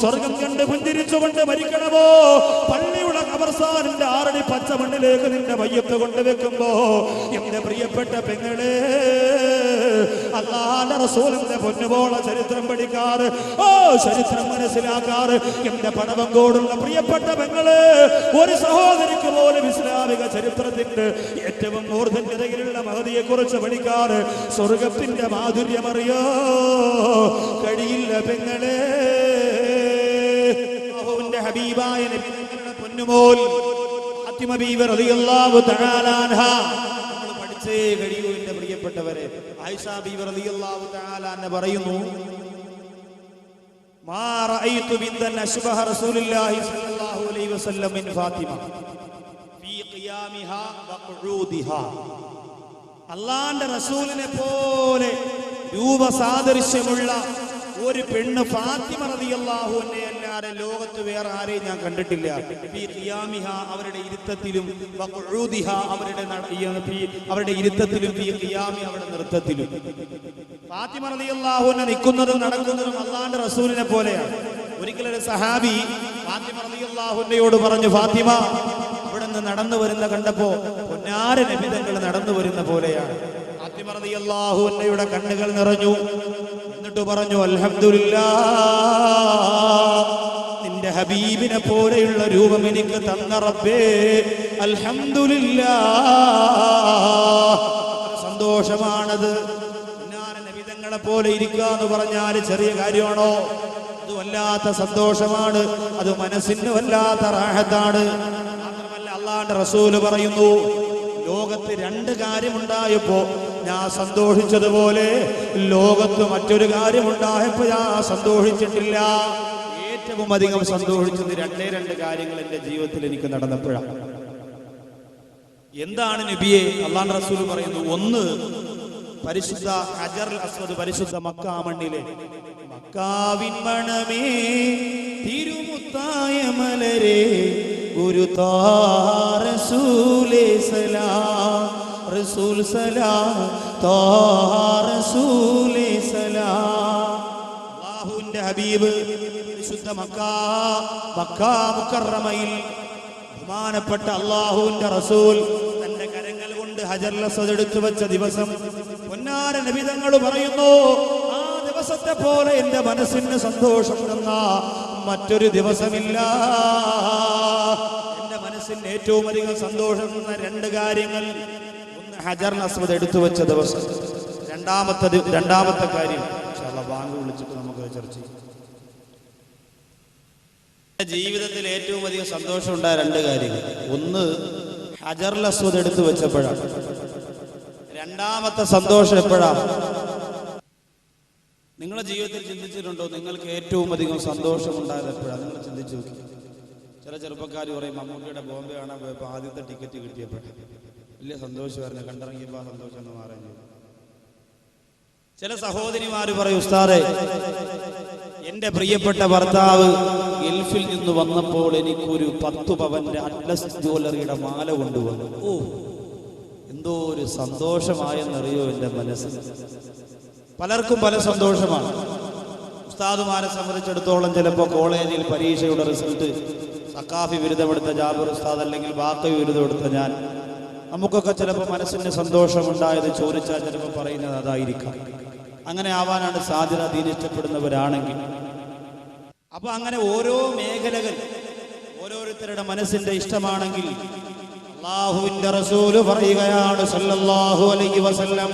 സ്വർഗം കണ്ട് പുഞ്ചിരിച്ചുകൊണ്ട് മരിക്കണമോ? പള്ളിയുടെ ഖബർസ്ഥാനിന്റെ 6 അടി പച്ച മണ്ണിലേക്ക് നിന്റെ മയ്യത്ത് കൊണ്ടുവെക്കുമ്പോ എന്റെ പ്രിയപ്പെട്ട പെങ്ങളെ, അല്ലാഹുവിന്റെ റസൂലിന്റെ പൊന്നുപോള ചരിത്രം പഠിക്കാറ്, ചരിത്രം മനസ്സിലാക്കാറ് എന്റെ പടവങ്കോടുള്ള പ്രിയപ്പെട്ട പെങ്ങളെ, ഒരു സഹോദരിക്ക് പോലും ഇസ്ലാമിക ചരിത്രത്തിന്റെ ഏറ്റവും മൂർധന്യതയിലുള്ള മഹദിയെ കുറിച്ച് പഠിക്കാറ് സ്വർഗത്തിന്റെ മാധുര്യമറിയോ കഴിയില്ല പെങ്ങളെ. ഹബീബായ നബി തങ്ങളുടെ പൊന്നുമോൾ ഫാത്തിമ ബീവി റളിയല്ലാഹു തആല അൻഹ നമ്മൾ പഠിച്ചേ കഴിയൂ എന്റെ പ്രിയപ്പെട്ടവരെ. ആയിഷ ബീവി റളിയല്ലാഹു തആല അൻഹ പറയുന്നു, മാ റഅയ്തു ബിന്ദൻ അശ്ബഹ റസൂലുള്ളാഹി സ്വല്ലല്ലാഹു അലൈഹി വസല്ലം മിൻ ഫാത്തിമ ഫീ ഖിയാമിഹാ വഖുഊദിഹാ. അല്ലാഹുവിന്റെ റസൂലിനെ പോലെ രൂപസാദൃശ്യമുള്ള ഒരു പെണ്ണ് ഫാത്തിമ റളിയല്ലാഹു അൻഹ അല്ലാതെ ലോകത്ത് വേറെ ആരെയും ഞാൻ കണ്ടിട്ടില്ല. ഫീ ഖിയാമിഹാ അവരുടെ ഇരുത്തത്തിലും വഖുഊദിഹാ അവരുടെ ഇരുത്തത്തിലും ഫീ ഖിയാമി അവരുടെ നൃത്തത്തിലും. ഫാത്തിമ റളിയല്ലാഹു അൻഹ നിൽക്കുന്നതും നടക്കുന്നതും അല്ലാഹുവിന്റെ റസൂലിനെ പോലെയാണ്. ഒരിക്കലൊരു സഹാബി ഫാത്തിമ റളിയല്ലാഹു അൻഹയോട് പറഞ്ഞു, ഫാത്തിമ അവിടെ നിന്ന് നടന്നു വരുന്ന കണ്ടപ്പോ പൊന്നാര നബി തങ്ങൾ നടന്നു വരുന്ന പോലെയാണ്. ഫാത്തിമ റളിയല്ലാഹു അൻഹയുടെ കണ്ണുകൾ നിറഞ്ഞു. എന്നിട്ട് പറഞ്ഞു, അൽഹംദുലില്ലാഹ്, നിന്റെ ഹബീബിനെ പോലെയുള്ള രൂപം എനിക്ക് തന്ന റബ്ബേ, അൽഹംദുലില്ലാഹ്. സന്തോഷമാണത്. നബിതങ്ങളെ പോലെ ഇരിക്കുക എന്ന് പറഞ്ഞാൽ ചെറിയ കാര്യമാണോ? അത് വല്ലാത്ത സന്തോഷമാണ്. അത് മനസ്സിന് വല്ലാത്ത റാഹത്താണ്. മാത്രമല്ല അല്ലാഹുവിന്റെ റസൂല് പറയുന്നു, ലോകത്ത് 2 കാര്യമുണ്ടായപ്പോ ഞാൻ സന്തോഷിച്ചതുപോലെ ലോകത്ത് മറ്റൊരു കാര്യമുണ്ടായപ്പോ ഞാൻ സന്തോഷിച്ചിട്ടില്ല. ഏറ്റവും അധികം സന്തോഷിച്ചത് 2 കാര്യങ്ങൾ എന്റെ ജീവിതത്തിൽ എനിക്ക് നടന്നപ്പോഴാണ്. എന്താണ് നബിയെ? അല്ലാഹുവിന്റെ റസൂൽ പറയുന്നു, ഒന്ന് പരിശുദ്ധ ഹജറുൽ അസ്വദ്, പരിശുദ്ധ മക്കാ മണ്ണിലെ മക്കാവിൻ മണമേ തിരുമുത്തായ മലരെ ഗുരുതാ റസൂലേ സലാം, റസൂൽ സലാം താ റസൂലേ സലാം. അല്ലാഹുവിന്റെ ഹബീബ് പരിശുദ്ധ മക്കാ മുക്കറമയിൽ ബഹുമാനപ്പെട്ട അല്ലാഹുവിന്റെ റസൂൽ തന്റെ കരങ്ങൾ കൊണ്ട് ഹജറുൽ അസ്വദ് എടുത്തു വെച്ച ദിവസം പൊന്നാര നബി തങ്ങൾ പറയുന്നു, ആ ദിവസത്തെ പോലെ എന്റെ മനസ്സിന് സന്തോഷം തന്ന മറ്റൊരു ദിവസമില്ല. എന്റെ മനസ്സിന് ഏറ്റവും അധികം സന്തോഷം തന്ന 2 കാര്യങ്ങൾ, ഒന്ന് ഹജറുൽ അസ്വദ് എടുത്തു വെച്ച ദിവസം, രണ്ടാമത്തെ കാര്യം ഇൻഷാല്ലാഹ് ബാങ്ക് വിളിച്ചിട്ട് നമുക്ക് ചർച്ച ചെയ്യാം. ജീവിതത്തിൽ ഏറ്റവും അധികം സന്തോഷം ഉണ്ടായ 2 കാര്യങ്ങൾ, ഒന്ന് ഹജറുൽ അസ്വദ് എടുത്തു വെച്ചപ്പോഴാണ്. രണ്ടാമത്തെ സന്തോഷം എപ്പോഴാണ്? നിങ്ങളുടെ ജീവിതത്തിൽ ചിന്തിച്ചിട്ടുണ്ടോ നിങ്ങൾക്ക് ഏറ്റവും അധികം സന്തോഷം ഉണ്ടായത് എപ്പോഴാണ്? നിങ്ങൾ ചിന്തിച്ചു നോക്കി. ചില ചെറുപ്പക്കാർ പറയും, മമ്മൂട്ടിയുടെ ബോംബെ കാണാൻ പോയപ്പോൾ ആദ്യത്തെ ടിക്കറ്റ് കിട്ടിയപ്പോൾ വലിയ സന്തോഷമായിരുന്നു, കണ്ടിറങ്ങിയപ്പോൾ ആ സന്തോഷം ഒന്ന് മാറാൻ ചെയ്യും. ചില സഹോദരിമാർ പറയും, ഉസ്താദേ എന്റെ പ്രിയപ്പെട്ട ഭർത്താവ് ഗൾഫിൽ നിന്ന് വന്നപ്പോൾ എനിക്കൊരു 10 പവന്റെ അറ്റ്ലസ് ജ്വല്ലറിയുടെ മാല കൊണ്ടുവന്നു. ഓ, എന്തോ ഒരു സന്തോഷമായെന്നറിയോ എൻ്റെ മനസ്സിൽ. പലർക്കും പല സന്തോഷമാണ്. ഉസ്താദുമാരെ സംബന്ധിച്ചിടത്തോളം ചിലപ്പോൾ കോളേജിൽ പരീക്ഷയുടെ റിസൾട്ട് സക്കാഫി ബിരുദമെടുത്ത ജാബിർ ഉസ്താദ് അല്ലെങ്കിൽ ബാക്കി ബിരുദമെടുത്ത ഞാൻ, നമുക്കൊക്കെ ചിലപ്പോൾ മനസ്സിന് സന്തോഷമുണ്ടായത് ചോദിച്ചാൽ ചിലപ്പോൾ പറയുന്നത് അതായിരിക്കാം. അങ്ങനെ ആവാനാണ് സാധ്യത, ദീൻ ഇഷ്ടപ്പെടുന്നവരാണെങ്കിൽ. അപ്പൊ അങ്ങനെ ഓരോ മേഖലകൾ ഓരോരുത്തരുടെ മനസ്സിന്റെ ഇഷ്ടമാണെങ്കിൽ അല്ലാഹുവിന്റെ റസൂല് പറയുകയാണ് സല്ലല്ലാഹു അലൈഹി വസല്ലം,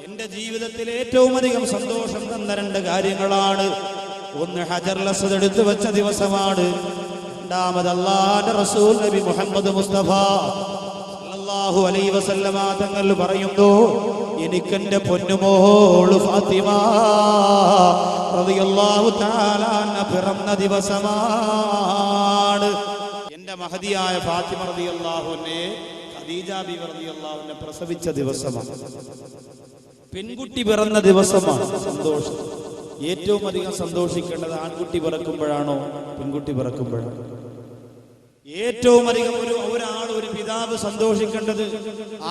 എന്റെ ജീവിതത്തിൽ ഏറ്റവും അധികം സന്തോഷം തന്ന 2 കാര്യങ്ങളാണ്. ഒന്ന് ഹജറുൽ അസ്വദ് എടുത്തു വെച്ച ദിവസമാണ്. രണ്ടാമത് അല്ലാഹുവിന്റെ റസൂൽ നബി മുഹമ്മദ് മുസ്തഫ സല്ലല്ലാഹു അലൈഹി വസല്ലമ തങ്ങൾ പറയുന്നു, എനിക്കെന്റെ പൊന്നുമോള് ഫാത്തിമ റളിയല്ലാഹു തആല അൻഹ പിറന്ന ദിവസമാണ്. എന്റെ മഹദിയായ ഫാത്തിമ റളിയല്ലാഹു അൻഹയെ ഖദീജ ബിബി റളിയല്ലാഹു അൻഹ പ്രസവിച്ച ദിവസമാണ്. പെൺകുട്ടി പിറന്ന ദിവസമാണ്. സന്തോഷം. ഏറ്റവും അധികം സന്തോഷിക്കേണ്ടത് ആൺകുട്ടി പിറക്കുമ്പോഴാണോ പെൺകുട്ടി പിറക്കുമ്പോഴാണോ? ഏറ്റവും അധികം ഒരു പിതാവ് സന്തോഷിക്കേണ്ടത്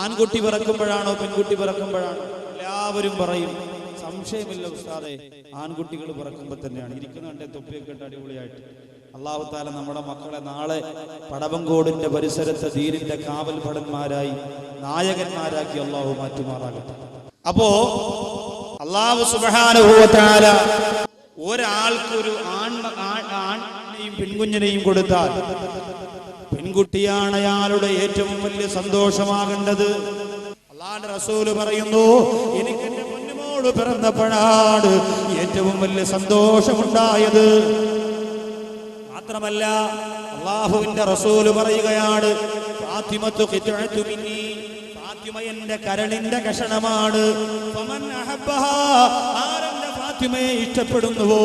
ആൺകുട്ടി പിറക്കുമ്പോഴാണോ പെൺകുട്ടി പിറക്കുമ്പോഴാണോ? എല്ലാവരും പറയും സംശയമില്ല ഉസ്താദെ, ആൺകുട്ടികൾ പിറക്കുമ്പോൾ തന്നെയാണ്. ഇരിക്കുന്നുണ്ട് തൊപ്പിയൊക്കെ ഇട്ട് അടിപൊളിയായിട്ട്. അല്ലാഹു തആല നമ്മുടെ മക്കളെ നാളെ പടവങ്കോടിന്റെ പരിസരത്ത് ദീനിന്റെ കാവൽ ഭടന്മാരായി നായകന്മാരാക്കി അല്ലാഹു മാറ്റുമാറാകട്ടെ. അപ്പോ അല്ലാഹു സുബ്ഹാനഹു വ തആല ഒരാൾക്കൊരു ആണിനെയും പെൺകുഞ്ഞിനെയും കൊടുത്താൽ പെൺകുട്ടിയാണ് അയാളുടെ ഏറ്റവും വലിയ സന്തോഷമാകേണ്ടത്. അല്ലാഹുവിന്റെ റസൂൽ പറയുന്നു, എനിക്ക് എന്റെ പൊന്നുമോള് പിറന്നപ്പോഴാണ് ഏറ്റവും വലിയ സന്തോഷമുണ്ടായത്. മാത്രമല്ല അല്ലാഹുവിന്റെ റസൂൽ പറയുകയാണ്, ഫാത്തിമത്തു ഖിത്അതു മിന്നി, ഫാത്തിമ എന്റെ കരളിന്റെ കഷണമാണ്. ഫമൻ അഹബ്ബഹാ, ആരെന്റെ ഫാത്തിമയെ ഇഷ്ടപ്പെടുന്നുവോ,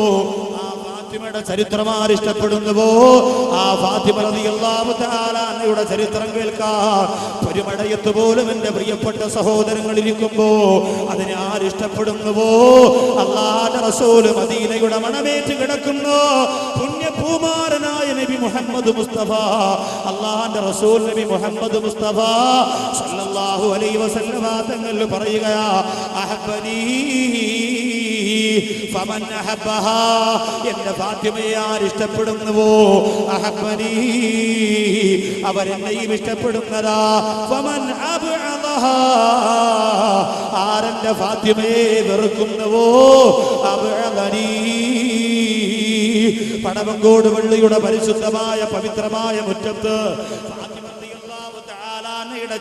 ആ ഫാത്തിമയുടെ ചരിത്രം ആരിഷ്ടപ്പെടുന്നുവോ, ആ ഫാത്തിമ റളിയല്ലാഹു തആല അൻഹയുടെ ചരിത്രം കേൾക്കാൻ പെരുമടയത്ത് പോലും എന്റെ പ്രിയപ്പെട്ട സഹോദരങ്ങൾ ഇരിക്കുമ്പോ അതിനെ ആരിഷ്ടപ്പെടുന്നുവോ, അല്ലാഹുവിന്റെ റസൂൽ മദീനയുടെ മണമേറ്റ് കിടക്കുന്നു പുണ്യപൂമാരനായ നബി മുഹമ്മദ് മുസ്തഫ, അല്ലാഹുവിന്റെ റസൂൽ നബി മുഹമ്മദ് മുസ്തഫ സല്ലല്ലാഹു അലൈഹി വസല്ലമ തങ്ങൾ പറയുകയാ, അഹബ്ബനി ഫമൻ അഹബ്ബഹാ, എന്റെ ഫാത്തിമയെ ആരിഷ്ടപ്പെടുന്നുവോ, അഹബ്ബനി അവരെന്നെയും ഇഷ്ടപ്പെടുന്നതാ. ഫമൻ അബ്അദഹാ, ആരെന്റെ ഫാത്തിമയെ വെറുക്കുന്നുവോ, അബ്അദനി. പടവങ്കോട് പള്ളിയുടെ പരിശുദ്ധമായ പവിത്രമായ മുറ്റത്ത്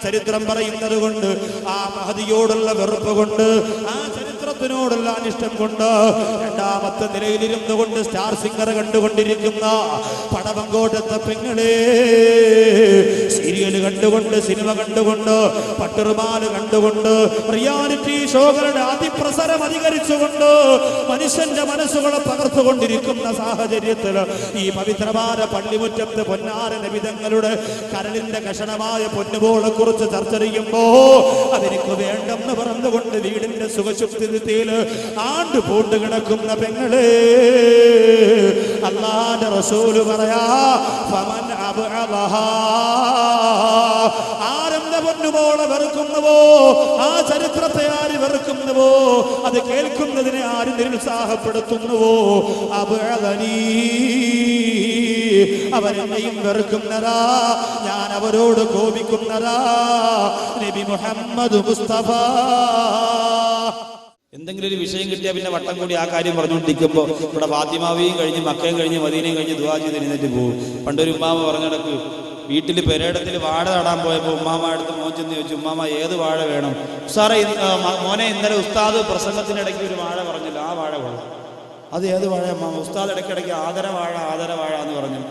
ചരിത്രം പറയുന്നത് കൊണ്ട്, ആ മഹദിയോടുള്ള വെറുപ്പ് കൊണ്ട്, ആ ചരിത്രത്തിനോടുള്ള അനിഷ്ടം കൊണ്ട്, രണ്ടാമത്തെ നിലയിലിരുന്നു കൊണ്ട് സ്റ്റാർ സിംഗർ കണ്ടുകൊണ്ടിരിക്കുന്ന പടവങ്കോട്ടത്തെ പെങ്ങളെ, സീരിയൽ കണ്ടുകൊണ്ട്, സിനിമ കണ്ടുകൊണ്ട്, പട്ടുറുമാല് കണ്ടുകൊണ്ട്, റിയാലിറ്റി ഷോകളുടെ അതിപ്രസരം അധികരിച്ചുകൊണ്ട് മനുഷ്യന്റെ മനസ്സുകളെ പകർത്തുകൊണ്ടിരിക്കുന്ന സാഹചര്യത്തിൽ ഈ പവിത്രമായ പള്ളിമുറ്റത്ത് പൊന്നാര നബിതങ്ങളുടെ കരളിന്റെ കഷണമായ പൊന്നുപോളെ കുറിച്ച് ചർച്ച ചെയ്യുമ്പോ അതെനിക്ക് വേണ്ടെന്ന് പറഞ്ഞുകൊണ്ട് വീടിന്റെ സുഖശുദ്ധിയിൽ ആണ്ട് പൂണ്ട് കിടക്കുന്ന പെങ്ങളെ, അല്ലാഹുവിന്റെ റസൂല് പറയാ, ഫമൻ അബ്അദഹാ, ആരെന്റെ പൊന്നുമോളെ വെറുക്കുന്നുവോ, ആ ചരിത്രത്തെ ആര് വെറുക്കുന്നുവോ, അത് കേൾക്കുന്നതിനെ ആര് നിരുത്സാഹപ്പെടുത്തുന്നുവോ, അബ്അദനി, അവരെന്നെയും വെറുക്കുന്നതാ, ഞാൻ അവരോട് കോപിക്കുന്നതാ നബി മുഹമ്മദ് മുസ്തഫ. എന്തെങ്കിലും ഒരു വിഷയം കിട്ടിയാൽ പിന്നെ വട്ടം കൂടി ആ കാര്യം പറഞ്ഞുകൊണ്ടിരിക്കുമ്പോൾ ഇവിടെ ഫാത്തിമാവിയും കഴിഞ്ഞ് മക്കയും കഴിഞ്ഞ് മദീനയും കഴിഞ്ഞ് ദുആ ചെയ്ത് എഴുന്നേറ്റ് പോകും. പണ്ടൊരു ഉമ്മാമ പറഞ്ഞിടക്ക് വീട്ടിൽ പെരേടത്തിൽ വാഴ നടാൻ പോയപ്പോൾ ഉമ്മാമ അടുത്ത് മോൻ ചെന്ന് ചോദിച്ചു, ഉമ്മാമ ഏത് വാഴ വേണം? സാറേ മോനെ, ഇന്നലെ ഉസ്താദ് പ്രസംഗത്തിനിടയ്ക്ക് ഒരു വാഴ പറഞ്ഞില്ല, ആ വാഴ കൊള്ളാം. അത് ഏത് വാഴ മാമ? ഉസ്താദ് ഇടയ്ക്കിടയ്ക്ക് ആദരവാഴ ആദരവാഴ എന്ന് പറഞ്ഞു.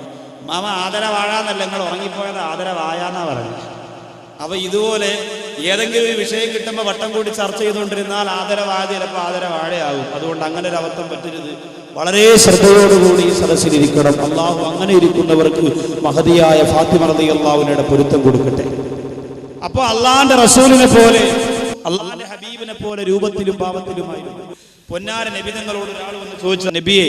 മാമ ആദരവാഴ എന്നല്ല, നിങ്ങൾ ഉറങ്ങിപ്പോയത് ആദരവായ എന്നാ പറഞ്ഞു. അപ്പൊ ഇതുപോലെ ഏതെങ്കിലും ഒരു വിഷയം കിട്ടുമ്പോൾ വട്ടം കൂടി ചർച്ച ചെയ്തുകൊണ്ടിരുന്നാൽ ആദരവാഴ ചിലപ്പോൾ ആദരവാഴയാകും. അതുകൊണ്ട് അങ്ങനെ ഒരു അബദ്ധം പറ്റരുത്. വളരെ ശ്രദ്ധയോടുകൂടി ഈ സദസ്സിലിരിക്കണം. അള്ളാഹു അങ്ങനെ ഇരിക്കുന്നവർക്ക് മഹദിയായ ഫാത്തിമ റളിയല്ലാഹുവിന്റെ പൊരുത്തം കൊടുക്കട്ടെ. അപ്പൊ അള്ളാഹിന്റെ റസൂലിനെ പോലെ, അള്ളാഹിന്റെ ഹബീബിനെ പോലെ രൂപത്തിലും ഭാവത്തിലുമായിരുന്നു പൊന്നാര നബിതങ്ങളോട് ഒരാൾ വന്ന് ചോദിച്ചു, നബിയെ,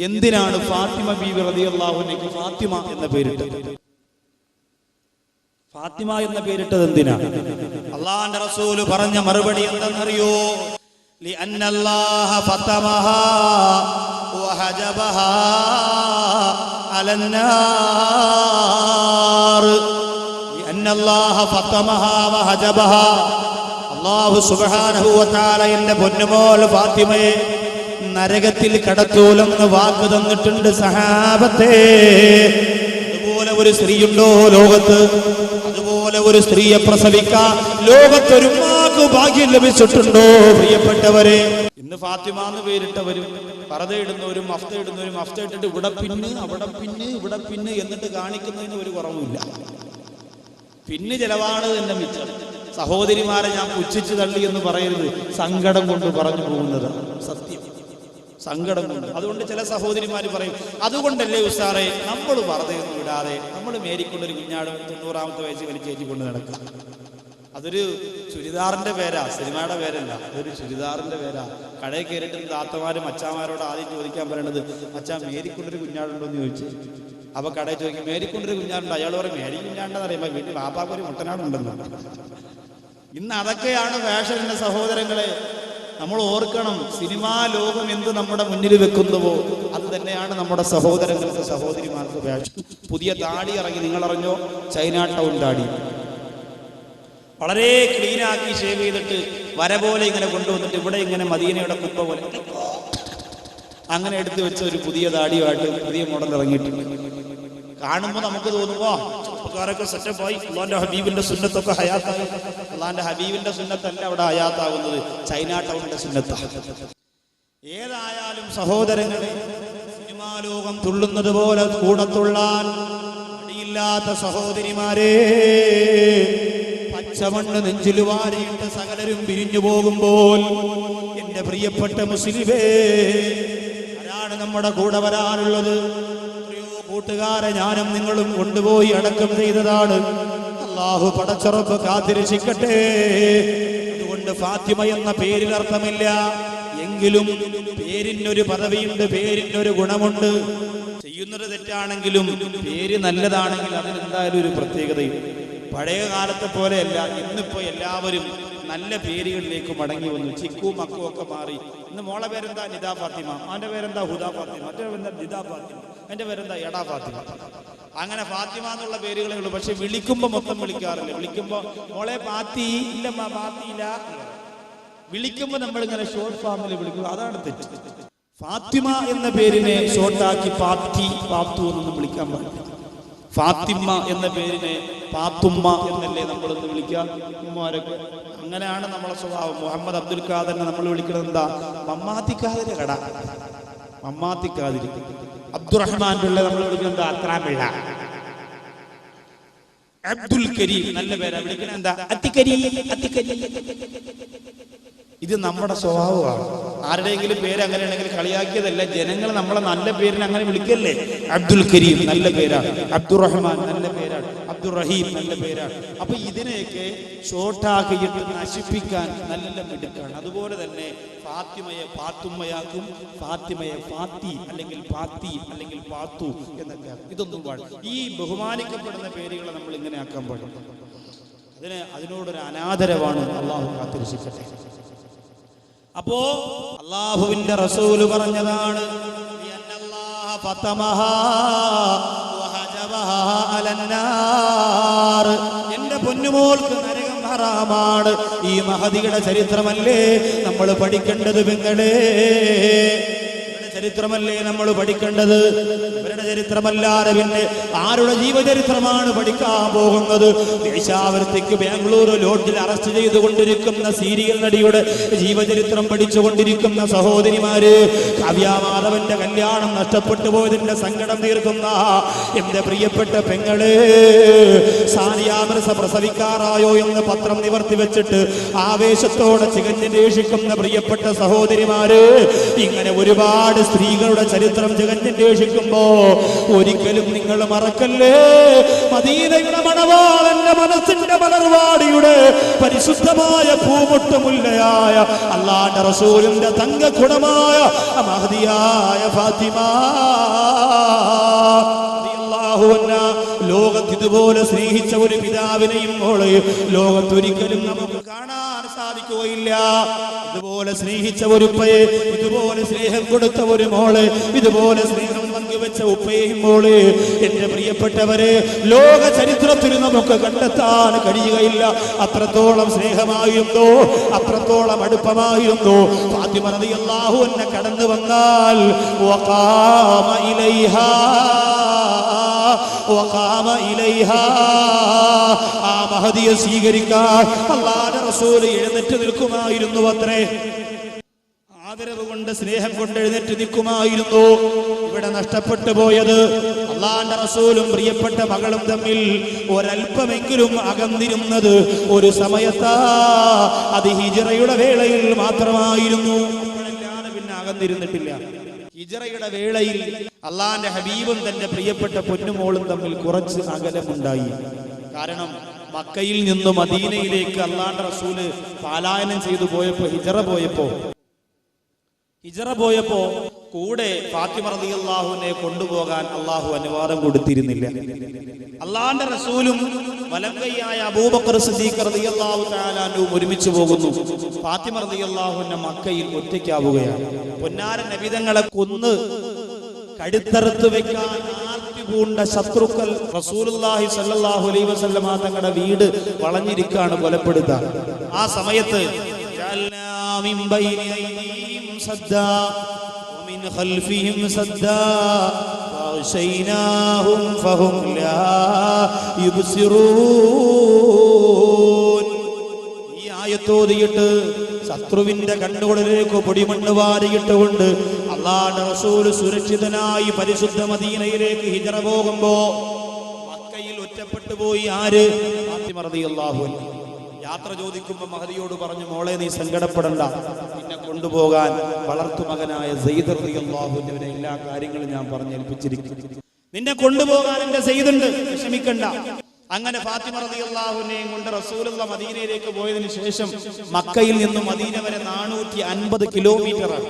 എന്തിനാണ് ഫാത്തിമ ബീവി റളിയല്ലാഹു അൻഹയ്ക്ക് ഫാത്തിമ എന്ന പേരിട്ടത്? ഫാത്തിമ എന്ന പേരിട്ടത് എന്തിനാ? അള്ളാഹിന്റെ റസൂല് പറഞ്ഞ മറുപടി എന്തെന്നറിയോ? ലിഅന്നല്ലാഹ ഫതമഹാ വഹജബഹാ അലന്നാർ. ലിഅന്നല്ലാഹ ഫതമഹാ വഹജബഹാ, അല്ലാഹു സുബ്ഹാനഹു വ തആല എന്റെ പൊന്നുമോൾ ഫാത്തിമയെ നരകത്തിൽ കടത്തൂലെന്ന് വാക്ക് തന്നിട്ടുണ്ട് സഹാബത്തെ. അതുപോലെ ഒരു സ്ത്രീയുണ്ടോ ലോകത്ത്? അതുപോലെ ഒരു സ്ത്രീയെ പ്രസവിക്കാൻ ലോകത്തൊരു ഉമ്മാക്ക് ഭാഗ്യം ലഭിച്ചിട്ടുണ്ടോ പ്രിയപ്പെട്ടവരെ? ഇന്ന് ഫാത്തിമ എന്ന് പേരിട്ടവരും പർദ ഇടുന്നവരും മഫ്ത ഇടുന്നവരും മഫ്ത ഇട്ടിട്ട് ഇവിടെ പിന്ന് അവിടെ പിന്ന് ഇവിടെ പിന്ന് എന്നിട്ട് കാണിക്കുന്നതിന് ഒരു കുറവുമില്ല. പിന്നെ ചെലവാണ് തന്നെ മിച്ചം. സഹോദരിമാരെ ഞാൻ പുച്ഛിച്ചു തള്ളി എന്ന് പറയരുത്, സങ്കടം കൊണ്ട് പറഞ്ഞു പോകുന്നത് സത്യം, സങ്കടം കൊണ്ട്. അതുകൊണ്ട് ചില സഹോദരിമാർ പറയും, അതുകൊണ്ടല്ലേ ഉസ്താറേ നമ്മൾ പർദ്ദയൊന്നും ഇടാതെ നമ്മൾ മേരിക്കൊണ്ടൊരു കുഞ്ഞാട് 90ാമത്തെ വയസ്സ് വലിച്ചേറ്റിക്കൊണ്ട് നടക്കുക. അതൊരു ചുരിദാറിന്റെ പേരാ, സിനിമയുടെ പേരല്ല, അതൊരു ചുരിദാറിന്റെ പേരാ. കടയിൽ കയറിയിട്ട് താത്തമാരും അച്ചാമാരോട് ആദ്യം ചോദിക്കാൻ പറയണത്, അച്ഛാ മേരിക്കൊണ്ടൊരു കുഞ്ഞാടുണ്ടോ എന്ന് ചോദിച്ചു. അപ്പൊ കടയിൽ ചോദിക്കും, മേരിക്കൊണ്ടൊരു കുഞ്ഞാടുണ്ട്. അയാൾ പറയും, മേരി കുഞ്ഞാണ്ടെന്ന് പറയുമ്പോൾ വീട്ടിൽ വാപ്പാക്കൊരു മുട്ടനാടുണ്ടെന്ന്. ഇന്ന് അതൊക്കെയാണ് ഫാഷന്റെ സഹോദരങ്ങളെ. നമ്മൾ ഓർക്കണം, സിനിമാ ലോകം എന്ത് നമ്മുടെ മുന്നിൽ വെക്കുന്നുവോ അത് തന്നെയാണ് നമ്മുടെ സഹോദരങ്ങൾക്ക് സഹോദരിമാർക്ക് വേഷം. പുതിയ താടി ഇറങ്ങി, നിങ്ങളറിഞ്ഞോ? ചൈന ടൗൺ താടി വളരെ ക്ലീനാക്കി ഷേവ് ചെയ്തിട്ട് വര പോലെ ഇങ്ങനെ കൊണ്ടുവന്നിട്ട് ഇവിടെ ഇങ്ങനെ മദീനയുടെ കുപ്പ പോലെ അങ്ങനെ എടുത്തു വെച്ച ഒരു പുതിയ താടിയുമായിട്ട് പുതിയ മോഡൽ ഇറങ്ങിയിട്ടുണ്ട്. കാണുമ്പോൾ നമുക്ക് തോന്നുമ്പോ ചെറുപ്പക്കാരൊക്കെ സെറ്റപ്പായി, അള്ളാന്റെ ഹബീബിന്റെ സുന്നത്തൊക്കെ ഹയാത്തായി. അള്ളാന്റെ ഹബീബിന്റെ സുന്നത്തല്ല അവിടെ ഹയാത്താവുന്നത്, ചൈന ടൗണിന്റെ സുന്നത്താണ്. ഏതായാലും സഹോദരങ്ങളെ, സിനിമാ ലോകം തുള്ളുന്നത് പോലെ കൂടെ തുള്ളാൻ മടിയില്ലാത്ത സഹോദരിമാരെ, പച്ചമണ്ണ് നെഞ്ചിൽ വാരിയിട്ട് സകലരും പിരിഞ്ഞു പോകുമ്പോൾ എന്റെ പ്രിയപ്പെട്ട മുസ്ലിമേ, ആരാണ് നമ്മുടെ കൂടെ വരാനുള്ളത്? കൂട്ടുകാരെ ഞാനും നിങ്ങളും കൊണ്ടുപോയി അടക്കം ചെയ്തതാണ്. അല്ലാഹു പടച്ചറപ്പ് കാത്തിരക്ഷിക്കട്ടെ. അതുകൊണ്ട് ഫാത്തിമ എന്ന പേരിൽ അർത്ഥമില്ല, എങ്കിലും പേരിനൊരു പദവിയുണ്ട്, പേരിനൊരു ഗുണമുണ്ട്. ചെയ്യുന്നത് തെറ്റാണെങ്കിലും പേര് നല്ലതാണെങ്കിൽ അതിനെന്തായാലും ഒരു പ്രത്യേകതയും. പഴയ കാലത്തെ പോലെയല്ല, ഇന്നിപ്പോ എല്ലാവരും നല്ല പേരുകളിലേക്ക് മടങ്ങി വന്നു. ചിക്കു മക്കു ഒക്കെ മാറി. ഇന്ന് മോളെ പേരെന്താ? നിദാ ഫാത്തിമ. അവന്റെ പേരെന്താ? ഹുദാ ഫാത്തിമ. മറ്റേ പേരെന്താ? നിദാ ഫാത്തിമ. എന്റെ പേരെന്താ? എടാ ഫാത്തിമ. അങ്ങനെ ഫാത്തിമ എന്നുള്ള പേരുകളേ ഉള്ളൂ. പക്ഷെ വിളിക്കുമ്പോ മൊത്തം വിളിക്കാറില്ല. വിളിക്കുമ്പോ മോളെ പാത്തി ഇല്ലമ്മ, പാത്തിയില്ല. വിളിക്കുമ്പോ നമ്മളിങ്ങനെ ഷോർട്ട് ഫാമിൽ വിളിക്കും, അതാണ് തെറ്റ്. ഫാത്തിമ എന്ന പേരിനെ ഷോർട്ടാക്കി പാത്തി, പാത്തു എന്നൊന്നും വിളിക്കാൻ പാടില്ല. ഫാത്തിമ എന്ന പേരിനെ പാത്തുമ്മ എന്നല്ലേ നമ്മളൊന്ന് വിളിക്കാം ഉമ്മമാരൊക്കെ. അങ്ങനെയാണ് നമ്മളെ സ്വഭാവം. മുഹമ്മദ് അബ്ദുൽ ഖാദറിനെ നമ്മൾ വിളിക്കുന്നത് എന്താ? മമ്മാത്തിക്കാതിരി കട, മമ്മാത്തിക്കാതിരി. അബ്ദുറഹ്മാൻ പിള്ള നമ്മൾ വിളിക്കുന്നത് എന്താ? അത്രാം പിള്ള. അബ്ദുൽ കരീം നല്ല പേരാ, വിളിക്കുന്നത് എന്താ? അത്തിക്കരി, അത്തിക്കരി. ഇത് നമ്മുടെ സ്വഭാവമാണ്. ആരുടെയെങ്കിലും പേര് അങ്ങനെയാണെങ്കിൽ കളിയാക്കിയതല്ല, ജനങ്ങൾ നമ്മളെ നല്ല പേരിന് അങ്ങനെ വിളിക്കല്ലേ. അബ്ദുൽ കരീം നല്ല പേരാണ്, അബ്ദുറഹ്മാൻ നല്ല പേരാണ്, അബ്ദുർ റഹീം നല്ല പേരാണ്. അപ്പൊ ഇതിനെയൊക്കെ ഷോർട്ടാക്കിയിട്ട് നശിപ്പിക്കാൻ നല്ല മിടുക്കാണ്. അതുപോലെ തന്നെ ഫാത്തിമയെ പാത്തുമ്മയാക്കും, ഫാത്തിമയെ ഫാത്തി അല്ലെങ്കിൽ പാത്തി അല്ലെങ്കിൽ പാത്തു എന്നൊക്കെ. ഇതൊന്നും പാടില്ല. ഈ ബഹുമാനിക്കപ്പെടുന്ന പേരുകളെ നമ്മൾ ഇങ്ങനെ ആക്കാൻ പാടില്ല. അതിനോടൊരു അനാദരവാണ്. അള്ളാഹു കാത്തിരക്ഷിക്കട്ടെ. അപ്പോ അല്ലാഹുവിന്റെ റസൂല് പറഞ്ഞതാണ്, എന്റെ പൊന്നുമോൾക്ക് നരകം ഹറാമാണ്. ഈ മഹദിയുടെ ചരിത്രമല്ലേ നമ്മൾ പഠിക്കേണ്ടത്? പെങ്ങളെ, ചരിത്രമല്ലേ നമ്മൾ പഠിക്കേണ്ടത്? ഇവരുടെ ചരിത്രമല്ലാതെ പിന്നെ ആരുടെ ജീവചരിത്രമാണ് പഠിക്കാൻ പോകുന്നത്? ദേശാവൃത്തിക്ക് ബാംഗ്ലൂർ ലോഡ്ജിൽ അറസ്റ്റ് ചെയ്തുകൊണ്ടിരിക്കുന്ന സീരിയൽ നടിയുടെ ജീവചരിത്രം പഠിച്ചുകൊണ്ടിരിക്കുന്ന സഹോദരിമാര്, കാവ്യാമാധവന്റെ കല്യാണം നഷ്ടപ്പെട്ടു പോയതിന്റെ സങ്കടം തീർക്കുന്ന എന്റെ പ്രിയപ്പെട്ട പെങ്ങളെ, സാനിയ മിർസ പ്രസവിക്കാറായോ എന്ന് പത്രം നിവർത്തി വെച്ചിട്ട് ആവേശത്തോടെ ചികഞ്ഞന്വേഷിക്കുന്ന പ്രിയപ്പെട്ട സഹോദരിമാര്, ഇങ്ങനെ ഒരുപാട് സ്ത്രീകളുടെ ചരിത്രം ചികഞ്ഞന്വേഷിക്കുമ്പോ ഒരിക്കലും നിങ്ങൾ മറക്കല്ലേ, മദീനയുടെ മണവാളന്റെ മനസ്സിന്റെ മലർവാടിയുടെ പരിശുദ്ധമായ പൂമുട്ടുമുല്ലയായ അല്ലാഹുവിന്റെ റസൂലിന്റെ തങ്കക്കുടമായ മഹദിയായ ഫാത്തിമ ലോകത്ത് ഇതുപോലെ സ്നേഹിച്ച ഒരു പിതാവിനെയും മോളെയും ലോകത്തൊരിക്കലും നമുക്ക് കാണാൻ സാധിക്കുകയില്ല. ഇതുപോലെ സ്നേഹിച്ച ഒരു ഉപ്പയെ, ഇതുപോലെ സ്നേഹം കൊടുത്ത ഒരു മോളെ, ഇതുപോലെ സ്നേഹം പങ്കുവെച്ച ഉപ്പയെയും മോളെ, എന്റെ പ്രിയപ്പെട്ടവരെ, ലോക ചരിത്രത്തിൽ നമുക്ക് കണ്ടെത്താൻ കഴിയുകയില്ല. അത്രത്തോളം സ്നേഹമായിരുന്നു, അത്രത്തോളം അടുപ്പമായിരുന്നു. ഫാത്തിമ റളിയല്ലാഹു അൻഹ കടന്നു വന്നാൽ വഖാമ ഇലൈഹാ ആ മഹദിയെ സ്വീകരിക്കാൻ അല്ലാഹുവിന്റെ റസൂൽ എഴുന്നേറ്റ് നിൽക്കുമായിരുന്നു. അത്രേ ആദരവ് കൊണ്ട്, സ്നേഹം കൊണ്ട് എഴുന്നേറ്റ് നിൽക്കുമായിരുന്നു. ഇവിടെ നഷ്ടപ്പെട്ടു പോയത് അല്ലാഹുവിന്റെ റസൂലും പ്രിയപ്പെട്ട മകളും തമ്മിൽ ഒരല്പമെങ്കിലും അകന്നിരുന്നത് ഒരു സമയത്താ. അത് ഹിജ്റയുടെ വേളയിൽ മാത്രമായിരുന്നു. പിന്നെ അകന്നിരുന്നിട്ടില്ല. ഹിജ്റയുടെ വേളയിൽ അള്ളാന്റെ ഹബീബും തന്റെ പ്രിയപ്പെട്ട പൊന്നുമോളും തമ്മിൽ കുറച്ച് അകലമുണ്ടായി. കാരണം മക്കയിൽ നിന്ന് മദീനയിലേക്ക് അള്ളാന്റെ റസൂല് പാലായനം ചെയ്തു പോയപ്പോ, ഹിജ്റ പോയപ്പോ കൂടെ ഫാത്തിമ റളിയല്ലാഹുവിനെ കൊണ്ടുപോകാൻ അള്ളാഹു അനുവാദം കൊടുത്തിരുന്നില്ല. അള്ളാന്റെ റസൂലും വലങ്കയ്യായ അബൂബക്കർ സിദ്ദീഖ് റളിയല്ലാഹു തആല അൻഹു ഒരുമിച്ച് പോകുന്നു. ഫാത്തിമ റളിയല്ലാഹുവിനെ മക്കയിൽ ഒറ്റയ്ക്കാവുകയാണ്. പൊന്നാര നബിതങ്ങളെ കൊന്ന് കഴുത്തറുത്ത് വെക്കാൻ പൂണ്ട ശത്രുക്കൾ റസൂലുള്ളാഹി സ്വല്ലല്ലാഹു അലൈഹി വസല്ലമ തങ്ങളുടെ വീട് വളഞ്ഞിരിക്കാണ് കൊലപ്പെടുത്താൻ. ആ സമയത്ത് ഈ ആയത്തോതിയിട്ട് ശത്രുവിന്റെ കണ്ണുകളിലേക്ക് പൊടിമണ്ണ് വാരിയിട്ടുകൊണ്ട് അല്ലാഹുവിന്റെ റസൂൽ സുരക്ഷിതനായി പരിശുദ്ധ മദീനയിലേക്ക് ഹിജ്റ പോകുമ്പോ മക്കയിൽ ഒറ്റപ്പെട്ടു പോയി ആര്? ഫാത്തിമ റളിയല്ലാഹു അൻഹ. യാത്ര ചോദിക്കുമ്പോ മഹദിയോട് പറഞ്ഞു, മോളെ നീ സങ്കടപ്പെടണ്ട, നിന്നെ കൊണ്ടുപോകാൻ വളർത്തുമകനായ സെയ്ദ് റളിയല്ലാഹു അൻഹുവിനെ എല്ലാ കാര്യങ്ങളും ഞാൻ പറഞ്ഞേൽപ്പിച്ചിരിക്കുന്നു. നിന്നെ കൊണ്ടുപോകാൻ എന്റെ സെയ്ദുണ്ട്, വിഷമിക്കണ്ട. അങ്ങനെ ഫാത്തിമ റളിയല്ലാഹു അൻഹയെയും കൊണ്ട് റസൂലുള്ള മദീനയിലേക്ക് പോയതിനു ശേഷം മക്കയിൽ നിന്നും മദീന വരെ 450 കിലോമീറ്ററാണ്.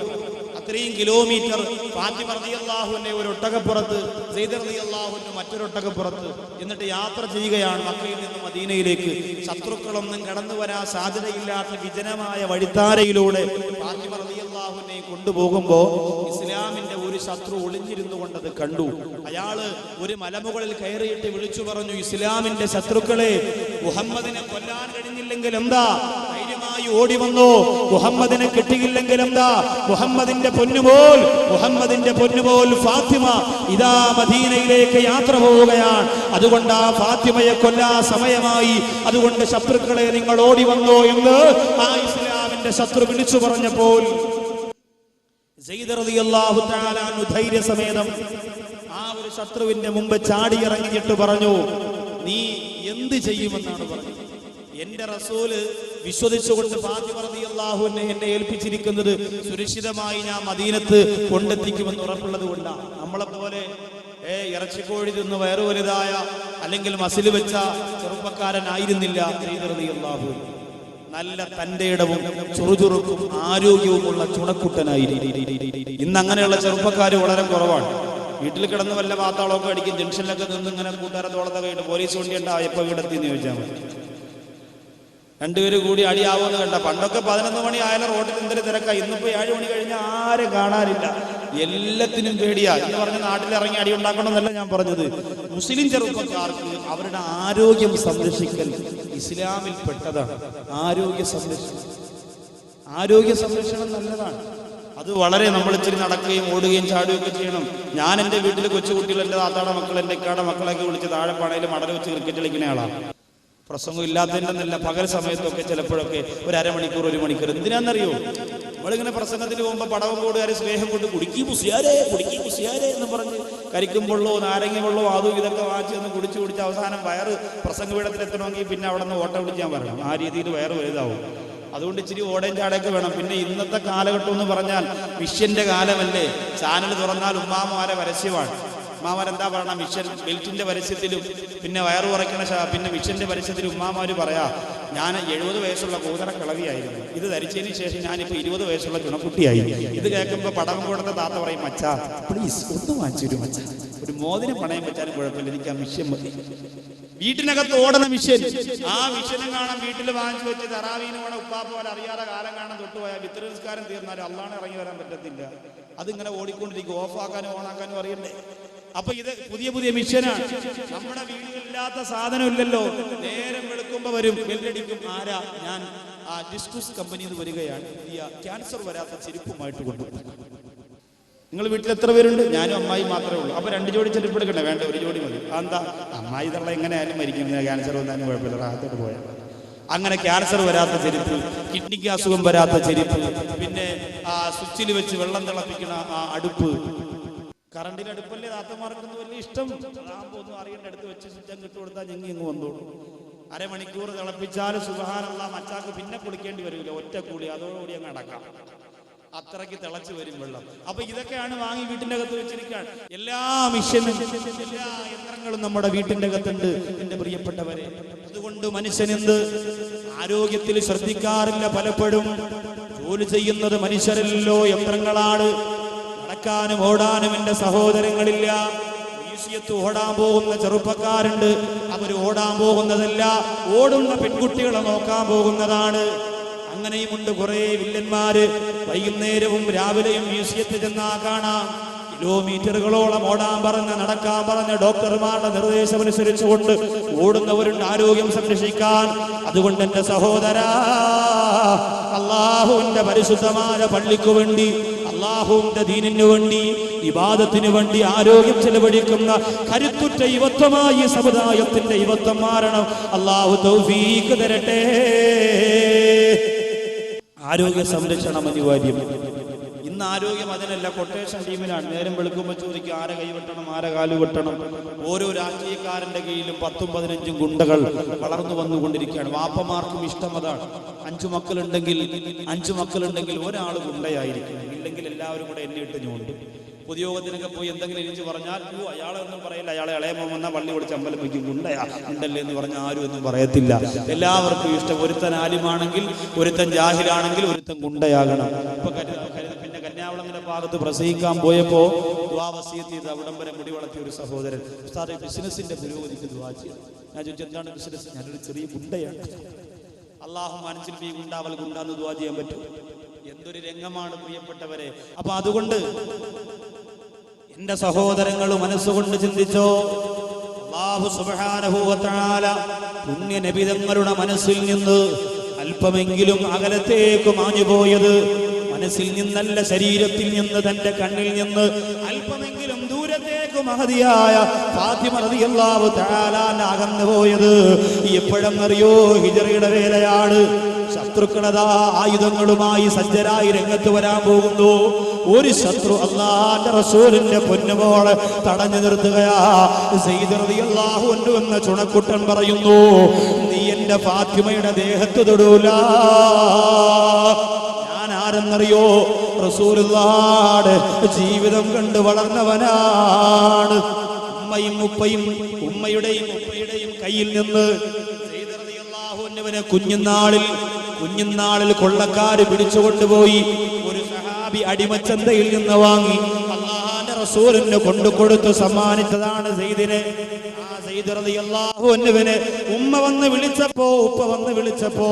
അത്രയും കിലോമീറ്റർ ഫാത്തിമ റളിയല്ലാഹു അൻഹ ഒരു ഒട്ടകപ്പുറത്ത്, സെയ്ദ് റളിയല്ലാഹു അൻഹു മറ്റൊരു ഒട്ടകപ്പുറത്ത് എന്നിട്ട് യാത്ര ചെയ്യുകയാണ് മക്കയിൽ നിന്നും മദീനയിലേക്ക്. ശത്രുക്കളൊന്നും കടന്നു വരാൻ സാധ്യതയില്ലാത്ത വിജനമായ വഴിത്താരയിലൂടെ ഫാത്തിമ റളിയല്ലാഹു അൻഹയെ കൊണ്ടുപോകുമ്പോ ഇസ്ലാമിന്റെ ഒരു ശത്രു ഒളിഞ്ഞിരുന്നു കൊണ്ടത് കണ്ടു. അയാള് ഒരു മലമുകളിൽ കയറിയിട്ട് വിളിച്ചു പറഞ്ഞു, ഇസ്ലാമിന്റെ ശത്രുക്കളെ, മുഹമ്മദിനെ കൊല്ലാൻ കഴിഞ്ഞില്ലെങ്കിൽ എന്താ, ധൈര്യമായി ഓടി വന്നോ. മുഹമ്മദിനെ കിട്ടിയില്ലെങ്കിൽ എന്താ, മുഹമ്മദിന്റെ പൊന്നുപോൽ ഫാത്തിമ ഇതാ മദീനയിലേക്ക് യാത്ര പോവുകയാണ്. അതുകൊണ്ട് ആ ഫാത്തിമയെ കൊല്ലാ സമയമായി, അതുകൊണ്ട് ശത്രുക്കളെ നിങ്ങൾ ഓടി വന്നോ എന്ന് ആ ഇസ്ലാമിന്റെ ശത്രു വിളിച്ചു പറഞ്ഞപ്പോൾ സെയ്ദ് റളിയല്ലാഹു തആല അൻഹു ധൈര്യസമേതം ആ ഒരു ശത്രുവിന്റെ മുമ്പ് ചാടി ഇറങ്ങിയിട്ട് പറഞ്ഞു, നീ എന്ത് ചെയ്യുമെന്നാണ് പറഞ്ഞത്. എന്റെ റസൂല് വിശ്വസിച്ചുകൊണ്ട് ഫാത്തിമ റളിയല്ലാഹു അൻഹ എന്നെ ഏൽപ്പിച്ചിരിക്കുന്നത് സുരക്ഷിതമായി ഞാൻ മദീനത്ത് കൊണ്ടെത്തിക്കുമെന്ന് ഉറപ്പുള്ളത് കൊണ്ടാണ്. നമ്മളെപ്പോലെ ഇറച്ചിക്കോഴി തിന്ന് വയറു വലുതായ അല്ലെങ്കിൽ മസിൽ വെച്ച ചെറുപ്പക്കാരനായിരുന്നില്ല സെയ്ദ് റളിയല്ലാഹു അൻഹു. നല്ല തന്റെ ഇടവും ചുറുചുറുക്കും ആരോഗ്യവുമുള്ള ചുണക്കുട്ടനായിരുന്നു. ഇന്ന് അങ്ങനെയുള്ള ചെറുപ്പക്കാർ വളരെ കുറവാണ്. വീട്ടിൽ കിടന്ന് വല്ല പാത്താളമൊക്കെ അടിക്കും, ജംഗ്ഷനിലൊക്കെ നിന്ന് ഇങ്ങനെ കൂട്ടുകാരത്തോളത്തെ കഴിഞ്ഞ് പോലീസ് വണ്ടി ഉണ്ടാവും, എപ്പോൾ വീടെത്തിന്ന് ചോദിച്ചാൽ മതി. രണ്ടുപേര് കൂടി അടിയാവുമെന്ന് കണ്ട. പണ്ടൊക്കെ 11 മണി ആയാലും റോഡിൽ എന്തൊരു തിരക്കാണ്. ഇന്നിപ്പോ 7 മണി കഴിഞ്ഞാൽ ആരും കാണാനില്ല, എല്ലാത്തിനും പേടിയാ. എന്ന് പറഞ്ഞ് നാട്ടിലിറങ്ങി അടി ഉണ്ടാക്കണമെന്നല്ല ഞാൻ പറഞ്ഞത്. മുസ്ലിം ചെറുപ്പക്കാർക്ക് അവരുടെ ആരോഗ്യം സംരക്ഷിക്കൽ ഇസ്ലാമിൽ പെട്ടതാണ്. ആരോഗ്യ സംരക്ഷണം നല്ലതാണ്. അത് വളരെ നമ്മൾ ഇച്ചിരി നടക്കുകയും ഓടുകയും ചാടുകയൊക്കെ ചെയ്യണം. ഞാൻ എൻ്റെ വീട്ടിൽ കൊച്ചുകുട്ടികൾ, എൻ്റെ താത്താടെ മക്കൾ, എൻ്റെ ഇക്കാടെ മക്കളൊക്കെ വിളിച്ച് താഴെ പണയിൽ മടൽ വെച്ച് ക്രിക്കറ്റ് കളിക്കുന്ന ആളാണ്. പ്രസംഗം ഇല്ലാത്തതിൻ്റെ പകൽ സമയത്തൊക്കെ ചിലപ്പോഴൊക്കെ ഒരു അരമണിക്കൂർ 1 മണിക്കൂർ. എന്തിനാണെന്നറിയോ, നമ്മളിങ്ങനെ പ്രസംഗത്തിന് പോകുമ്പോൾ പടവം കൂടുകാർ സ്നേഹം കൊണ്ട് കുടിക്കി മുസിയാരേ എന്ന് പറഞ്ഞ് കരിക്കും വെള്ളോ നാരങ്ങ വെള്ളോ അതും ഇതൊക്കെ വാങ്ങിച്ച് ഒന്ന് കുടിച്ച് അവസാനം വയറ് പ്രസംഗപീഠത്തിലെത്തണമെങ്കിൽ പിന്നെ അവിടെ നിന്ന് ഓട്ടം വിളിക്കാൻ പറയണം. ആ രീതിയിൽ വയറ് വലുതാവും. അതുകൊണ്ട് ഇച്ചിരി ഓടയും ചാടയൊക്കെ വേണം. പിന്നെ ഇന്നത്തെ കാലഘട്ടം എന്ന് പറഞ്ഞാൽ മിഷ്യന്റെ കാലമല്ലേ. ചാനൽ തുറന്നാൽ ഉമ്മാമാരെ പരസ്യമാണ്. ഉമ്മാമാരെന്താ പറയണ, മിഷൻ ബെൽറ്റിന്റെ പരസ്യത്തിലും പിന്നെ വയറു കുറയ്ക്കണ പിന്നെ മിഷന്റെ പരസ്യത്തിലും ഉമ്മാമാര് പറയാ, ഞാൻ 70 വയസ്സുള്ള കൂതറ കിളവിയായിരുന്നു, ഇത് ധരിച്ചതിന് ശേഷം ഞാനിപ്പോൾ 20 വയസ്സുള്ള ചുണക്കുട്ടിയായി. ഇത് കേൾക്കുമ്പോൾ പടം കൊടുത്ത താത്ത പറയും, മച്ചാ പ്ലീസ് ഒന്ന് വാങ്ങിച്ചു മച്ചാ, ഒരു മോതിരം പണയം വെച്ചാലും കുഴപ്പമില്ല, എനിക്ക് ആ മിഷൻ മതി. വീട്ടിനകത്ത് ഓടണ മിഷൻ, ആ മിഷനും കാണാൻ വീട്ടിൽ വാങ്ങിച്ചു വെച്ച് തറാവീന് പോണ ഉപ്പാപ്പ പോലെ അറിയാതെ കാലം കാണാൻ തൊട്ടുപോയാൽ വിത്ര നിസ്കാരം തീർന്നാലും അള്ളാഹ് ഇറങ്ങി വരാൻ പറ്റത്തില്ല. അതിങ്ങനെ ഓടിക്കൊണ്ടിരിക്കും, ഓഫാക്കാനും ഓണാക്കാനും അറിയണ്ടേ. അപ്പൊ ഇത് പുതിയ മിഷനാണ്. നമ്മുടെ വീടുകളില്ലാത്ത സാധനം ഇല്ലല്ലോ. നേരം വെളുക്കുമ്പോ വരും, ബെല്ലടിക്കും. ആരാ? ഞാൻ ആ ഡിസ്കുസ് കമ്പനിയിൽ നിന്ന് വരികയാണ്, പുതിയ ക്യാൻസർ വരാത്ത ചെരുപ്പുമായിട്ട് കൊണ്ടുപോകും. നിങ്ങൾ വീട്ടിൽ എത്ര പേരുണ്ട്? ഞാനും അമ്മായി മാത്രമേ ഉള്ളൂ. അപ്പൊ 2 ജോഡി ചെരുപ്പ് എടുക്കണ്ടേ? വേണ്ട, 1 ജോഡി മതി. എന്താ, അമ്മായി തള്ള എങ്ങനെയായാലും മരിക്കും, ക്യാൻസർ വന്നാലും കുഴപ്പമില്ല, റാഹത്തോട്ട് പോയാൽ. അങ്ങനെ ക്യാൻസർ വരാത്ത ചെരുപ്പ്, കിഡ്നിക്ക് അസുഖം വരാത്ത ചെരുപ്പ്, പിന്നെ ആ സ്വിച്ചിൽ വെച്ച് വെള്ളം തിളപ്പിക്കണ ആ അടുപ്പ്, കറണ്ടിന്റെ അടുപ്പല്ലേ താത്തമാർക്കൊന്നും വലിയ ഇഷ്ടം. അതാകുമ്പോ ഒന്നും അറിയേണ്ട, അടുത്ത് വെച്ച് സ്വിച്ച് കിട്ടു കൊടുത്താൽ ഞങ്ങി ഇങ്ങ് വന്നോളൂ. അരമണിക്കൂർ തിളപ്പിച്ചാൽ സുബ്ഹാനല്ലാഹ് മച്ചാക്ക് പിന്നെ കുളിക്കേണ്ടി വരില്ല, ഒറ്റ കൂടി അതോടുകൂടി അങ്ങ് അടക്കാം. അത്രയ്ക്ക് തിളച്ചു വരും വെള്ളം. അപ്പൊ ഇതൊക്കെയാണ് വാങ്ങി വീട്ടിന്റെ അകത്ത് വെച്ചിരിക്കാൻ. എല്ലാ മിഷനും എല്ലാ യന്ത്രങ്ങളും നമ്മുടെ വീട്ടിന്റെ അകത്തുണ്ട് എന്റെ പ്രിയപ്പെട്ടവരെ. അതുകൊണ്ട് മനുഷ്യനെന്ത് ആരോഗ്യത്തിൽ ശ്രദ്ധിക്കാറില്ല. പലപ്പോഴും ജോലി ചെയ്യുന്നത് മനുഷ്യരല്ലോ, യന്ത്രങ്ങളാണ്. നടക്കാനും ഓടാനും എന്റെ സഹോദരങ്ങളില്ല. മ്യൂസിയത്ത് ഓടാൻ പോകുന്ന ചെറുപ്പക്കാരുണ്ട്. അവർ ഓടാൻ പോകുന്നതല്ല, ഓടുന്ന പെൺകുട്ടികളെ നോക്കാൻ പോകുന്നതാണ്. അങ്ങനെയുമുണ്ട് കുറെ വില്ലന്മാര്. വൈകുന്നേരവും രാവിലെയും മ്യൂസിയത്തിൽ ചെന്നാ കാണാം കിലോമീറ്ററുകളോളം ഓടാൻ പറഞ്ഞ് നടക്കാൻ പറഞ്ഞ് ഡോക്ടർമാരുടെ നിർദ്ദേശമനുസരിച്ചുകൊണ്ട് ഓടുന്നവരുണ്ട് ആരോഗ്യം സംരക്ഷിക്കാൻ. അതുകൊണ്ട് എന്റെ സഹോദരാ, അള്ളാഹുവിന്റെ പരിശുദ്ധമായ പള്ളിക്കു വേണ്ടി, അള്ളാഹുവിന്റെ ദീനിനു വേണ്ടി, ഇബാദത്തിനു വേണ്ടി ആരോഗ്യം ചെലവഴിക്കുന്ന കരുത്തുറ്റ യുവത്വമായി സമുദായത്തിന്റെ യുവത്വം മാറണം. അള്ളാഹു തൗഫീഖ് തരട്ടെ. ആരോഗ്യ സംരക്ഷണം അനിവാര്യം. ഇന്ന് ആരോഗ്യം അതിനല്ല, കൊട്ടേഷൻ ടീമിനാണ്. നേരം വെളുക്കുമ്പോൾ ചോദിക്കും ആരെ കൈവെട്ടണം, ആരെ കാല് വെട്ടണം. ഓരോ രാഷ്ട്രീയക്കാരന്റെ കീഴിലും 10ഉം 15ഉം ഗുണ്ടകൾ വളർന്നു വന്നുകൊണ്ടിരിക്കുകയാണ്. വാപ്പമാർക്കും ഇഷ്ടം അതാണ്. 5 മക്കളുണ്ടെങ്കിൽ ഒരാൾ ഗുണ്ടയായിരിക്കും, ഇല്ലെങ്കിൽ എല്ലാവരും കൂടെ എന്നെ ഇട്ട് ഞോണ്ട്. പൊതുയോഗത്തിനൊക്കെ പോയി എന്തെങ്കിലും എരിച്ച് പറഞ്ഞാൽ അയാളെ ഒന്നും പറയില്ല. അയാളെ ഇളയമോ വന്നാൽ വള്ളി പൊളിച്ച് അമ്പലം വയ്ക്കും. ഗുണ്ടയാ ഉണ്ടല്ലേ എന്ന് പറഞ്ഞാൽ ആരും ഒന്നും പറയത്തില്ല. എല്ലാവർക്കും ഇഷ്ടം ഒരുത്തൻ ആലിമാണെങ്കിൽ, ഒരുത്തൻ ജാഹിലാണെങ്കിൽ ഒരുത്തൻ ഗുണ്ടയാകണം. ഇപ്പൊ പിന്നെ കന്യാകുളങ്ങളുടെ ഭാഗത്ത് പ്രസംഗിക്കാൻ പോയപ്പോ ദുആ വസിയത്ത് ചെയ്ത് അവിടം വരെ മുടി വളർത്തിയ ഒരു സഹോദരൻ, ഉസ്താദേ ബിസിനസിന്റെ പുരോഗതിക്ക് ദുആ ചെയ്തു. ഞാൻ ചോദിച്ചു എന്താണ് ബിസിനസ്? ഞാനൊരു ചെറിയ ഗുണ്ടയാണ്. അള്ളാഹു മനസ്സിൽ ഈ ഗുണ്ടാവൽ ഗുണ്ടാന്ന് ദുആ ചെയ്യാൻ പറ്റും? എന്തൊരു രംഗമാണ് പ്രിയപ്പെട്ടവരെ. അപ്പൊ അതുകൊണ്ട് എന്റെ സഹോദരങ്ങൾ മനസ്സുകൊണ്ട് ചിന്തിച്ചോ, അല്ലാഹു സുബ്ഹാനഹു വ തആല പുണ്യ നബിതങ്ങളുടെ മനസ്സിൽ നിന്ന് അല്പമെങ്കിലും അകലത്തേക്ക് മാഞ്ഞുപോയത്, മനസ്സിൽ നിന്നല്ല ശരീരത്തിൽ നിന്ന്, തന്റെ കണ്ണിൽ നിന്ന് അല്പമെങ്കിലും ദൂരത്തേക്ക് മഹദിയായ ഫാത്തിമ റളിയല്ലാഹു തആല അകന്നു പോയത് എപ്പോഴെന്നറിയോ? ഹിജ്റയുടെ വേലയാണ്. ശത്രുക്കളതാ ആയുധങ്ങളുമായി സജ്ജരായി രംഗത്ത് വരാൻ പോകുന്നു. ഒരു ശത്രു അല്ലാഹുവിന്റെ റസൂലിന്റെ പൊന്നുമോളെ തടഞ്ഞു നിർത്തുകയാ. സയ്യിദ് റളിയല്ലാഹു അൻഹു എന്ന ചുണക്കുട്ടൻ പറയുന്നു, നീ എന്റെ ഫാത്തിമയുടെ ദേഹത്ത് തൊടൂല. ഞാൻ ആരെന്നറിയോ? റസൂലുള്ളാഹിയുടെ ജീവിതം കണ്ട് വളർന്നവനാണ്. ഉമ്മയുടെയും ഉപ്പയുടെയും കയ്യിൽ നിന്ന് കുഞ്ഞുനാളിൽ കൊള്ളക്കാര് പിടിച്ചുകൊണ്ടുപോയി ഒരു സഹാബി അടിമച്ചന്തയിൽ നിന്ന് വാങ്ങി അല്ലാഹുവിന്റെ റസൂലിന് കൊണ്ടുകൊടുത്തു സമ്മാനിച്ചതാണ് സയ്യിദിനെ. ആ സയ്യിദ് റളിയല്ലാഹു അൻഹുവിനെ ഉമ്മ വന്ന് വിളിച്ചപ്പോ, ഉപ്പ വന്ന് വിളിച്ചപ്പോ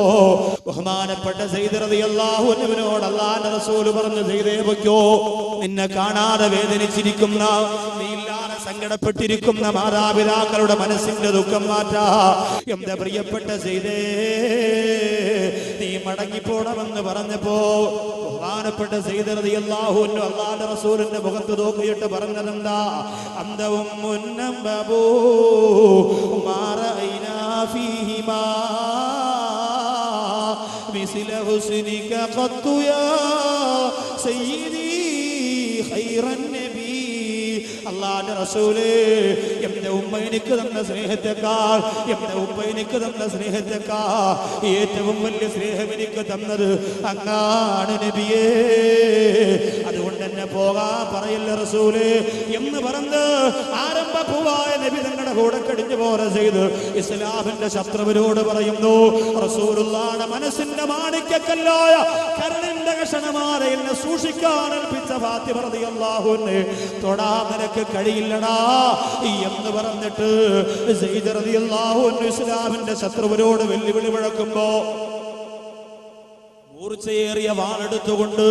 ബഹുമാനപ്പെട്ട സയ്യിദ് റളിയല്ലാഹു അൻഹുവിനോട് അല്ലാഹുവിന്റെ റസൂൽ പറഞ്ഞു, സയ്യിദേ പൊയ്ക്കോ, നിന്നെ കാണാതെ വേദനിച്ചിരിക്കുന്ന, സങ്കടപ്പെട്ടിരിക്കുന്ന മാതാപിതാക്കളുടെ മനസ്സിന്റെ ദുഃഖം മാറ്റാ. എന്റെ പ്രിയപ്പെട്ട സയ്യിദേ, നീ മടങ്ങിപ്പോണമെന്ന് പറഞ്ഞപ്പോ ബഹുമാനപ്പെട്ട സയ്യിദ് റളിയല്ലാഹു അൻഹു അല്ലാഹുവിന്റെ റസൂലിന്റെ മുഖത്ത് നോക്കിയിട്ട് പറഞ്ഞതെന്താ? അന്തവും മുന്നബൂ മാറൈനാ ഫീഹിമാ മിസ്ല ഹുസ്നിക ഖത്തു യാ സയ്യിദി ഖൈറൻ നബി. അല്ലാഹുവിന്റെ റസൂലേ, എന്റെ ഉമ്മ എനിക്ക് തന്ന സ്നേഹത്തെക്കാൾ, എന്റെ ഉപ്പ എനിക്ക് തന്ന സ്നേഹത്തെക്കാൾ ഏറ്റവും വലിയ സ്നേഹം എനിക്ക് തന്നത് അങ്ങാണ് നബിയേ. അതുകൊണ്ട് എന്നെ പോകാൻ പറയില്ല റസൂലേ എന്ന് പറഞ്ഞ് ആരംഭപ്പൂവായ നബി തങ്ങളുടെ കൂടെ കടിഞ്ഞു പോലെ ചെയ്ത് ഇസ്ലാമിന്റെ ശത്രുവിനോട് പറയുന്നു, റസൂലുള്ളാഹിയുടെ മനസ്സിന്റെ മാണിക്യക്കല്ലായ കരളിന്റെ കഷണമാരെ എന്നെ സൂക്ഷിക്കാൻ ഏൽപ്പിച്ച ഫാത്തിമ റളിയല്ലാഹു അൻഹ തൊടാൻ നിനക്ക് കഴിയില്ലടാ എന്ന് പറഞ്ഞിട്ട് സയ്യിദ് റളിയല്ലാഹു അൻഹു ഇസ്ലാമിന്റെ ശത്രുവിനോട് വെല്ലുവിളി മുഴക്കുമ്പോ മൂർച്ചയേറിയ വാളെടുത്തുകൊണ്ട്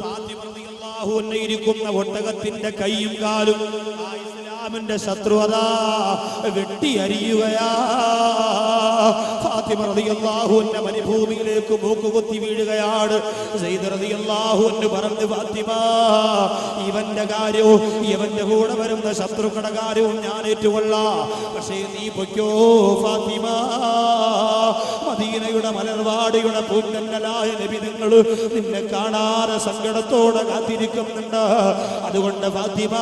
ഫാത്തിമ റളിയല്ലാഹു അൻഹ ഇരിക്കുന്ന ഒട്ടകത്തിന്റെ കൈയും കാലും ആ ഇസ്ലാമിന്റെ ശത്രു അതാ വെട്ടി അരിയുകയാ. ഫാത്തിമ റളിയല്ലാഹു അൻഹ മരുഭൂമിയിലേക്ക് മൂക്കുകുത്തി വീഴുകയാണ്. സയ്യിദ് റളിയല്ലാഹു അൻഹു പറഞ്ഞു, ഫാത്തിമ, ഇവന്റെ കാര്യവും ഇവന്റെ കൂടെ വരുന്ന ശത്രുക്കളുടെ കാര്യവും ഞാൻ ഏറ്റുകൊള്ളാം. പക്ഷേ നീ പൊയ്ക്കോ ഫാത്തിമ. മദീനയുടെ മലർവാടിയുടെ പൂങ്കന്നലായ നബി നിങ്ങൾ നിന്നെ കാണാതെ സങ്കടത്തോടെ കാത്തിരിക്കുന്നുണ്ട്. അതുകൊണ്ട് ഫാത്തിമ,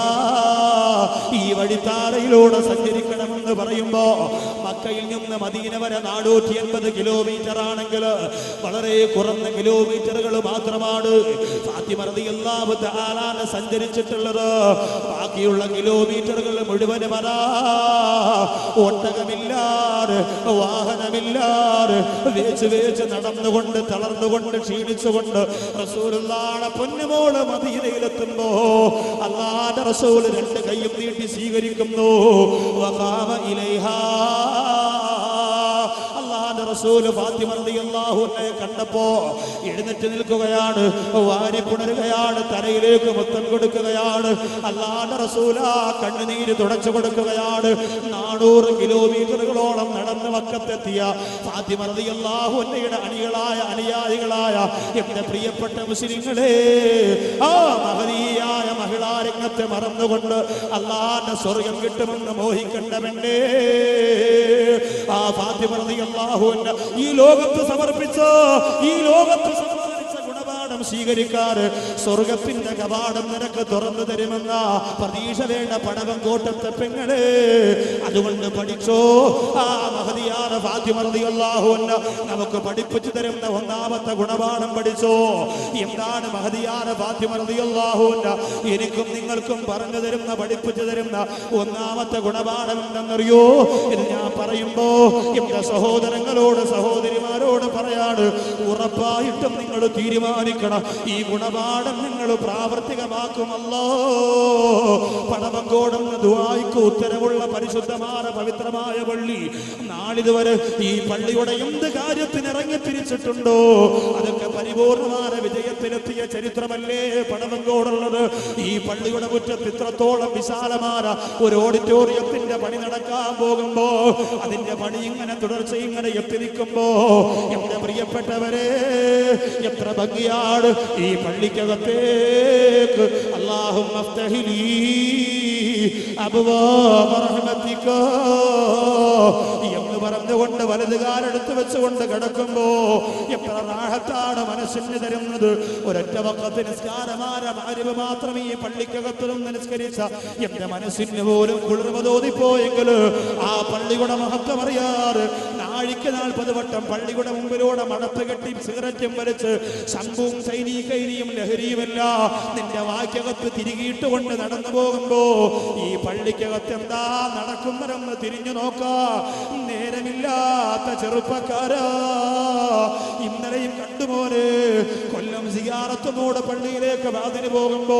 ഈ വഴിത്താരയിലൂടെ സഞ്ചരിക്കണമെന്ന് പറയുമ്പോ മക്കയിൽ നിന്ന് മദീന വരെ 480 കിലോമീറ്റർ ആണെങ്കിൽ വളരെ കുറഞ്ഞ കിലോമീറ്ററുകൾ മാത്രമാണ് ഫാത്തിമ റളിയല്ലാഹു തആല സഞ്ചരിച്ചിട്ടുള്ളത്. ബാക്കിയുള്ള കിലോമീറ്ററുകൾ മുഴുവനും ഒട്ടകമില്ലാതെ വാഹനമില്ലാതെ വേച്ച് നടന്നുകൊണ്ട് തളർന്നുകൊണ്ട് ക്ഷീണിച്ചുകൊണ്ട് റസൂലുള്ളാഹിയുടെ പൊന്നുമോള് മദീനയിലെത്തുമ്പോ അല്ലാഹുവിന്റെ റസൂൽ 2 കൈയും നീട്ടി സ്വീകരിക്കുന്നു. വഖാമ ഇലൈഹാ റസൂൽ ഫാത്തിമ റളിയല്ലാഹു അൻഹയെ കണ്ടപ്പോ എഴുന്നേറ്റ് നിൽക്കുകയാണ്, വാരിപ്പുണരുകയാണ്, തലയിലേക്ക് മുത്തം കൊടുക്കുകയാണ്. അല്ലാഹുവിന്റെ റസൂൽ കണ്ണുനീര് തുടച്ചു കൊടുക്കുകയാണ്. 400 കിലോമീറ്ററുകളോളം നടന്ന് മക്കത്തെത്തിയ ഫാത്തിമ റളിയല്ലാഹു അൻഹയുടെ അനുയായികളായ എന്റെ പ്രിയപ്പെട്ട മുസ്ലിങ്ങളെ, ആ മഹനീയായ മഹിളാരംഗത്തെ മറന്നുകൊണ്ട് അല്ലാഹുവിന്റെ സ്വർഗ്ഗം കിട്ടുമെന്ന് മോഹിക്കണ്ടവന്റെ ആ ഫാത്തിമ റളിയല്ലാഹു ഈ ലോകത്ത് സമർപ്പിച്ച ഗുണപാഠം സ്വീകരിക്കാറ് സ്വർഗത്തിന്റെ കവാടം നിനക്ക് തുറന്നു തരുമെന്ന പ്രതീക്ഷ വേണ്ട പടവങ്കോട്ടത്തെ പെങ്ങളെ. അതുകൊണ്ട് പഠിച്ചോ, ആ മഹദിയായ ഫാത്തിമ റളിയല്ലാഹു അൻഹ നമുക്ക് പഠിപ്പിച്ചു തരുന്ന ഒന്നാമത്തെ ഗുണപാഠം പഠിച്ചോ. എന്താണ് മഹദിയായ ഫാത്തിമ റളിയല്ലാഹു അൻഹ എനിക്കും നിങ്ങൾക്കും പറഞ്ഞു തരുന്ന പഠിപ്പിച്ചു തരുന്ന ഒന്നാമത്തെ ഗുണപാഠം എന്തെന്നറിയോ? ഇത് ഞാൻ പറയുമ്പോ എന്റെ സഹോദരങ്ങളോട് സഹോദരിമാരോട് പറയാണ്, ഉറപ്പായിട്ടും നിങ്ങൾ തീരുമാനിക്കണം, ഈ ഗുണപാഠം നിങ്ങൾ പ്രാവർത്തികമാക്കുമല്ലോ. പടവങ്കോടം ദുആയ്ക്ക് ഉത്തരവുള്ള പരിശുദ്ധമായ പവിത്രമായ പള്ളി. നാളിതുവരെ ഈ പള്ളിയുടെ എന്ത് കാര്യത്തിന് ഇറങ്ങി തിരിച്ചിട്ടുണ്ടോ അതൊക്കെ പരിപൂർണമായ വിജയത്തിലെത്തിയ ചരിത്രമല്ലേ പടവങ്കോടുള്ളത്. ഈ പള്ളിയുടെ മുറ്റത്ത് ഇത്രത്തോളം വിശാലമായ ഒരു ഓഡിറ്റോറിയത്തിന്റെ പണി നടക്കാൻ പോകുമ്പോ അതിന്റെ പണി ഇങ്ങനെ തുടർച്ച ഇങ്ങനെ എത്തി നിൽക്കുമ്പോ എന്റെ പ്രിയപ്പെട്ടവരെ, എത്ര ഭംഗിയാണ് ഈ പള്ളിക്കകത്തേക്ക്. അല്ലാഹുമ്മ അഫ്തഹി ലീ അബ്വാബ റഹ്മതിക എന്ന് പറഞ്ഞുകൊണ്ട് വലതുകാലെടുത്ത് വെച്ചുകൊണ്ട് കിടക്കുമ്പോ എത്ര റാഹത്താണ് മനസ്സിന് തരുന്നത്. ഒരൊറ്റ വഖത്ത് നിസ്കാരമായ മഗ്‌രിബ് മാത്രം ഈ പള്ളിക്കകത്ത് നിന്ന് നിസ്കരിച്ച എന്റെ മനസ്സിന് പോലും കുളിർമ തോന്നിപ്പോയെങ്കിൽ ആ പള്ളിയുടെ മഹത്വം അറിയാറ് നാഴിക്ക് 40 വട്ടം പള്ളിയുടെ മുമ്പിലൂടെ മടത്ത് കെട്ടി സിഗരറ്റും വലിച്ച് ശംഖും സൈനികൈനിയും ലഹരിയുമല്ല നിന്റെ വാക്യകത്ത് തിരികിയിട്ടുകൊണ്ട് നടന്നു പോകുമ്പോ ഈ പള്ളിക്കകത്ത് എന്താ നടക്കുന്നതെന്ന് തിരിഞ്ഞു നോക്കാ നേരമില്ലാത്ത ചെറുപ്പക്കാരാ. ഇന്നലെയും കണ്ടുപോലെ കൊല്ലം സിയാറത്തുമൂടെ പള്ളിയിലേക്ക് വാതിന് പോകുമ്പോ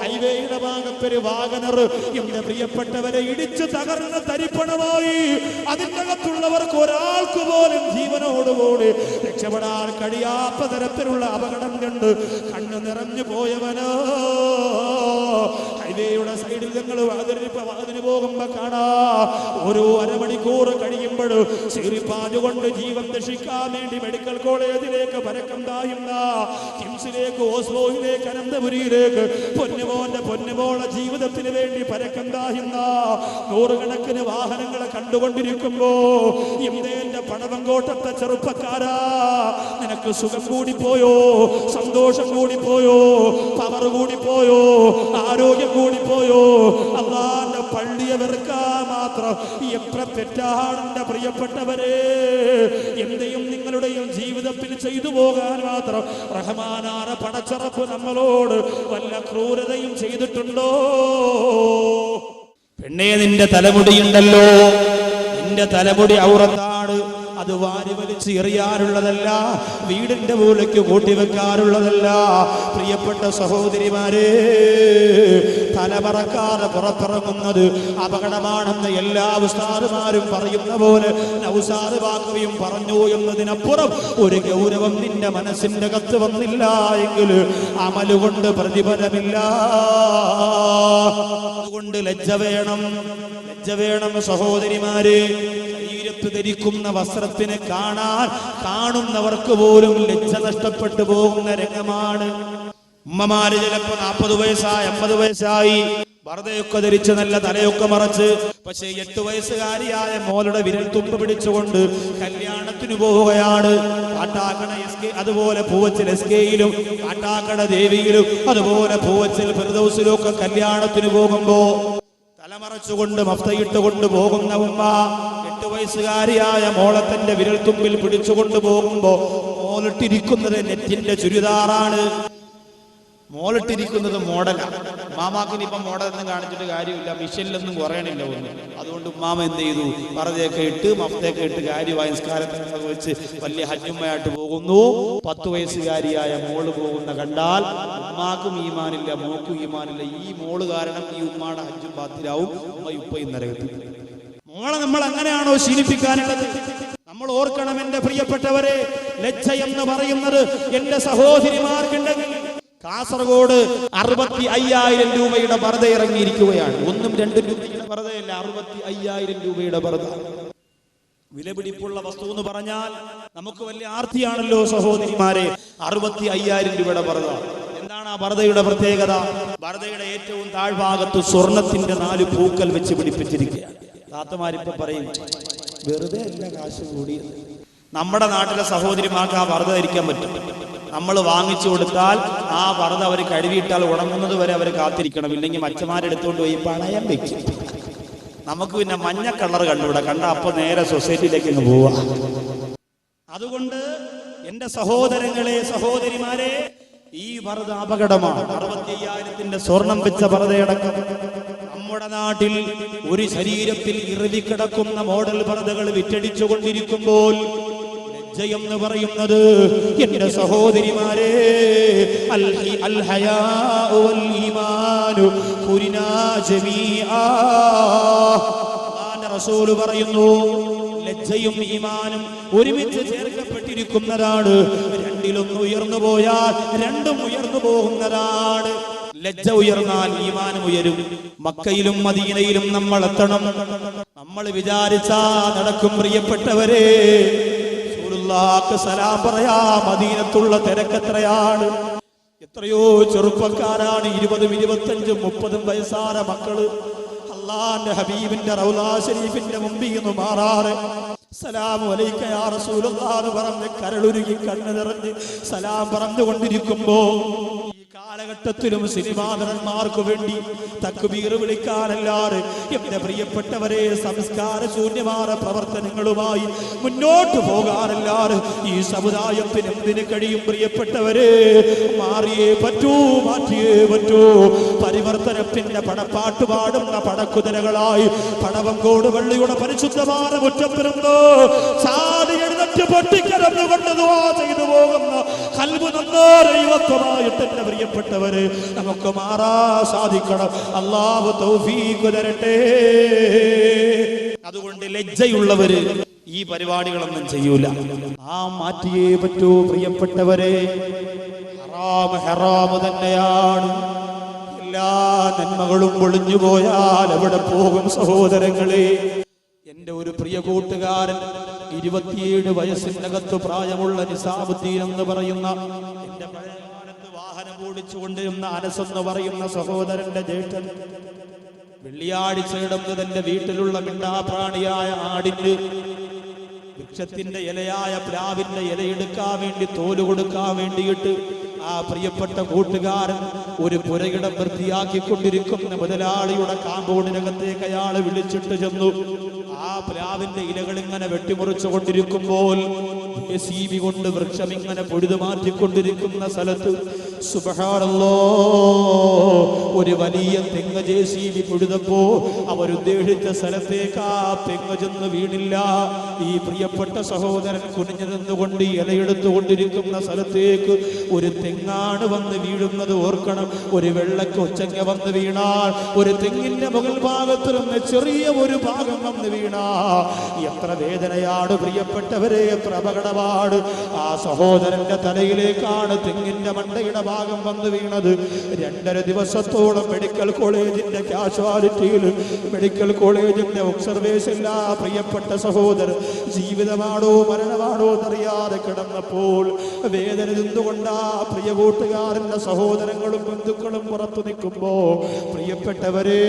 ഹൈവേയുടെ ഭാഗത്തൊരു വാഗനർ എന്റെ പ്രിയപ്പെട്ടവരെ ഇടിച്ചു തകർന്ന് തരിപ്പണമായി. അതിൻ്റെ അകത്തുള്ളവർക്ക് ഒരാൾക്ക് പോലും ജീവനോടുകൂടി രക്ഷപ്പെടാൻ കഴിയാത്ത തരത്തിലുള്ള അപകടം കണ്ട് കണ്ണു നിറഞ്ഞു പോയവനോ. ഹൈവേയുടെ സൈഡിൽ ഞങ്ങൾ വാതിന് പോകുമ്പോ കാണാ ഓരോ അരമണിക്കൂർ കഴിയുമ്പോൾ ശീറിപ്പാഞ്ഞുകൊണ്ട് ജീവൻ രക്ഷിക്കാൻ വേണ്ടി മെഡിക്കൽ കോളേജിലേക്ക് പരക്കം തായുന്ന കിംസിലേക്ക്, ഓസ്ലോയിലേക്ക്, അനന്തപുരിയിലേക്ക് പൊന്നുമോളെ ജീവിതത്തിന് വേണ്ടി പരക്കം തായുന്ന നൂറുകണക്കിന് വാഹനങ്ങളെ കണ്ടുകൊണ്ടിരിക്കുമ്പോ എന്റെ പടവങ്കോട്ടത്തെ ചെറുപ്പക്കാരാ, നിനക്ക് സുഖം കൂടിപ്പോയോ, സന്തോഷം കൂടിപ്പോയോ, പവർ കൂടിപ്പോയോ, ആരോഗ്യം കൂടിപ്പോയോ? അല്ലാഹുവിന്റെ പള്ളിയെ വെറുക്കാൻ മാത്രം എത്ര തെറ്റാണ് എന്റെ പ്രിയപ്പെട്ടവരെ. എന്റെയും നിങ്ങളുടെയും ജീവിതത്തിൽ ചെയ്തു പോകാൻ മാത്രം റഹ്മാനായ പടച്ചറപ്പ് നമ്മളോട് വല്ല ക്രൂരതയും ചെയ്തിട്ടുണ്ടോ? പെണ്ണേ, നിന്റെ തലമുടിയുണ്ടല്ലോ, നിന്റെ തലമുടി ഔറത്താണ്. അത് വാരി വലിച്ച് എറിയാറുള്ളതല്ല, വീടിന്റെ മൂലയ്ക്ക് കൂട്ടിവെക്കാറുള്ളതല്ല. പ്രിയപ്പെട്ട സഹോദരിമാരെ, തലമറക്കാതെ പുറത്തിറങ്ങുന്നത് അപകടമാണെന്ന് എല്ലാ ഉസ്താദുമാരും പറയുന്ന പോലെ നൗസാദ് ബാക്കവിയും പറഞ്ഞു എന്നതിനപ്പുറം ഒരു ഗൗരവം നിന്റെ മനസ്സിന്റെ കത്ത് വന്നില്ല എങ്കിൽ അമലുകൊണ്ട് പ്രതിഫലമില്ല. അതുകൊണ്ട് ലജ്ജ വേണം സഹോദരിമാരെ. ശരീരത്ത് ധരിക്കുന്ന വസ്ത്രത്തിന് കാണുന്നവർക്ക് പോലും ലജ്ജ നഷ്ടപ്പെട്ടു പോകുന്ന രംഗമാണ്. ഉമ്മമാര് ചിലപ്പോ 40 വയസ്സായി 50 വയസ്സായി പർദ്ദയൊക്കെ ധരിച്ച് നല്ല തലയൊക്കെ മറച്ച്, പക്ഷേ 8 വയസ്സുകാരിയായ മോളുടെ വിരൽ തുമ്പ് പിടിച്ചുകൊണ്ട് കല്യാണത്തിന് പോവുകയാണ്. കാട്ടാക്കട അതുപോലെ പൂവച്ചൽ SKയിലും കാട്ടാക്കട ദേവിയിലും അതുപോലെ പൂവച്ചൽ ഫിർദൗസിലും ഒക്കെ കല്യാണത്തിന് പോകുമ്പോ തല തലമറച്ചുകൊണ്ട് മഫ്തയിട്ടുകൊണ്ട് പോകുന്ന ഉമ്മ 8 വയസ്സുകാരിയായ മോളെ തന്റെ വിരൽത്തുമ്പിൽ പിടിച്ചുകൊണ്ട് പോകുമ്പോ മോളിട്ടിരിക്കുന്നത് നെറ്റിന്റെ ചുരിദാറാണ്. മോളിട്ടിരിക്കുന്നത് മോഡലാണ്. ഉമ്മാമാക്കിന് ഇപ്പം മോഡലൊന്നും കാണിച്ചിട്ട് കാര്യമില്ല, മിഷനിലൊന്നും കുറയണില്ല ഒന്നും. അതുകൊണ്ട് ഉമ്മാമ എന്ത് ചെയ്തു, പറതയൊക്കെ ഇട്ട് മഫ്തയൊക്കെ ഇട്ട് കാര്യമായി നിസ്കാരത്തൊക്കെ വെച്ച് വലിയ ഹജ്ജുമ്മയായിട്ട് പോകുന്നു. 10 വയസ്സുകാരിയായ മോള് പോകുന്ന കണ്ടാൽ ഉമ്മാക്കും ഈമാനില്ല, മോക്കും ഈമാനില്ല. ഈ മോള് കാരണം ഈ ഉമ്മാടെ ഹജ്ജും ബാത്തിലാവും, ഉമ്മയും ഉപ്പയും നരകത്തിൽ. മോളെ നമ്മൾ അങ്ങനെയാണോ ശീലിപ്പിക്കാനുള്ളത്? നമ്മൾ ഓർക്കണം എൻ്റെ പ്രിയപ്പെട്ടവരെ, ലജ്ജ എന്ന് പറയുന്നത് എൻ്റെ സഹോദരിമാർക്കുണ്ടെങ്കിൽ കാസർഗോഡ് 65,000 രൂപയുടെ പർദ്ദ ഇറങ്ങിയിരിക്കുകയാണ്. 1-2 രൂപയുടെ പർദ്ദയല്ല, 65,000 രൂപയുടെ പർദ്ദ. വിലപിടിപ്പുള്ള വസ്തു എന്ന് പറഞ്ഞാൽ നമുക്ക് വലിയ ആർത്തിയാണല്ലോ സഹോദരിമാരെ. 65,000 രൂപയുടെ പർദ്ദ. എന്താണ് ആ പർദ്ദയുടെ പ്രത്യേകത? പർദ്ദയുടെ ഏറ്റവും താഴ്ഭാഗത്ത് സ്വർണത്തിന്റെ 4 പൂക്കൾ വെച്ച് പിടിപ്പിച്ചിരിക്കുകയാണ്. താത്തമാരിപ്പോ പറയും വെറുതെ അല്ല കാശ് കൂടിയത്. നമ്മുടെ നാട്ടിലെ സഹോദരിമാർക്ക് ആ പർദ്ദ ധരിക്കാൻ പറ്റും. നമ്മൾ വാങ്ങിച്ചു കൊടുത്താൽ ആ പർദ്ദ അവർ കഴുകിയിട്ടാൽ ഉണങ്ങുന്നത് വരെ അവർ കാത്തിരിക്കണം. ഇല്ലെങ്കിൽ മച്ചമാരെടുത്തുകൊണ്ട് പോയി പണയം വെക്കും. നമുക്ക് പിന്നെ മഞ്ഞ കളർ കണ്ടുകൂടാ, കണ്ട അപ്പൊ നേരെ സൊസൈറ്റിയിലേക്ക് അങ്ങ് പോവാ. അതുകൊണ്ട് എന്റെ സഹോദരങ്ങളെ, സഹോദരിമാരെ, ഈ പർദ്ദ അപകടമാണ്. 65,000 സ്വർണം വെച്ച പർദ്ദയടക്കം നമ്മുടെ നാട്ടിൽ ഒരു ശരീരത്തിൽ ഇറുകിക്കിടക്കുന്ന മോഡൽ പർദ്ദകൾ വിറ്റടിച്ചു കൊണ്ടിരിക്കുമ്പോൾ എന്ന് പറയുന്നത് എന്റെ സഹോദരിമാരെ, അൽ ഹയാഉ വൽ ഈമാനു ഖുരിനാ ജമീആ. അല്ലാഹുവിന്റെ റസൂൽ പറയുന്നു, ലജ്ജയും ഈമാനും ഒരുമിച്ച് ചേർക്കപ്പെട്ടിരിക്കുന്നതാണ്. രണ്ടിലൊന്ന് ഉയർന്നു പോയാൽ രണ്ടും ഉയർന്നു പോകുന്നതാണ്. ലജ്ജ ഉയർന്നാൽ ഈമാനും ഉയരും. മക്കയിലും മദീനയിലും നമ്മൾ എത്തണം. നമ്മൾ വിചാരിച്ചാ നടക്കും. പ്രിയപ്പെട്ടവരെ, സലാം പറയാ മദീനത്തുള്ള തിരക്കെത്രയാണ്! എത്രയോ ചെറുപ്പക്കാരാണ്, 20, 25, 30 വയസ്സായ മക്കള് അല്ലാഹുവിന്റെ ഹബീബിന്റെ റൗളാ ശരീഫിന്റെ മുമ്പിൽ നിന്ന് മാറാറ്. സലാമു അലൈക യാ റസൂലുള്ളാഹ് എന്ന് പറഞ്ഞ് കരളുരുകി കണ്ണ് നിറഞ്ഞ് സലാം പറഞ്ഞുകൊണ്ടിരിക്കുമ്പോ ഈ കാലഘട്ടത്തിലും സിനിമാ നടന്മാർക്ക് വേണ്ടി തക്ബീർ വിളിക്കാനല്ലാതെ എന്റെ പ്രിയപ്പെട്ടവരെ സംസ്കാര ശൂന്യമായ പ്രവർത്തനങ്ങളുമായി മുന്നോട്ട് പോകാനല്ലാതെ ഈ സമുദായത്തിന് എന്തിനു കഴിയും? പ്രിയപ്പെട്ടവരെ, മാറിയേ പറ്റൂ, മാറ്റിയേ പറ്റൂ. പരിവർത്തനത്തിന്റെ പടപ്പാട്ട് പാടുന്ന പടക്കുതിരകളായി പടവങ്കോട് പള്ളിയുടെ പരിശുദ്ധമായ മുറ്റപ്പിരുന്നു ചാടി എഴുന്നേറ്റ് പൊട്ടിക്കരന്നുകൊണ്ട് ദുആ ചെയ്തു പോകുന്ന ഖൽബ് നന്നാരൈവത്വമായിട്ട് എന്റെ പ്രിയപ്പെട്ടവരെ നമുക്ക് മാറാ സാധിക്കണം. അല്ലാഹു തൗഫീഖ് തരട്ടെ. അതുകൊണ്ട് ലജ്ജയുള്ളവര് ഈ പരിപാടികളൊന്നും ചെയ്യൂല. ആ മാറ്റിയേ പറ്റൂ. പ്രിയപ്പെട്ടവരെ, ഹറാമ് തന്നെയാണ്. എല്ലാ നന്മകളും പൊളിഞ്ഞു പോയാൽ എവിടെ പോകും സഹോദരങ്ങളെ? എന്റെ ഒരു പ്രിയ കൂട്ടുകാരൻ, 27 വയസ്സിനകത്ത് പ്രായമുള്ള നിസാബുദ്ദീൻ എന്ന് പറയുന്ന എന്റെ പഴയകാലത്ത് വാഹനം ഓടിച്ചുകൊണ്ടിരുന്ന അനസ് എന്ന് പറയുന്ന സഹോദരന്റെ ജ്യേഷ്ഠൻ, വെള്ളിയാഴ്ച ഇടന്ന് തന്റെ വീട്ടിലുള്ള മിണ്ടാപ്രാണിയായ ആടിന് വൃക്ഷത്തിന്റെ ഇലയായ പ്ലാവിന്റെ ഇലയെടുക്കാൻ വേണ്ടി, തോല് കൊടുക്കാൻ വേണ്ടിയിട്ട് ആ പ്രിയപ്പെട്ട കൂട്ടുകാരൻ ഒരു പുരയിടം വൃത്തിയാക്കിക്കൊണ്ടിരിക്കുന്ന മുതലാളിയുടെ കാമ്പൗണ്ടിനകത്തേക്ക് അയാള് വിളിച്ചിട്ട് ചെന്നു. ആ പ്ലാവിന്റെ ഇലകൾ ഇങ്ങനെ വെട്ടിമുറിച്ചു കൊണ്ടിരിക്കുമ്പോൾ JCB കൊണ്ട് വൃക്ഷം ഇങ്ങനെ പൊഴുതു മാറ്റിക്കൊണ്ടിരിക്കുന്ന സ്ഥലത്ത് സുബ്ഹാനല്ലാഹ് ഒരു വലിയ തെങ്ങ് JCB പൊഴുതപ്പോ അവരുദ്ദേശിച്ച സ്ഥലത്തേക്ക് ആ തെങ്ങ് ചെന്ന് വീണില്ല. ഈ പ്രിയപ്പെട്ട സഹോദരൻ കുനിഞ്ഞു നിന്നുകൊണ്ട് ഇലയെടുത്തുകൊണ്ടിരിക്കുന്ന സ്ഥലത്തേക്ക് ഒരു തെങ്ങാണ് വന്ന് വീഴുന്നത്. ഓർക്കണം, ഒരു വെള്ളക്കൊച്ചങ്ങ വന്ന് വീണാൽ, ഒരു തെങ്ങിന്റെ മുകൾ ഭാഗത്ത് നിന്ന് ചെറിയ ഒരു ഭാഗം വന്ന് വീണാ എത്ര വേദനയാണ് പ്രിയപ്പെട്ടവരെ, എത്ര അപകടമാണ്. ആ സഹോദരന്റെ തലയിലേക്കാണ് തെങ്ങിന്റെ മണ്ടയുടെ ഭാഗം വന്ന് വീണത്. 2.5 ദിവസത്തോളം മെഡിക്കൽ കോളേജിന്റെ കാഷ്വാലിറ്റിയിൽ, മെഡിക്കൽ കോളേജിന്റെ ഒബ്സർവേഷനിൽ ആ പ്രിയപ്പെട്ട സഹോദരൻ ജീവിതമാണോ മരണമാണോ എന്നറിയാതെ കിടന്നപ്പോൾ വേദന നിന്നുകൊണ്ട് ആ പ്രിയ കൂട്ടുകാരന്റെ സഹോദരങ്ങളും ബന്ധുക്കളും പുറത്തു നിൽക്കുമ്പോ, പ്രിയപ്പെട്ടവരെ,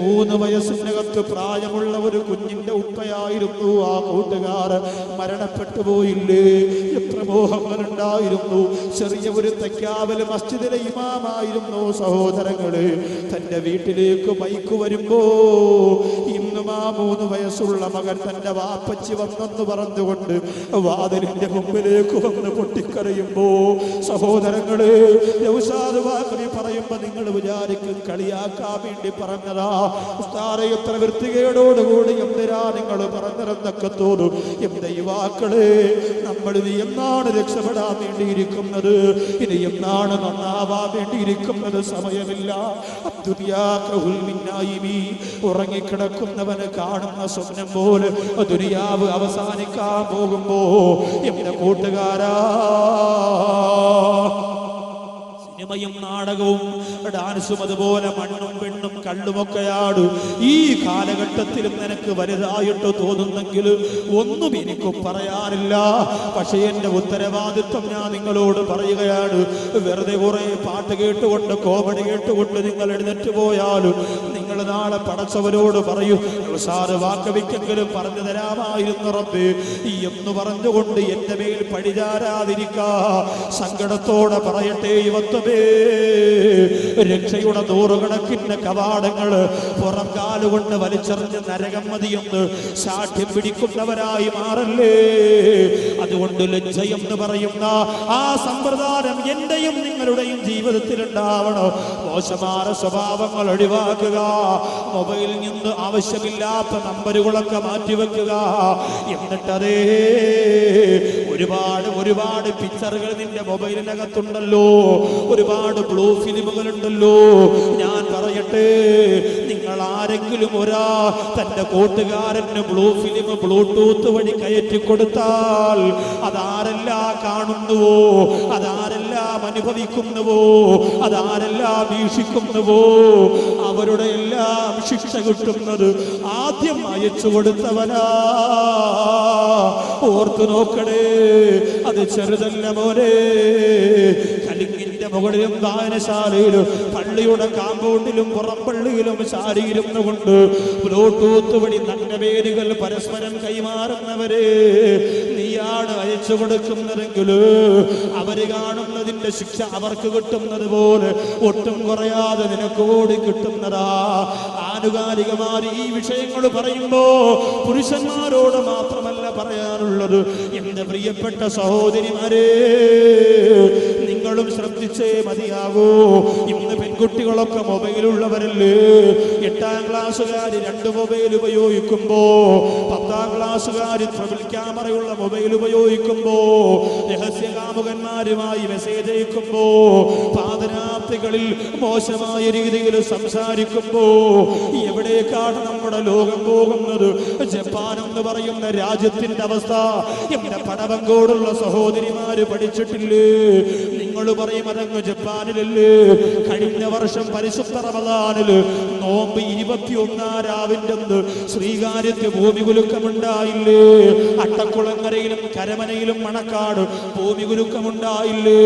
3 വയസ്സിനകത്ത് പ്രായമുള്ള ഒരു കുഞ്ഞിന്റെ ഉപ്പയായിരുന്നു ആ കൂട്ടുകാരൻ. മരണപ്പെട്ടു പോയില്ലേ? എത്ര മോഹങ്ങളുണ്ടായിരുന്നു. ചെറിയ ചെറിയ ഒരു തക്കാവല് മസ്ജിദിലെ ഇമാമായിരുന്നു സഹോദരങ്ങള്. തന്റെ വീട്ടിലേക്ക് മൈക്ക് വരുമ്പോ ഇന്നും ആ 3 വയസ്സുള്ള മകൻ തന്റെ വാപ്പച്ചി വന്നെന്ന് പറഞ്ഞുകൊണ്ട് വാതിലിന്റെ മുമ്പിലേക്ക് വന്ന് പൊട്ടിക്കരയുമ്പോ സഹോദരങ്ങള് നൗഷാദ് വാഖബി പറയുമ്പോ നിങ്ങൾ വിചാരിക്കും കളിയാക്കാൻ വേണ്ടി പറഞ്ഞതാ, ഉസ്താദേ എത്ര വൃത്തികേടോടുകൂടി എന്തിനാ നിങ്ങൾ പറഞ്ഞതെന്നൊക്കെ തോന്നും. എന്റെ യുവാക്കള്, നമ്മൾ ഇനി എന്നാണ് രക്ഷപ്പെടാൻ വേണ്ടിയിരിക്കുന്നത്? ഇനി എന്നാണ് നന്നാവാൻ വേണ്ടിയിരിക്കുന്നത്? സമയമില്ല. ഉറങ്ങിക്കിടക്കുന്നവന് കാണുന്ന സ്വപ്നം പോലെ ദുനിയാവ് അവസാനിക്കാൻ പോകുമ്പോ എന്റെ കൂട്ടുകാരാ, സിനിമയും നാടകവും ഡാൻസും അതുപോലെ മണ്ണും പെണ്ണും കള്ളുമൊക്കെയാണ് ഈ കാലഘട്ടത്തിലും നിനക്ക് വലുതായിട്ട് തോന്നുന്നെങ്കിൽ ഒന്നും എനിക്കും പറയാനില്ല. പക്ഷേ എന്റെ ഉത്തരവാദിത്വം ഞാൻ നിങ്ങളോട് പറയുകയാണ്. വെറുതെ കുറെ പാട്ട് കേട്ടുകൊണ്ട് കോമഡി കേട്ടുകൊണ്ട് നിങ്ങൾ എഴുന്നേറ്റ് പോയാലും നിങ്ങൾ നാളെ പടച്ചവരോട് പറയൂ, സാറ് വാക്കവിക്കെങ്കിലും പറഞ്ഞു തരാമായിരുന്നു റബ്ബേ എന്ന് പറഞ്ഞുകൊണ്ട് എന്റെ മേൽ പഴിചാരാതിരിക്കാ. സങ്കടത്തോടെ പറയട്ടെ യുവത്വമേ, രക്ഷയുടെ 100 കണക്കിന് കവാടങ്ങള് പുറം കാലുകൊണ്ട് വലിച്ചെറിഞ്ഞ് നരകം മതിയെന്ന് സാഠ്യം പിടിക്കുന്നവരായി മാറല്ലേ. അതുകൊണ്ട് ലജ്ജയെന്ന് പറയുന്ന ആ സമ്പ്രദായം എന്റെയും നിങ്ങളുടെയും ജീവിതത്തിൽ ഉണ്ടാവണം. മോശമായ സ്വഭാവങ്ങൾ ഒഴിവാക്കുക. മൊബൈലിൽ നിന്ന് ആവശ്യമില്ലാത്ത നമ്പറുകളൊക്കെ മാറ്റിവെക്കുക. എന്നിട്ടതേ ഒരുപാട് പിക്ചറുകൾ നിന്റെ മൊബൈലിനകത്തുണ്ടല്ലോ, ഒരുപാട് ബ്ലൂ ഫിലിമുകൾ ഉണ്ടല്ലോ. ഞാൻ പറയട്ടെ, നിങ്ങൾ ആരെങ്കിലും തന്റെ കൂട്ടുകാരന് ബ്ലൂ ഫിലിം ബ്ലൂടൂത്ത് വഴി കയറ്റി കൊടുത്താൽ അതാരെല്ലാം കാണുന്നുവോ, അതാരെല്ലാം അനുഭവിക്കുന്നുവോ, അതാരെല്ലാം വീക്ഷിക്കുന്നുവോ അവരുടെ എല്ലാം ശിക്ഷ കിട്ടുന്നത് ആദ്യം അയച്ചു കൊടുത്തവനാ. ഓർത്തു നോക്കണേ, അത് ചെറുതല്ല മോനെ. കലിങ്ങിന്റെ മുകളിലും വായനശാലയിലും പള്ളിയുടെ കാമ്പൗണ്ടിലും പുറംപള്ളിയിലും ശാരിയിരുന്നു കൊണ്ട് ബ്ലൂടൂത്ത് വഴി നല്ല പേരുകൾ പരസ്പരം കൈമാറുന്നവരെ നീയാണ് അയച്ചു കൊടുക്കുന്നതെങ്കിൽ അവര് കാണുന്നതിന്റെ ശിക്ഷ അവർക്ക് കിട്ടുന്നത് പോലെ ഒട്ടും കുറയാതെ നിനക്ക് കൂടി കിട്ടുന്നതാ. ആനുകാലികമായി ഈ വിഷയങ്ങൾ പറയുമ്പോ പുരുഷന്മാരോട് മാത്രമല്ല പറയാനുള്ളത്. എന്റെ പ്രിയപ്പെട്ട സഹോദരിമാരെ, നിങ്ങളും ശ്രദ്ധിച്ചേ മതിയാകൂ. ഇന്ന് പെൺകുട്ടികളൊക്കെ മൊബൈലുള്ളവരല്ലേ. 8ാം ക്ലാസ്സുകാര് 2 മൊബൈൽ ഉപയോഗിക്കുമ്പോ 10ാം ക്ലാസ്സുകാര് ട്രിപ്പിൾ ക്യാമറയുള്ള മൊബൈൽ ഉപയോഗിക്കുമ്പോ രഹസ്യകാമുകന്മാരുമായി മെസ്സേജ് അയക്കുമ്പോ പാതിരാത്രികളിൽ മോശമായ രീതിയിൽ സംസാരിക്കുമ്പോ എവിടേക്കാണ് നമ്മുടെ ലോകം പോകുന്നത്? ജപ്പാൻ എന്ന് പറയുന്ന രാജ്യത്തിന്റെ അവസ്ഥ എന്റെ പടവങ്കോടുള്ള സഹോദരിമാര് പഠിച്ചിട്ടില്ലേ? നിങ്ങൾ പറയും അതങ്ങ് ജപ്പാനിലല്ലേ. കഴിഞ്ഞ വർഷം പരിശുദ്ധ റമദാനില് നോമ്പ് 21 രാവിന്റെ ശ്രീകാര്യത്ത് ഭൂമി കുലുക്കമുണ്ടായില്ലേ? അട്ടക്കുളങ്ങരയിലും കരമനയിലും മണക്കാട് ഭൂമി കുലുക്കമുണ്ടായില്ലേ?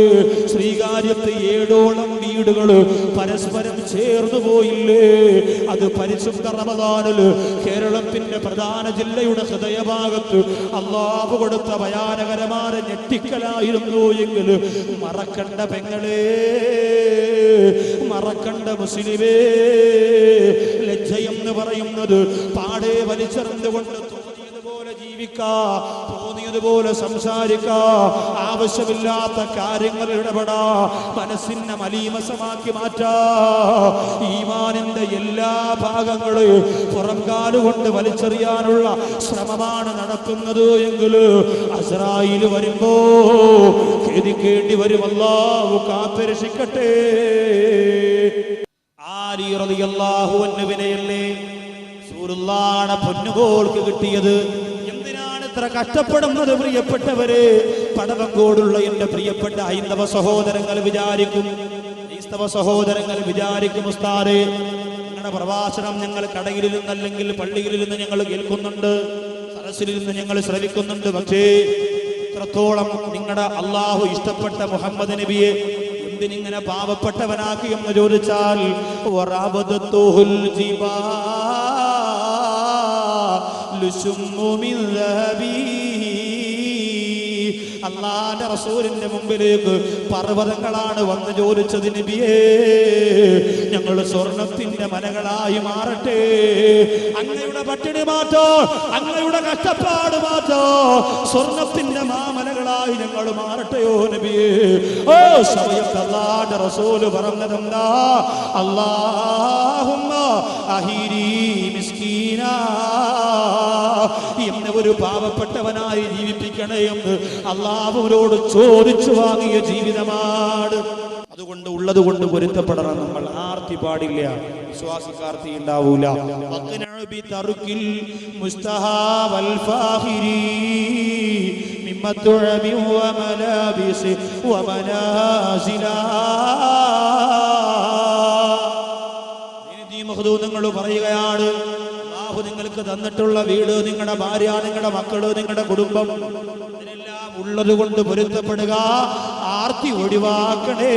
ശ്രീകാര്യത്ത് 7ഓളം വീടുകൾ പരസ്പരം ചേർന്നു പോയില്ലേ? അത് പരിശുദ്ധ റമദാനില് കേരളത്തിന്റെ പ്രധാന ജില്ലയുടെ ഹൃദയഭാഗത്ത് അല്ലാഹു കൊടുത്ത ഭയാനകരമായ ഞെട്ടിക്കലായിരുന്നു എങ്കിൽ മറക്കണ്ട പെങ്ങളെ, മറക്കണ്ട മുസ്ലിമേ, ലജ്ജയെന്ന് പറയുന്നത് പാടെ വലിച്ചെറിഞ്ഞുകൊണ്ട് തോന്നിയതുപോലെ ജീവിക്കാ, തോന്നിയതുപോലെ സംസാരിക്കാ, ആവശ്യമില്ലാത്ത കാര്യങ്ങൾ ഇടപെടാ, മനസ്സിനെ മലീമസമാക്കി മാറ്റാ. ഈമാനിന്റെ എല്ലാ ഭാഗങ്ങളും പുറംകാലുകൊണ്ട് വലിച്ചെറിയാനുള്ള ശ്രമമാണ് നടത്തുന്നത് എങ്കിൽ അസ്രായിൽ വരുമ്പോ ഖേദിക്കേണ്ടി വരും. അല്ലാഹു കാത്തുരക്ഷിക്കട്ടെ. ആലി റളിയല്ലാഹു അൻഹുവിനെയല്ലേ റസൂലുള്ളാഹിയുടെ പൊന്നുകോൾക്ക് കിട്ടിയത്? എന്തിനാണ് ഇത്ര കഷ്ടപ്പെടുന്നത് പ്രിയപ്പെട്ടവരെ? പടവങ്കോടുള്ള എന്റെ പ്രിയപ്പെട്ട ഹൈന്ദവ സഹോദരങ്ങൾ വിചാരിക്കും, ക്രൈസ്തവ സഹോദരങ്ങൾ വിചാരിക്കും, ഉസ്താദേ നിങ്ങളുടെ പ്രഭാഷണം ഞങ്ങൾ കടയിൽ നിന്നല്ലെങ്കിൽ പള്ളിയിൽ നിന്ന് ഞങ്ങൾ കേൾക്കുന്നുണ്ട്, സദസ്സിൽ നിന്ന് ഞങ്ങൾ ശ്രവിക്കുന്നുണ്ട്. പക്ഷേ ഇത്രത്തോളം നിങ്ങളുടെ അള്ളാഹു ഇഷ്ടപ്പെട്ട മുഹമ്മദ് നബിയെ എന്തിനിങ്ങനെ പാവപ്പെട്ടവനാക്കി എന്ന് ചോദിച്ചാൽ അള്ളാന്റെ റസൂലിന്റെ മുമ്പിലേക്ക് പർവ്വതങ്ങളാണ് വന്ന് ചോദിച്ചത്, നബിയേ ഞങ്ങൾ സ്വർണത്തിന്റെ മലകളായി മാറട്ടെ, അങ്ങയുടെ പട്ടിണി മാറ്റോ, അങ്ങയുടെ കഷ്ടപ്പാട് മാറ്റോ, സ്വർണത്തിന്റെ മാമലകളായി ഞങ്ങൾ മാറട്ടെയോ നബിയേ. ഓ സമയത്ത് അല്ലാഹുവിന്റെ റസൂൽ പറഞ്ഞതെന്താ? അല്ലാഹുമ്മ അഹീരി മിസ്കീനാ, എന്നെ ഒരു പാവപ്പെട്ടവനായി ജീവിപ്പിക്കണേ എന്ന് അല്ലാഹുവിനോട് ചോദിച്ചു വാങ്ങിയ ജീവിതമാണ്. അതുകൊണ്ട് ഉള്ളത് കൊണ്ട് പൊരുത്തപ്പെടണം. നമ്മൾ ആർത്തി പാടില്ല, വിശ്വാസിക്കാർത്തി ഉണ്ടാവൂല. നിങ്ങൾ പറയുകയാണ്, അല്ലാഹു നിങ്ങൾക്ക് തന്നിട്ടുള്ള വീട്, നിങ്ങളുടെ ഭാര്യ, നിങ്ങളുടെ മക്കള്, നിങ്ങളുടെ കുടുംബം, ഇതിനെല്ലാം ഉള്ളത് കൊണ്ട് പൊരുത്തപ്പെടുക, ആർത്തി ഒഴിവാക്കണേ.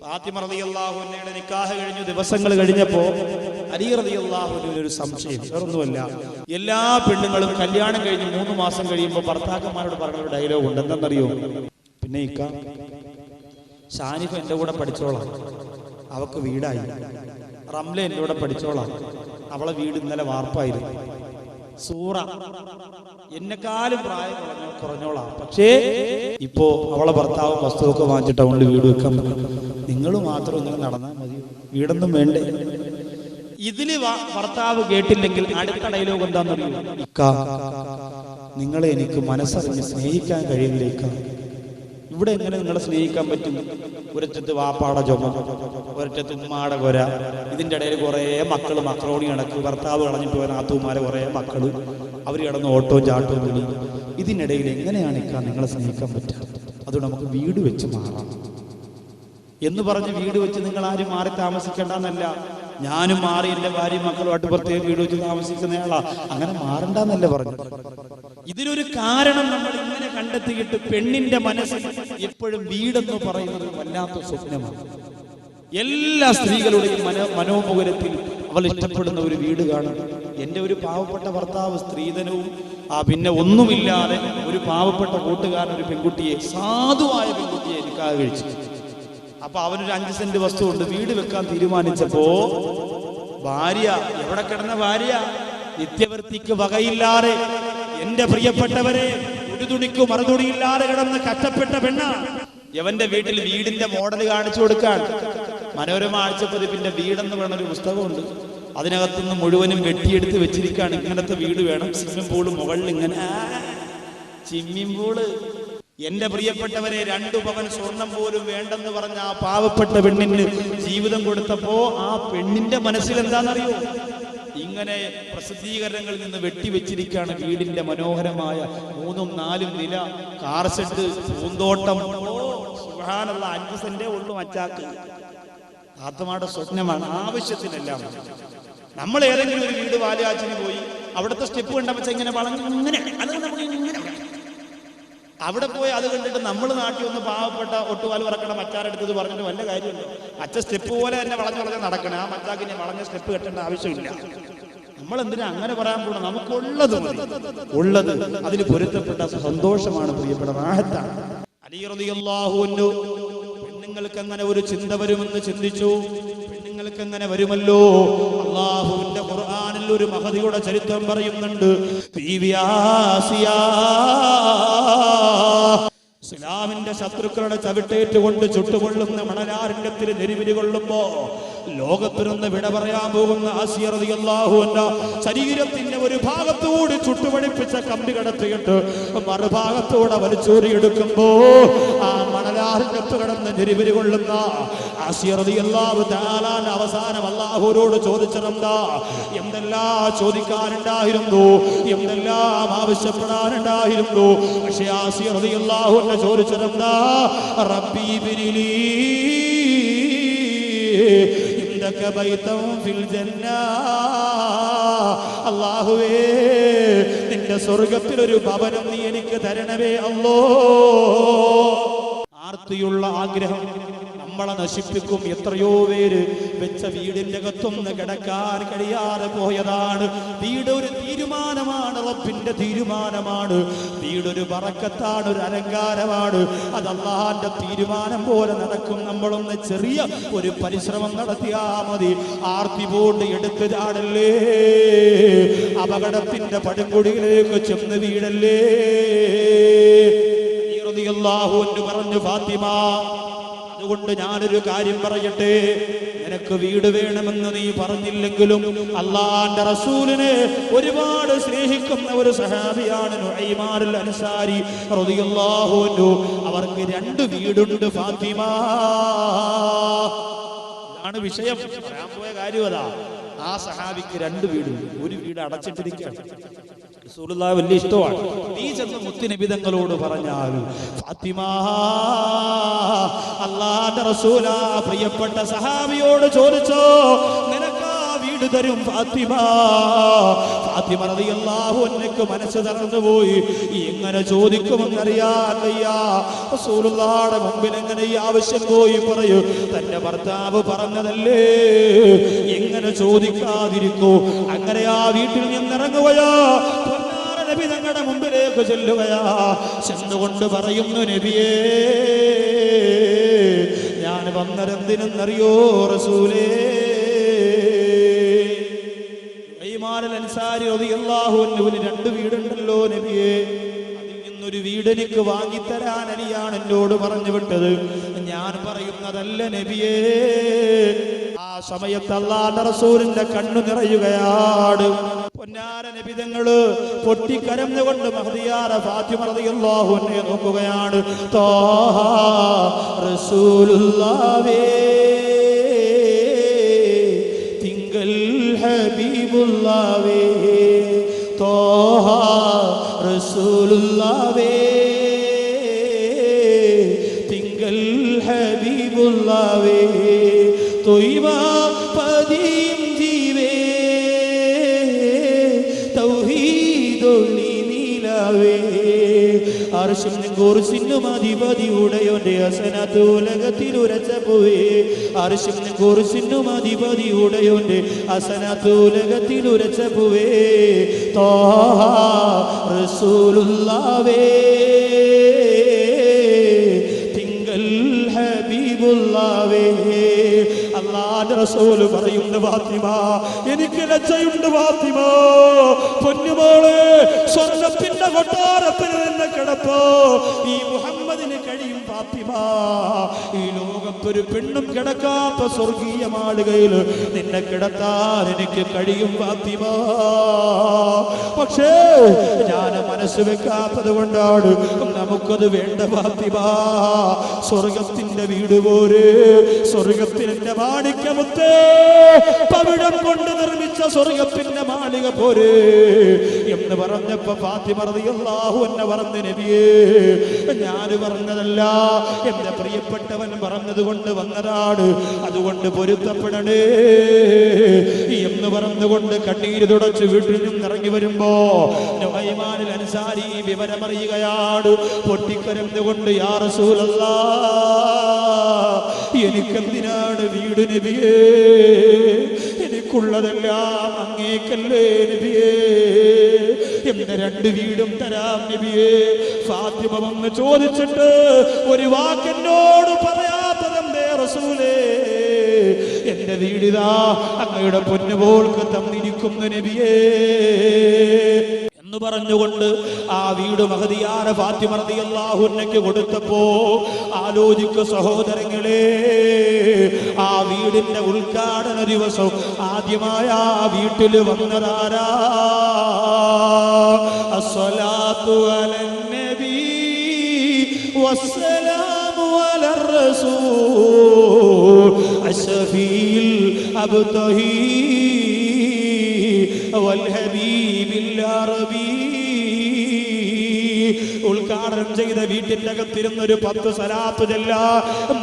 ഫാത്തിമ റളിയല്ലാഹു അൻഹയുടെ നിക്കാഹ് കഴിഞ്ഞു ദിവസങ്ങൾ കഴിഞ്ഞപ്പോ അലി റളിയല്ലാഹു അൻഹു ഒരു സംശയം, വേറൊന്നുമല്ല. എല്ലാ പെണ്ണുങ്ങളും കല്യാണം കഴിഞ്ഞ് 3 മാസം കഴിയുമ്പോൾ ഭർത്താക്കന്മാരോട് പറഞ്ഞ ഒരു ഡയലോഗ് ഉണ്ട്, എന്തെന്നറിയോ? പിന്നെ ഇക്ക ഷാനിഫ എൻ്റെ കൂടെ പഠിച്ചോളാം, അവക്ക് വീടായി. റംല എൻ്റെ കൂടെ പഠിച്ചോളാം, അവളെ വീട് ഇന്നലെ വാർപ്പായിരുന്നു. സൂറ എന്നെക്കാളും പ്രായം കുറഞ്ഞോളാം, പക്ഷേ ഇപ്പോ അവളെ ഭർത്താവ് വസ്തുവൊക്കെ വാങ്ങിച്ചിട്ട് അവളുടെ വീട് വെക്കാൻ പറ്റും. നിങ്ങൾ മാത്രം ഇങ്ങനെ നടന്നാൽ മതി, വീടൊന്നും വേണ്ടേ. ഇതില് ഭർത്താവ് കേട്ടില്ലെങ്കിൽ അടുത്ത ഡയലോഗ് എന്താണെന്നറിയോ? ഇക്ക നിങ്ങളെ എനിക്ക് മനസ്സറിഞ്ഞ് സ്നേഹിക്കാൻ കഴിയില്ലേക്ക. ഇവിടെ എങ്ങനെ നിങ്ങളെ സ്നേഹിക്കാൻ പറ്റും? ഒരറ്റത്ത് വാപ്പാട ചുമ, ഒരറ്റത്ത് ഉമ്മാടെ കൊര, ഇതിൻ്റെ ഇടയിൽ കുറേ മക്കള് മക്രോണി കണക്ക്, ഭർത്താവ് കളഞ്ഞിട്ട് പോയ നാത്തൂമാരെ കുറേ മക്കള്, അവർ കിടന്ന് ഓട്ടവും ചാട്ടവും വിളി. ഇതിനിടയിൽ എങ്ങനെയാണ് ഇക്ക നിങ്ങളെ സ്നേഹിക്കാൻ പറ്റുക? അതുകൊണ്ട് നമുക്ക് വീട് വെച്ച് മാറാം എന്ന് പറഞ്ഞ് വീട് വെച്ച് നിങ്ങൾ ആരും മാറി താമസിക്കേണ്ടെന്നല്ല. ഞാനും മാറി എൻ്റെ ഭാര്യയും മക്കളുമായിട്ട് പ്രത്യേകം വീട് വെച്ച് താമസിക്കുന്നയാളാ, അങ്ങനെ മാറണ്ടെന്നല്ല പറഞ്ഞു. ഇതിനൊരു കാരണം നമ്മൾ ഇങ്ങനെ കണ്ടെത്തിയിട്ട് പെണ്ണിന്റെ മനസ്സിൽ എപ്പോഴും വീടെന്ന് പറയുന്നത് വല്ലാത്ത സ്വപ്നമാണ്. എല്ലാ സ്ത്രീകളുടെയും മനോമുഖരത്തിൽ അവൾ ഇഷ്ടപ്പെടുന്ന ഒരു വീട് കാണും. എൻ്റെ ഒരു പാവപ്പെട്ട ഭർത്താവ് സ്ത്രീധനവും പിന്നെ ഒന്നുമില്ലാതെ ഒരു പാവപ്പെട്ട കൂട്ടുകാരൻ ഒരു പെൺകുട്ടിയെ, സാധുവായ പെൺകുട്ടിയെ നിക്കാഹ് കഴിച്ചു. അപ്പൊ അവനൊരു 5 സെന്റ് വസ്തു കൊണ്ട് വീട് വെക്കാൻ തീരുമാനിച്ചപ്പോ ഭാര്യ, എവിടെ കിടന്ന ഭാര്യ, നിത്യവൃത്തിക്ക് വകയില്ലാതെ, എന്റെ പ്രിയപ്പെട്ടവരെ, ഒരു തുണിക്ക് മറുതുണിയില്ലാതെ കിടന്ന് കഷ്ടപ്പെട്ട പെണ്ണ. യവന്റെ വീട്ടിൽ വീടിന്റെ മോഡൽ കാണിച്ചു കൊടുക്കാൻ മനോരമ ആഴ്ചപ്പതിപ്പിന്റെ വീടെന്ന് പറയുന്ന ഒരു പുസ്തകമുണ്ട്. അതിനകത്തുനിന്ന് മുഴുവനും വെട്ടിയെടുത്ത് വെച്ചിരിക്കുകയാണ്. ഇങ്ങനത്തെ വീട് വേണം, സ്വിമ്മിംഗ് പൂള് മുകളിൽ ഇങ്ങനെ, സ്വിമ്മിംഗ് പൂള്. എന്റെ പ്രിയപ്പെട്ടവരെ, 2 പവൻ സ്വർണം പോലും വേണ്ടെന്ന് പറഞ്ഞ ആ പാവപ്പെട്ട പെണ്ണിന് ജീവിതം കൊടുത്തപ്പോ ആ പെണ്ണിന്റെ മനസ്സിൽ എന്താണെന്നറിയോ? ഇങ്ങനെ പ്രസിദ്ധീകരണങ്ങളിൽ നിന്ന് വെട്ടിവെച്ചിരിക്കുകയാണ് വീടിന്റെ മനോഹരമായ 3ഉം 4ഉം നില, കാർ ഷെഡ്, പൂന്തോട്ടം. സുബ്ഹാനല്ലാഹ്, 5 സെന്റേ ഉള്ളൂ മച്ചാക്ക്. ആത്മാടെ സ്വപ്നമാണ്, ആവശ്യത്തിനെല്ലാം. നമ്മൾ ഏതെങ്കിലും ഒരു വീട് വാലാച്ചിന് പോയി അവിടുത്തെ സ്റ്റെപ്പ് കണ്ടപ്പോ ഇങ്ങനെ വളഞ്ഞു, ഇങ്ങനെ അത് നമുക്ക് ഇങ്ങനെ അവിടെ പോയി അത് കണ്ടിട്ട് നമ്മൾ നാട്ടിൽ ഒന്ന് പാവപ്പെട്ട ഒട്ടുപാല് പറക്കണം മച്ചാരെടുത്തത് പറഞ്ഞിട്ട് വല്ല കാര്യമുണ്ടോ? അച്ഛൻ സ്റ്റെപ്പ് പോലെ തന്നെ വളഞ്ഞ് നടക്കണേ, ആ മച്ചാക്കിനെ വളഞ്ഞ സ്റ്റെപ്പ് കെട്ടേണ്ട ആവശ്യമില്ല. നമ്മൾ എന്തിനാ അങ്ങനെ പറയാൻ പോകണം? നമുക്കുള്ളത് ഉള്ളത് അതിൽ പൊരുത്തപ്പെട്ട സന്തോഷമാണ്, പ്രിയപ്പെട്ട റാഹത്താണ്. അലി റളിയല്ലാഹു അൻഹു പെണ്ണുങ്ങൾക്ക് അങ്ങനെ ഒരു ചിന്ത വരുമെന്ന് ചിന്തിച്ചു. പെണ്ണുങ്ങൾക്ക് അങ്ങനെ വരുമല്ലോ. അല്ലാഹുവിന്റെ ഖുർആനിൽ ഒരു മഹദിയുടെ ചരിത്രം പറയുന്നുണ്ട്. ബീവി ആസിയ ഇസ്ലാമിന്റെ ശത്രുക്കളുടെ ചവിട്ടേറ്റുകൊണ്ട് ചുട്ടുകൊള്ളുന്ന മണലാരണ്യത്തിൽ നെരിവിരി കൊള്ളുമ്പോ ലോകത്തിനൊന്ന് വിട പറയാൻ പോകുന്ന ആസിയ റളിയല്ലാഹു അൻഹ ശരീരത്തിന്റെ ഒരു ഭാഗത്തുകൂടി ചുട്ടുപടിപ്പിച്ച കമ്പി കടത്തിയിട്ട് മറുഭാഗത്തൂടെ വലിച്ചൂരിയെടുക്കുമ്പോ ആ മണലാരണ്യത്ത് കിടന്ന് നെരിവിരി കൊള്ളുന്ന ആസിയ റളിയല്ലാഹു തആല അവസാനം അല്ലാഹുവോട് ചോദിച്ചതെന്താ? എന്തെല്ലാം ചോദിക്കാനുണ്ടായിരുന്നു, എന്തെല്ലാം ആവശ്യപ്പെടാനുണ്ടായിരുന്നു. പക്ഷെ ആസിയ റളിയല്ലാഹു അൻഹ ചോദിച്ചതെന്താ? റബ്ബി ബിനിലി ഇൻദക ബൈതൻ ഫിൽ ജന്ന. അല്ലാഹുവേ, നിന്റെ സ്വർഗ്ഗത്തിൽ ഒരു ഭവനം നീ എനിക്ക് തരണമേ അല്ലാഹ്. ആർത്തിയുള്ള ആഗ്രഹം നമ്മളെ നശിപ്പിക്കും. എത്രയോ പേര് വെച്ച വീടിന്റെ അകത്തൊന്ന് കിടക്കാൻ കഴിയാതെ പോയതാണ്. വീട് ഒരു തീരുമാനമാണ്, റബ്ബിന്റെ തീരുമാനമാണ്. വീടൊരു ബറക്കത്താണ്, ഒരു അലങ്കാരമാണ്. അത് അല്ലാഹുവിന്റെ തീരുമാനം പോലെ നടക്കും. നമ്മളൊന്ന് ചെറിയ ഒരു പരിശ്രമം നടത്തിയാ മതി. ആർത്തി പോണ്ട് എടുത്തു ചാടല്ലേ, അപകടത്തിന്റെ പടുകുടിയിലേക്ക് ചെന്ന് വീടല്ലേ. റളിയല്ലാഹു അൻഹു പറഞ്ഞു, ഫാത്തിമ, അതുകൊണ്ട് ഞാനൊരു കാര്യം പറയട്ടെ, നിനക്ക് വീട് വേണമെന്ന് നീ പറഞ്ഞില്ലെങ്കിലും അല്ലാഹുവിന്റെ റസൂലിനെ ഒരുപാട് സ്നേഹിക്കുന്ന ഒരു സഹാബിയാണ് നുഐമാനുൽ അൻസാരി റളിയല്ലാഹു അൻഹു. അവർക്ക് 2 വീടുണ്ട് ഫാത്തിമ. ഇതാണ് വിഷയം, പറയാൻ പോയ കാര്യം അതാ. ആ സഹാബിക്ക് 2 വീടുണ്ട്. ഒരു വീട് അടച്ചിട്ടിരിക്കുകയാണ്. റസൂലുള്ളാഹി വലിയ ഇഷ്ടമാണ്. നീ ചെന്ന് മുത്തുനബി തങ്ങളോട് പറഞ്ഞാൽ, ഫാത്തിമ, അല്ലാഹുവിന്റെ റസൂലാ പ്രിയപ്പെട്ട സഹാബിയോട് ചോദിച്ചോ, നിനക്ക് ആ വീട് തരും ഫാത്തിമ. ഫാത്തിമ റളിയല്ലാഹു അൻഹയ്ക്ക് മനസ്സ് തളർന്നുപോയി. എങ്ങനെ ചോദിക്കുമെന്നറിയാൻ വയ്യ. റസൂലുള്ളാഹിയുടെ മുമ്പിൽ എങ്ങനെ ഈ ആവശ്യം പോയി പറയൂ? തന്റെ ഭർത്താവ് പറഞ്ഞതല്ലേ, എങ്ങനെ ചോദിക്കാതിരിക്കൂ? അങ്ങനെ ആ വീട്ടിൽ നിന്നിറങ്ങുകയോ നബി തങ്ങളുടെ മുമ്പിലേക്ക് ചെല്ലുകയാ. ചെന്നുകൊണ്ട് പറയുന്നു, നബിയേ, ഞാൻ വന്നതെന്തിനെന്നറിയോ റസൂലേ? നുഐമാനുൽ അൻസാരി റളിയല്ലാഹു അൻഹുവിന് 2 വീടുണ്ടല്ലോ നബിയേ, അതിൽ നിന്നൊരു വീട് എനിക്ക് വാങ്ങിത്തരാൻ അലിയാണ് എന്നോട് പറഞ്ഞു വിട്ടത്. ഞാൻ പറയുന്നതല്ല നബിയേ. ആ സമയത്ത് അല്ലാഹുവിന്റെ റസൂലിന്റെ കണ്ണു നിറയുകയാണ്. പൊന്നാര നബി തങ്ങള് പൊട്ടിക്കരഞ്ഞുകൊണ്ട് മഹദിയാര ഫാത്തിമ റളിയല്ലാഹു അൻഹയെ നോക്കുകയാണ്. ത്വാഹ റസൂലുള്ളാഹേ, തിങ്കൾ ഹബീബുള്ളാഹേ, ത്വാഹ റസൂലുള്ളാഹേ, തിങ്കൾ ഹബീബുള്ളാഹേ, തൊയ്വ പതിയും ജീവേ, തൗഹീദൊളി നീലാവേ, അർശിനും കുർസിനും അധിപതിയുടയോന്റെ ഹസനത്ത് ഉലകത്തിൽ ഉരച്ചപ്പോവേ, അർശിനും കുർസിനും അധിപതിയുടയോന്റെ ഹസനത്ത് ഉലകത്തിൽ ഉരച്ചപ്പോവേ, ത്വാഹ റസൂലുള്ളാഹേ, തിങ്കൾ ഹബീബുള്ളാഹേ. അല്ലാഹുവിന്റെ റസൂല് പറയുന്നു, ഫാത്തിമ, എനിക്ക് ലജ്ജയുണ്ട് ഫാത്തിമ, പൊന്നുമോളെ, സ്വർണ്ണത്തിന്റെ കൊട്ടാരത്തിൽ നിന്ന് കിടപ്പോ ഈ മുഹമ്മദിന് കഴിയും ഫാത്തിമ. ഈ ലോകത്തൊരു പെണ്ണും കിടക്കാത്ത സ്വർഗീയ മാളികയിൽ നിന്നെ കിടത്താൻ എനിക്ക് കഴിയും ഫാത്തിമ. പക്ഷേ ഞാൻ മനസ്സ് വെക്കാത്തത് കൊണ്ടാണ് നമുക്കത് വേണ്ട ഫാത്തിമ. സ്വർഗത്തിന്റെ വീട് പോരെ, സ്വർഗത്തിന്റെ മാണിക്യമുത്തേ, പവിഴം കൊണ്ട് നിർമ്മിച്ച സ്വർഗത്തിന്റെ മാളിക പോരെ എന്ന് പറഞ്ഞപ്പോ ഫാത്തിമ റളിയല്ലാഹു അൻഹ പറഞ്ഞു, നബിയേ, ഞാൻ പറഞ്ഞതല്ല, എന്റെ പ്രിയപ്പെട്ടവൻ പറഞ്ഞത് കൊണ്ട് വന്നതാണ്, അതുകൊണ്ട് പൊരുത്തപ്പെടണേ എന്ന് പറഞ്ഞുകൊണ്ട് കണ്ണീര് തുടച്ച് വീട്ടിൽ നിന്ന് ഇറങ്ങി വരുമ്പോ നുഐമാനുൽ അൻസാരി വിവരമറിയുകയാണ്. പൊട്ടിക്കരഞ്ഞുകൊണ്ട്, യാ റസൂലല്ലാഹ്, എനിക്കെന്തിനാണ് വീട് നബിയേ? എനിക്കുള്ളതെല്ലാം അങ്ങേക്കല്ലേ നബിയേ? എന്റെ 2 വീടും തരാം നബിയേ. ഫാത്തിമ വന്ന് ചോദിച്ചിട്ട് ഒരു വാക്കെന്നോട് പറയാത്തതെന്തേ റസൂലേ? എന്റെ വീടിതാ അങ്ങയുടെ പൊന്നുപോൾക്ക് തന്നിരിക്കുന്നു നബിയേ എന്ന് പറഞ്ഞുകൊണ്ട് ആ വീട് മഹദിയാര ഫാത്തിമ റളിയല്ലാഹു അൻഹയ്ക്ക് കൊടുത്തപ്പോ ആലോചിക്കു സഹോദരങ്ങളെ, ആ വീടിന്റെ ഉദ്ഘാടന ദിവസം ആദ്യമായ ആ വീട്ടിൽ വന്നതാരാ? അസ്സലാത്തു അലൻ നബി വസ്സലാമു അലർ റസൂൽ അശ്ഫീൽ അബ്തഹി ഉദ്ഘാടനം ചെയ്ത വീട്ടിന്റെ അകത്തിരുന്നൊരു 10 സലാത്ത് ചൊല്ലാ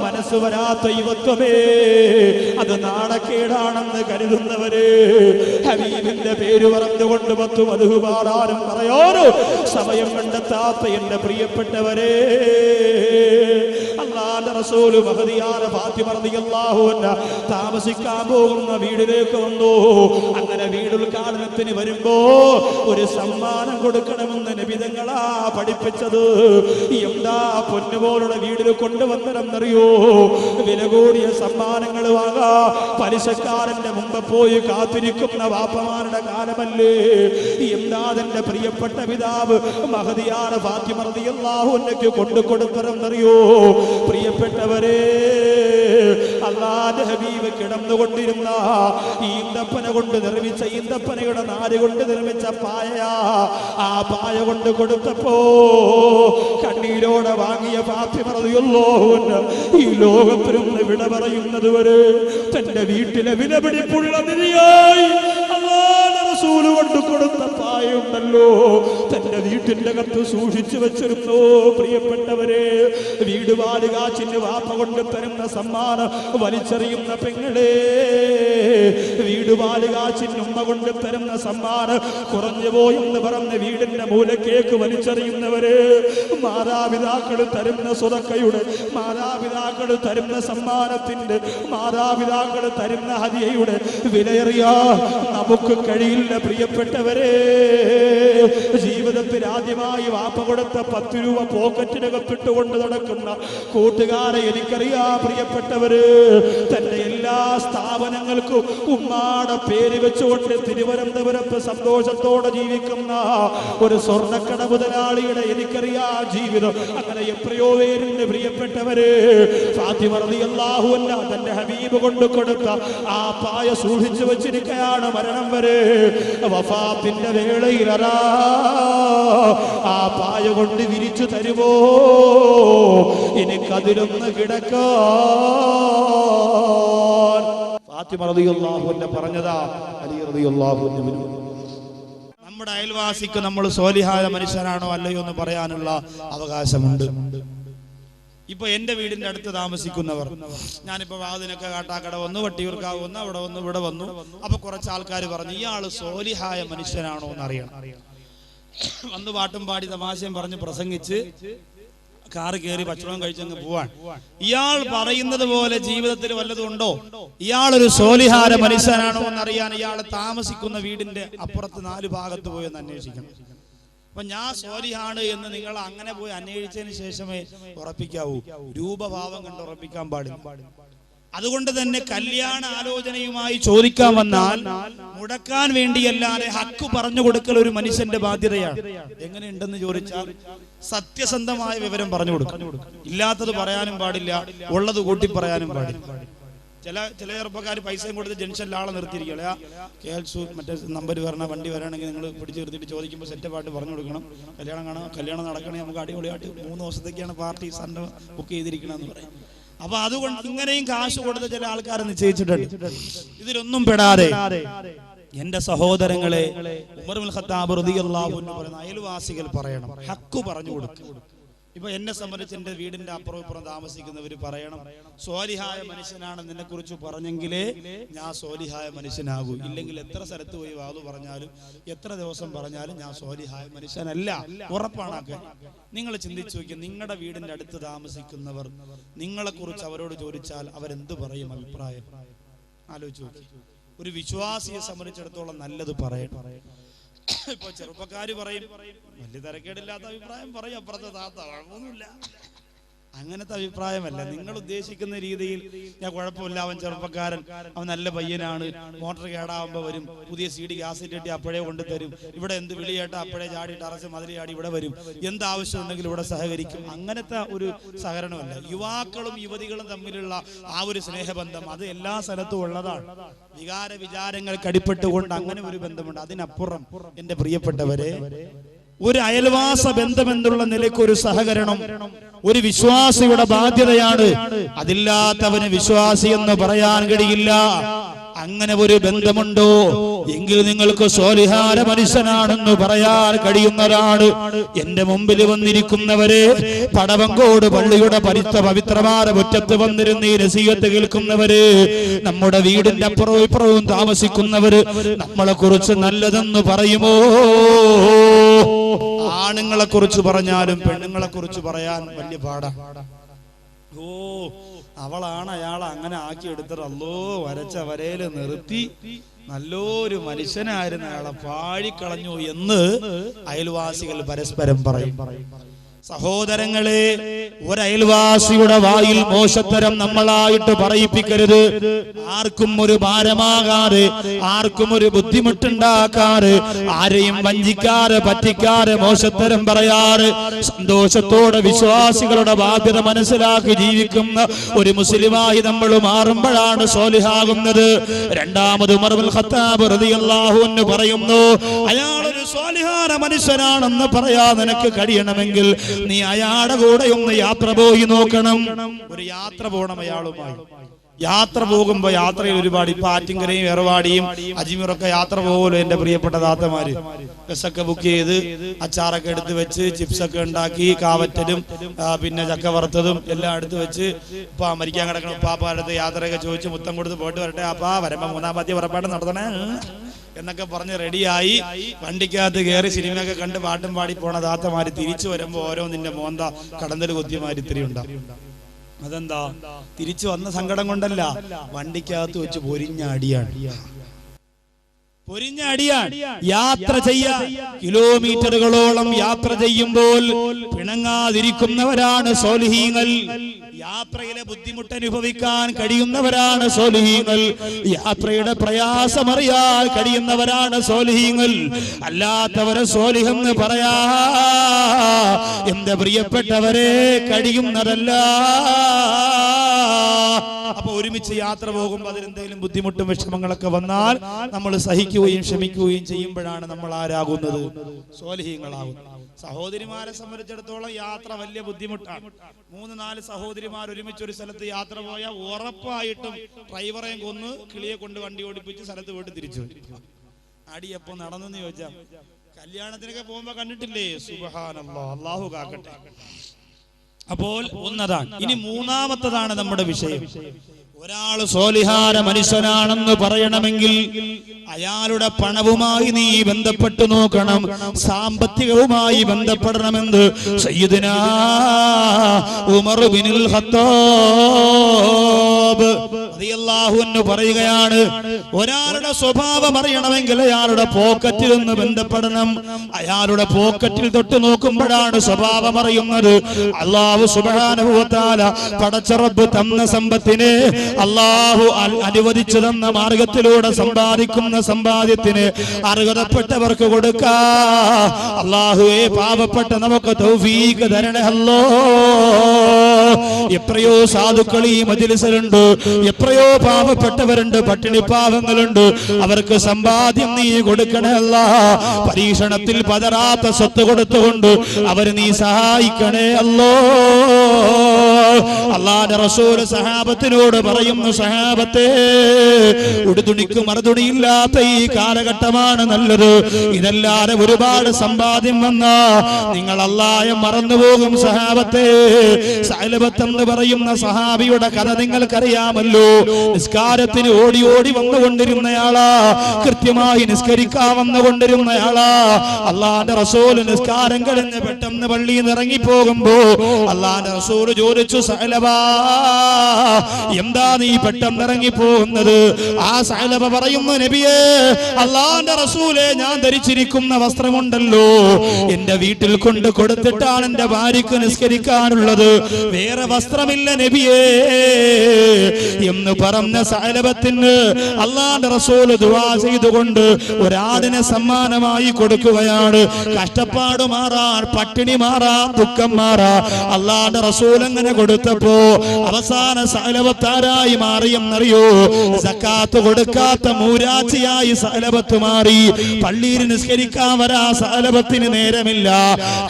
മനസ്സ് വരാത്ത യുവത്വമേ, അത് നാണക്കേടാണെന്ന് കരുതുന്നവര്, ഹബീബിന്റെ പേര് പറഞ്ഞുകൊണ്ട് 10 മദ്ഹ് പാടാനും പറയാനും സമയം കണ്ടെത്താത്ത എന്റെ പ്രിയപ്പെട്ടവരെ, അല്ലാഹ് അല്ലാഹുവിന്റെ റസൂൽ മഹദിയായ ഫാത്തിമ റളിയല്ലാഹു അൻഹ താമസിക്കാൻ പോകുന്ന വീടിലേക്ക് വന്നു. അങ്ങനെ വീട് ഉദ്ഘാടനത്തിന് വരുമ്പോ ഒരു സമ്മാനം കൊടുക്കണമെന്ന് നബി തങ്ങളാ പഠിപ്പിച്ചത്. എന്താ പൊന്നുപോലുള്ള വീടിൽ കൊണ്ടുവന്നതെന്നറിയോ? വില കൂടിയ സമ്മാനങ്ങൾ വാങ്ങാ പലിശക്കാരന്റെ മുമ്പ് പോയി കാത്തിരിക്കുന്ന വാപ്പമാരുടെ കാലമല്ലേ? എന്താ തന്റെ പ്രിയപ്പെട്ട പിതാവ് മഹദിയായ ഫാത്തിമ റളിയല്ലാഹു അൻഹയ്ക്ക് കൊണ്ടുകൊടുത്തതെന്നറിയോ? പ്രിയപ്പെട്ടവരെ, അല്ലാഹുവിന്റെ ഹബീബ് കിടന്നുകൊണ്ടിരുന്ന ഈന്തപ്പന കൊണ്ട് നിർമ്മിച്ച ഈന്തപ്പനയുടെ നാര് കൊണ്ട് നിർമ്മിച്ച പായയാ. ആ പായ കൊണ്ട് കൊടുത്തപ്പോ കണ്ണീരോടെ വാങ്ങിയ ഫാത്തിമ റളിയല്ലാഹു അൻഹ ഈ ലോകത്തിൽ നിന്ന് വിട പറയുന്നത് വരെ തന്റെ വീട്ടിലെ വിലപിടിപ്പുള്ള നിധിയായി അല്ലാഹുവിന്റെ റസൂൽ കൊണ്ട് കൊടുത്ത പായുണ്ടല്ലോ തന്റെ വീട്ടിന്റെ അകത്ത് സൂക്ഷിച്ചു വെച്ചിരുന്നു. പ്രിയപ്പെട്ടവരെ, വീട് വാലുകാച്ചിന് വാപ്പ കൊണ്ട് തരുന്ന സമ്മാനം വലിച്ചെറിയുന്ന പെങ്ങളെ, വീട് വാലുകാച്ചിന് ഉമ്മ കൊണ്ട് തരുന്ന സമ്മാനം കുറഞ്ഞു പോയെന്ന് പറഞ്ഞ് വീടിന്റെ മൂലക്കേക്ക് വലിച്ചെറിയുന്നവര്, മാതാപിതാക്കൾ തരുന്ന സ്വതക്കയുടെ, മാതാപിതാക്കൾ തരുന്ന സമ്മാനത്തിന്റെ, മാതാപിതാക്കൾ തരുന്ന ഹദിയയുടെ വിലയേറിയാ നമുക്ക് കഴിയില്ല. പ്രിയപ്പെട്ടവരെ, ജീവിതത്തിൽ ആദ്യമായി വാപ്പ കൊടുത്ത 10 രൂപ പോക്കറ്റിനകത്തിട്ടുകൊണ്ട് നടക്കുന്ന കൂട്ടുകാരെ എനിക്കറിയാം. പ്രിയപ്പെട്ടവര്, തന്റെ എല്ലാ സ്ഥാപനങ്ങൾക്കും ഉമ്മാടെ പേര് വെച്ചുകൊണ്ട് തിരുവനന്തപുരത്ത് സന്തോഷത്തോടെ ജീവിക്കുന്ന ഒരു സ്വർണ്ണക്കട മുതലാളിയുടെ എനിക്കറിയാം ജീവിതം. അങ്ങനെ എത്രയോ പേരുണ്ട്. പ്രിയപ്പെട്ടവര്, ഫാത്തിമ റളിയല്ലാഹു അൻഹ തന്റെ ഹബീബ് കൊണ്ട് കൊടുത്ത ആ പായ സൂക്ഷിച്ചു വെച്ചിരിക്കുകയാണ് മരണം വരെ. വഫാത്തിന്റെ വേളയിൽ ആ പായ കൊണ്ട് വിരിച്ചു തരുമോ എനിക്കതിലൊന്ന് കിടക്കാൻ? ഫാത്തിമ റളിയല്ലാഹു അൻഹ പറഞ്ഞതാ അലി റളിയല്ലാഹു അൻഹു. നമ്മുടെ അയൽവാസിക്ക് നമ്മൾ സ്വാലിഹായ മനുഷ്യനാണോ അല്ലയോ എന്ന് പറയാനുള്ള അവകാശമുണ്ട്. ഇപ്പൊ എന്റെ വീടിന്റെ അടുത്ത് താമസിക്കുന്നവർ, ഞാനിപ്പോ വാതിനൊക്കെ കാട്ടാക്കട വന്നു, വട്ടിയൂർക്കാവ് വന്നു, അവിടെ വന്നു, ഇവിടെ വന്നു. അപ്പൊ കുറച്ച് ആൾക്കാർ പറഞ്ഞു ഇയാള് സ്വാലിഹായ മനുഷ്യനാണോ എന്ന് അറിയണം. വന്ന് പാട്ടും പാടി തമാശയും പറഞ്ഞ് പ്രസംഗിച്ച് കാറ് കയറി ഭക്ഷണം കഴിച്ചങ്ങ് പോവാൻ. ഇയാൾ പറയുന്നത് പോലെ ജീവിതത്തിൽ വല്ലതും ഉണ്ടോ? ഇയാളൊരു സ്വാലിഹായ മനുഷ്യനാണോ എന്നറിയാൻ ഇയാൾ താമസിക്കുന്ന വീടിന്റെ അപ്പുറത്ത് 4 ഭാഗത്ത് പോയി ഒന്ന് അന്വേഷിക്കണം. അപ്പൊ ഞാൻ സ്വാലിഹാണ് എന്ന് നിങ്ങൾ അങ്ങനെ പോയി അന്വേഷിച്ചതിന് ശേഷമേ ഉറപ്പിക്കാവൂ. രൂപഭാവം കണ്ട് ഉറപ്പിക്കാൻ പാടില്ല. അതുകൊണ്ട് തന്നെ കല്യാണ ആലോചനയുമായി ചോദിക്കാൻ വന്നാൽ മുടക്കാൻ വേണ്ടിയല്ലാതെ ഹക്ക് പറഞ്ഞു കൊടുക്കൽ ഒരു മനുഷ്യന്റെ ബാധ്യതയാണ്. എങ്ങനെയുണ്ടെന്ന് ചോദിച്ചാൽ സത്യസന്ധമായ വിവരം പറഞ്ഞു കൊടുക്കും. ഇല്ലാത്തത് പറയാനും പാടില്ല, ഉള്ളത് കൂട്ടി പറയാനും പാടില്ല. ചില ചെറുപ്പക്കാർ പൈസയും കൊടുത്ത് ജംഗ്ഷനിൽ ആളെ നിർത്തിയിരിക്കുക. കേൾസു മറ്റേ നമ്പർ വരണ വണ്ടി വരാണെങ്കിൽ നിങ്ങൾ പിടിച്ച് നിർത്തിയിട്ട് ചോദിക്കുമ്പോൾ സെറ്റപ്പായിട്ട് പറഞ്ഞു കൊടുക്കണം. കല്യാണം നടക്കണേ, നമുക്ക് അടിപൊളിയായിട്ട് 3 ദിവസത്തേക്കാണ് പാർട്ടി സൺഡേ ബുക്ക് ചെയ്തിരിക്കണമെന്ന് പറയും. അപ്പൊ അതുകൊണ്ട് ഇങ്ങനെയും കാശ് കൊടുത്ത ചില ആൾക്കാരെ നിശ്ചയിച്ചിട്ടുണ്ട്. ഇതിലൊന്നും പെടാതെ എന്റെ സഹോദരങ്ങളെ, ഉമർ ഇബ്നുൽ ഖത്താബ് റളിയല്ലാഹു അൻഹു പറയുന്ന അയൽവാസികൾ പറയണം, ഹക്ക് പറഞ്ഞു കൊടുക്കുക. ഇപ്പൊ എന്നെ സംബന്ധിച്ച് എന്റെ വീടിന്റെ അപ്പുറം ഇപ്പുറം താമസിക്കുന്നവര് പറയണം, സ്വാലിഹായ മനുഷ്യനാണ് നിന്നെ കുറിച്ച് പറഞ്ഞെങ്കിലേ ഞാൻ സ്വാലിഹായ മനുഷ്യനാകൂ. ഇല്ലെങ്കിൽ എത്ര സ്ഥലത്ത് പോയി വാതു പറഞ്ഞാലും എത്ര ദിവസം പറഞ്ഞാലും ഞാൻ സ്വാലിഹായ മനുഷ്യനല്ല. ഉറപ്പാണൊക്കെ. നിങ്ങൾ ചിന്തിച്ചു നോക്കിയ, നിങ്ങളുടെ വീടിന്റെ അടുത്ത് താമസിക്കുന്നവർ നിങ്ങളെ കുറിച്ച് അവരോട് ചോദിച്ചാൽ അവരെന്ത് പറയും? അഭിപ്രായം ആലോചിച്ച് നോക്കി. ഒരു വിശ്വാസിയെ സംബന്ധിച്ചിടത്തോളം നല്ലത് പറയണം. ഇപ്പൊ ചെറുപ്പക്കാര് പറയും വലിയ തിരക്കേടില്ലാത്ത അഭിപ്രായം പറയും, അപ്പുറത്തെ താത്ത കുഴപ്പമൊന്നുമില്ല. അങ്ങനത്തെ അഭിപ്രായമല്ല. നിങ്ങൾ ഉദ്ദേശിക്കുന്ന രീതിയിൽ ഞാൻ കുഴപ്പമില്ല, അവൻ ചെറുപ്പക്കാരൻ, അവൻ നല്ല പയ്യനാണ്, മോട്ടർ കേടാവുമ്പോ വരും, പുതിയ CD ഗ്യാസിറ്റ് ഇട്ടി അപ്പോഴേ കൊണ്ടുതരും, ഇവിടെ എന്ത് വിളിയേട്ടാ അപ്പോഴേ ചാടി ടറസ് മതിൽ ചാടി ഇവിടെ വരും, എന്താവശ്യം ഉണ്ടെങ്കിലും ഇവിടെ സഹകരിക്കും. അങ്ങനത്തെ ഒരു സഹകരണമല്ല. യുവാക്കളും യുവതികളും തമ്മിലുള്ള ആ ഒരു സ്നേഹബന്ധം അത് എല്ലാ സ്ഥലത്തും ഉള്ളതാണ്. വികാര വിചാരങ്ങൾ കടിപ്പെട്ടുകൊണ്ട് അങ്ങനെ ഒരു ബന്ധമുണ്ട്. അതിനപ്പുറം എന്റെ പ്രിയപ്പെട്ടവരെ, ഒരു അയൽവാസ ബന്ധമെന്നുള്ള നിലയ്ക്ക് ഒരു സഹകരണം ഒരു വിശ്വാസിയുടെ ബാധ്യതയാണ്. അതില്ലാത്തവന് വിശ്വാസി എന്ന് പറയാൻ കഴിയില്ല. അങ്ങനെ ഒരു ബന്ധമുണ്ടോ എങ്കിൽ നിങ്ങൾക്ക് സ്വാലിഹായ മനുഷ്യനാണെന്ന് പറയാൻ കഴിയുന്നതാണ്. എന്റെ മുമ്പിൽ വന്നിരിക്കുന്നവരെ, പടവങ്കോട് പള്ളിയുടെ പവിത്രമായ മുറ്റത്ത് വന്നിരുന്ന ഈ നസീഹത്ത് കേൾക്കുന്നവര്, നമ്മുടെ വീടിന്റെ അപ്പുറവും ഇപ്പുറവും താമസിക്കുന്നവര് നമ്മളെ കുറിച്ച് നല്ലതെന്ന് പറയുമോ? ആണുങ്ങളെ കുറിച്ച് പറഞ്ഞാലും പെണ്ണുങ്ങളെ കുറിച്ച് പറയാൻ വലിയ പാടാണ്. ഓ അവളാണ് അയാളെ അങ്ങനെ ആക്കി എടുത്തത്. അല്ലോ വരച്ച വരയില് നിർത്തി നല്ലൊരു മനുഷ്യനായിരുന്നു, അയാളെ പാഴിക്കളഞ്ഞു എന്ന് അയൽവാസികൾ പരസ്പരം പറയും. സഹോദരങ്ങളെ, ഒരയൽവാസിയുടെ വായിൽ മോശത്തരം നമ്മളായിട്ട് പറയിപ്പിക്കരുത്. ആർക്കും ഒരു ഭാരമാകാതെ, ആർക്കും ഒരു ബുദ്ധിമുട്ടുണ്ടാക്കാറ്, ആരെയും വഞ്ചിക്കാറ്, പറ്റിക്കാറ്, മോശത്തരം പറയാറ്, സന്തോഷത്തോടെ വിശ്വാസികളുടെ ബാധ്യത മനസ്സിലാക്കി ജീവിക്കുന്ന ഒരു മുസ്ലിമായി നമ്മൾ മാറുമ്പോഴാണ് സ്വാലിഹാകുന്നത്. രണ്ടാമത് ഉമർ ഇബ്നുൽ ഖത്താബ് റളിയല്ലാഹു അൻഹു പറയുന്നു, അയാളൊരു സ്വാലിഹാന മനുഷ്യനാണെന്ന് പറയാൻ നിനക്ക് കഴിയണമെങ്കിൽ നീ അയാളുടെ കൂടെ ഒന്ന് യാത്ര പോയി നോക്കണം. ഒരു യാത്ര പോകണം അയാളുമായി. യാത്ര പോകുമ്പോ യാത്രയിൽ ഒരുപാട്, ഇപ്പൊ ആറ്റിങ്കരയും ഏർവാടിയും അജ്മീറൊക്കെ യാത്ര പോകുമല്ലോ എന്റെ പ്രിയപ്പെട്ട താത്തമാര്. ബസ്സൊക്കെ ബുക്ക് ചെയ്ത് അച്ചാറൊക്കെ എടുത്ത് വെച്ച്, ചിപ്സൊക്കെ ഉണ്ടാക്കി, കാവറ്റലും പിന്നെ ചക്ക വറുത്തതും എല്ലാം എടുത്ത് വെച്ച്, ഇപ്പൊ മരിക്കാൻ കിടക്കണം ഉപ്പാപ്പാരുടെ അടുത്ത് യാത്രയൊക്കെ ചോദിച്ച് മുത്തം കൊടുത്ത് പോയിട്ട് വരട്ടെ അപ്പാ, വരുമ്പോ 3-ാം പത്തി ഉറപ്പായിട്ട് നടത്തണേ എന്നൊക്കെ പറഞ്ഞ് റെഡിയായി വണ്ടിക്കകത്ത് കയറി സിനിമയൊക്കെ കണ്ട് പാട്ടും പാടി പോണ താത്തമാര് തിരിച്ചു വരുമ്പോ ഓരോ നിന്റെ മോന്ത കടന്തൽ കുത്തിയമാര് ഇത്തിരി ഉണ്ടാവും. അതെന്താ? തിരിച്ചു വന്ന സങ്കടം കൊണ്ടല്ല, വണ്ടിക്കകത്ത് വെച്ച് പൊരിഞ്ഞടിയാണ്. യാത്ര ചെയ്യാൻ കിലോമീറ്ററുകളോളം യാത്ര ചെയ്യുമ്പോൾ പിണങ്ങാതിരിക്കുന്നവരാണ് സ്വാലിഹീങ്ങൾ. യാത്രയിലെ ബുദ്ധിമുട്ട് അനുഭവിക്കാൻ കഴിയുന്നവരാണ് സ്വാലിഹീങ്ങൾ. യാത്രയുടെ പ്രയാസമറിയാൻ കഴിയുന്നവരാണ് സ്വാലിഹീങ്ങൾ. അല്ലാത്തവരെ സ്വാലിഹെന്ന് പറയാ എന്റെ പ്രിയപ്പെട്ടവരെ കഴിയുന്നതല്ല. അപ്പൊ ഒരുമിച്ച് യാത്ര പോകുമ്പോൾ അതിലെന്തെങ്കിലും ബുദ്ധിമുട്ടും വിഷമങ്ങളൊക്കെ വന്നാൽ നമ്മൾ സഹിക്കുകയും ക്ഷമിക്കുകയും ചെയ്യുമ്പോഴാണ് നമ്മൾ ആരാകുന്നത്? സ്വാലിഹീങ്ങളാകുന്നത്. സഹോദരിമാരെ സംബന്ധിച്ചിടത്തോളം യാത്ര വലിയ ബുദ്ധിമുട്ടാണ്. 3-4 സഹോദരിമാർ ഒരുമിച്ച് ഒരു സ്ഥലത്ത് യാത്ര പോയാൽ ഉറപ്പായിട്ടും ഡ്രൈവറെയും കൊന്ന് കിളിയെ കൊണ്ട് വണ്ടി ഓടിപ്പിച്ച് സ്ഥലത്ത് പോയിട്ട് തിരിച്ചു വരും. അടിയപ്പോ നടന്നെന്ന് ചോദിച്ചാൽ കല്യാണത്തിനൊക്കെ പോകുമ്പോ കണ്ടിട്ടില്ലേ? സുബ്ഹാനല്ലാഹ്, അല്ലാഹു കാക്കട്ടെ. അപ്പോൾ ഒന്നതാണ്. ഇനി മൂന്നാമത്തതാണ് നമ്മുടെ വിഷയം. ഒരാൾ സ്വാലിഹാന മനുഷ്യനാണെന്ന് പറയണമെങ്കിൽ അയാളുടെ പണവുമായി നീ ബന്ധപ്പെട്ടു നോക്കണം, സാമ്പത്തികവുമായി ബന്ധപ്പെടണമെന്ന് സയ്യിദുനാ ഉമർ ഇബ്നുൽ ഖത്താബ് റളിയല്ലാഹു അൻഹു പറയുകയാണ്. ഒരാളുടെ സ്വഭാവം അറിയണമെങ്കിൽ അയാളുടെ പോക്കറ്റിൽ ഒന്ന് ബന്ധപ്പെടണം. അയാളുടെ പോക്കറ്റിൽ തൊട്ട് നോക്കുമ്പോഴാണ് സ്വഭാവം അറിയുന്നത്. അല്ലാഹു സുബ്ഹാനഹു വ തആല പടച്ച റബ്ബ് തന്ന സമ്പത്തിനെ, അല്ലാഹു അനുവദിച്ചു തന്ന മാർഗത്തിലൂടെ സമ്പാദിക്കുന്ന സമ്പാദ്യത്തിന് അർഹതപ്പെട്ടവർക്ക് കൊടുക്കാ. അല്ലാഹുവേ, പാവപ്പെട്ട നമുക്ക് തൗഫീഖ് തരണേ അല്ലാ. എത്രയോ സാധുക്കൾ ഈ മജ്‌ലിസിലുണ്ട്, എത്രയോ പാവപ്പെട്ടവരുണ്ട്, പട്ടിണി പാവങ്ങളുണ്ട്. അവർക്ക് സമ്പാദ്യം നീ കൊടുക്കണേ അല്ലാ. പരീക്ഷണത്തിൽ പതറാത്ത സ്വത്ത് കൊടുത്തുകൊണ്ട് അവര് നീ സഹായിക്കണേ അല്ലോ. അല്ലാഹുവിന്റെ റസൂൽ സഹാബത്തിനോട് പറയുന്നു, സഹാബത്തെ, ഉടുതുണിക്ക് മറുതുണിയില്ലാത്ത ഈ കാലഘട്ടമാണ് നല്ലത്. ഇതല്ലാതെ ഒരുപാട് സമ്പാദ്യം വന്നാ നിങ്ങൾ അല്ലാഹയെ മറന്നുപോകും. സഹാബത്തെ, സഅലബത്ത് എന്ന് പറയുന്ന സഹാബിയുടെ കഥ നിങ്ങൾക്കറിയാമല്ലോ. നിസ്കാരത്തിന് ഓടി ഓടി വന്നുകൊണ്ടിരുന്നയാളാ, കൃത്യമായി നിസ്കരിക്കാൻ വന്നുകൊണ്ടിരുന്നയാളാ. അല്ലാഹുവിന്റെ റസൂൽ നിസ്കാരം കഴിഞ്ഞ് പെട്ടെന്ന് പള്ളിയിൽ നിന്ന് ഇറങ്ങിപ്പോകുമ്പോ അല്ലാഹുവിന്റെ റസൂൽ ചോദിച്ചു, സഅലബാ, എന്താ നീ പെട്ടെന്ന് ഇറങ്ങി പോകുന്നത്? ആ സഅലബ പറയുന്നു, നബിയേ, അല്ലാഹുവിന്റെ റസൂലേ, ഞാൻ ധരിച്ചിരിക്കുന്ന വസ്ത്രമുണ്ടല്ലോ എന്റെ വീട്ടിൽ കൊണ്ട് കൊടുത്തിട്ടാണ് എന്റെ ഭാര്യക്ക് നിസ്കരിക്കാനുള്ളത്, വേറെ വസ്ത്രമില്ല നബിയേ എന്ന് പറഞ്ഞ സഅലബത്തിന് അല്ലാഹുവിന്റെ റസൂൽ ദുആ ചെയ്തുകൊണ്ട് ഒരാടിനെ സമ്മാനമായി കൊടുക്കുകയാണ്. കഷ്ടപ്പാട് മാറാൻ, പട്ടിണി മാറാൻ, ദുഃഖം മാറാൻ അല്ലാഹുവിന്റെ റസൂൽ അങ്ങനെ കൊടുത്തപ്പോ അവസാന സഅലബത്താരായി മാറിയെന്നറിയോ? സക്കാത്ത് കൊടുക്കാത്ത മൂരാച്ചിയായി സഅലബത്ത് മാറി. പള്ളിയിൽ നിസ്കരിക്കാൻ വരാ സഅലബത്തിന് നേരമില്ല.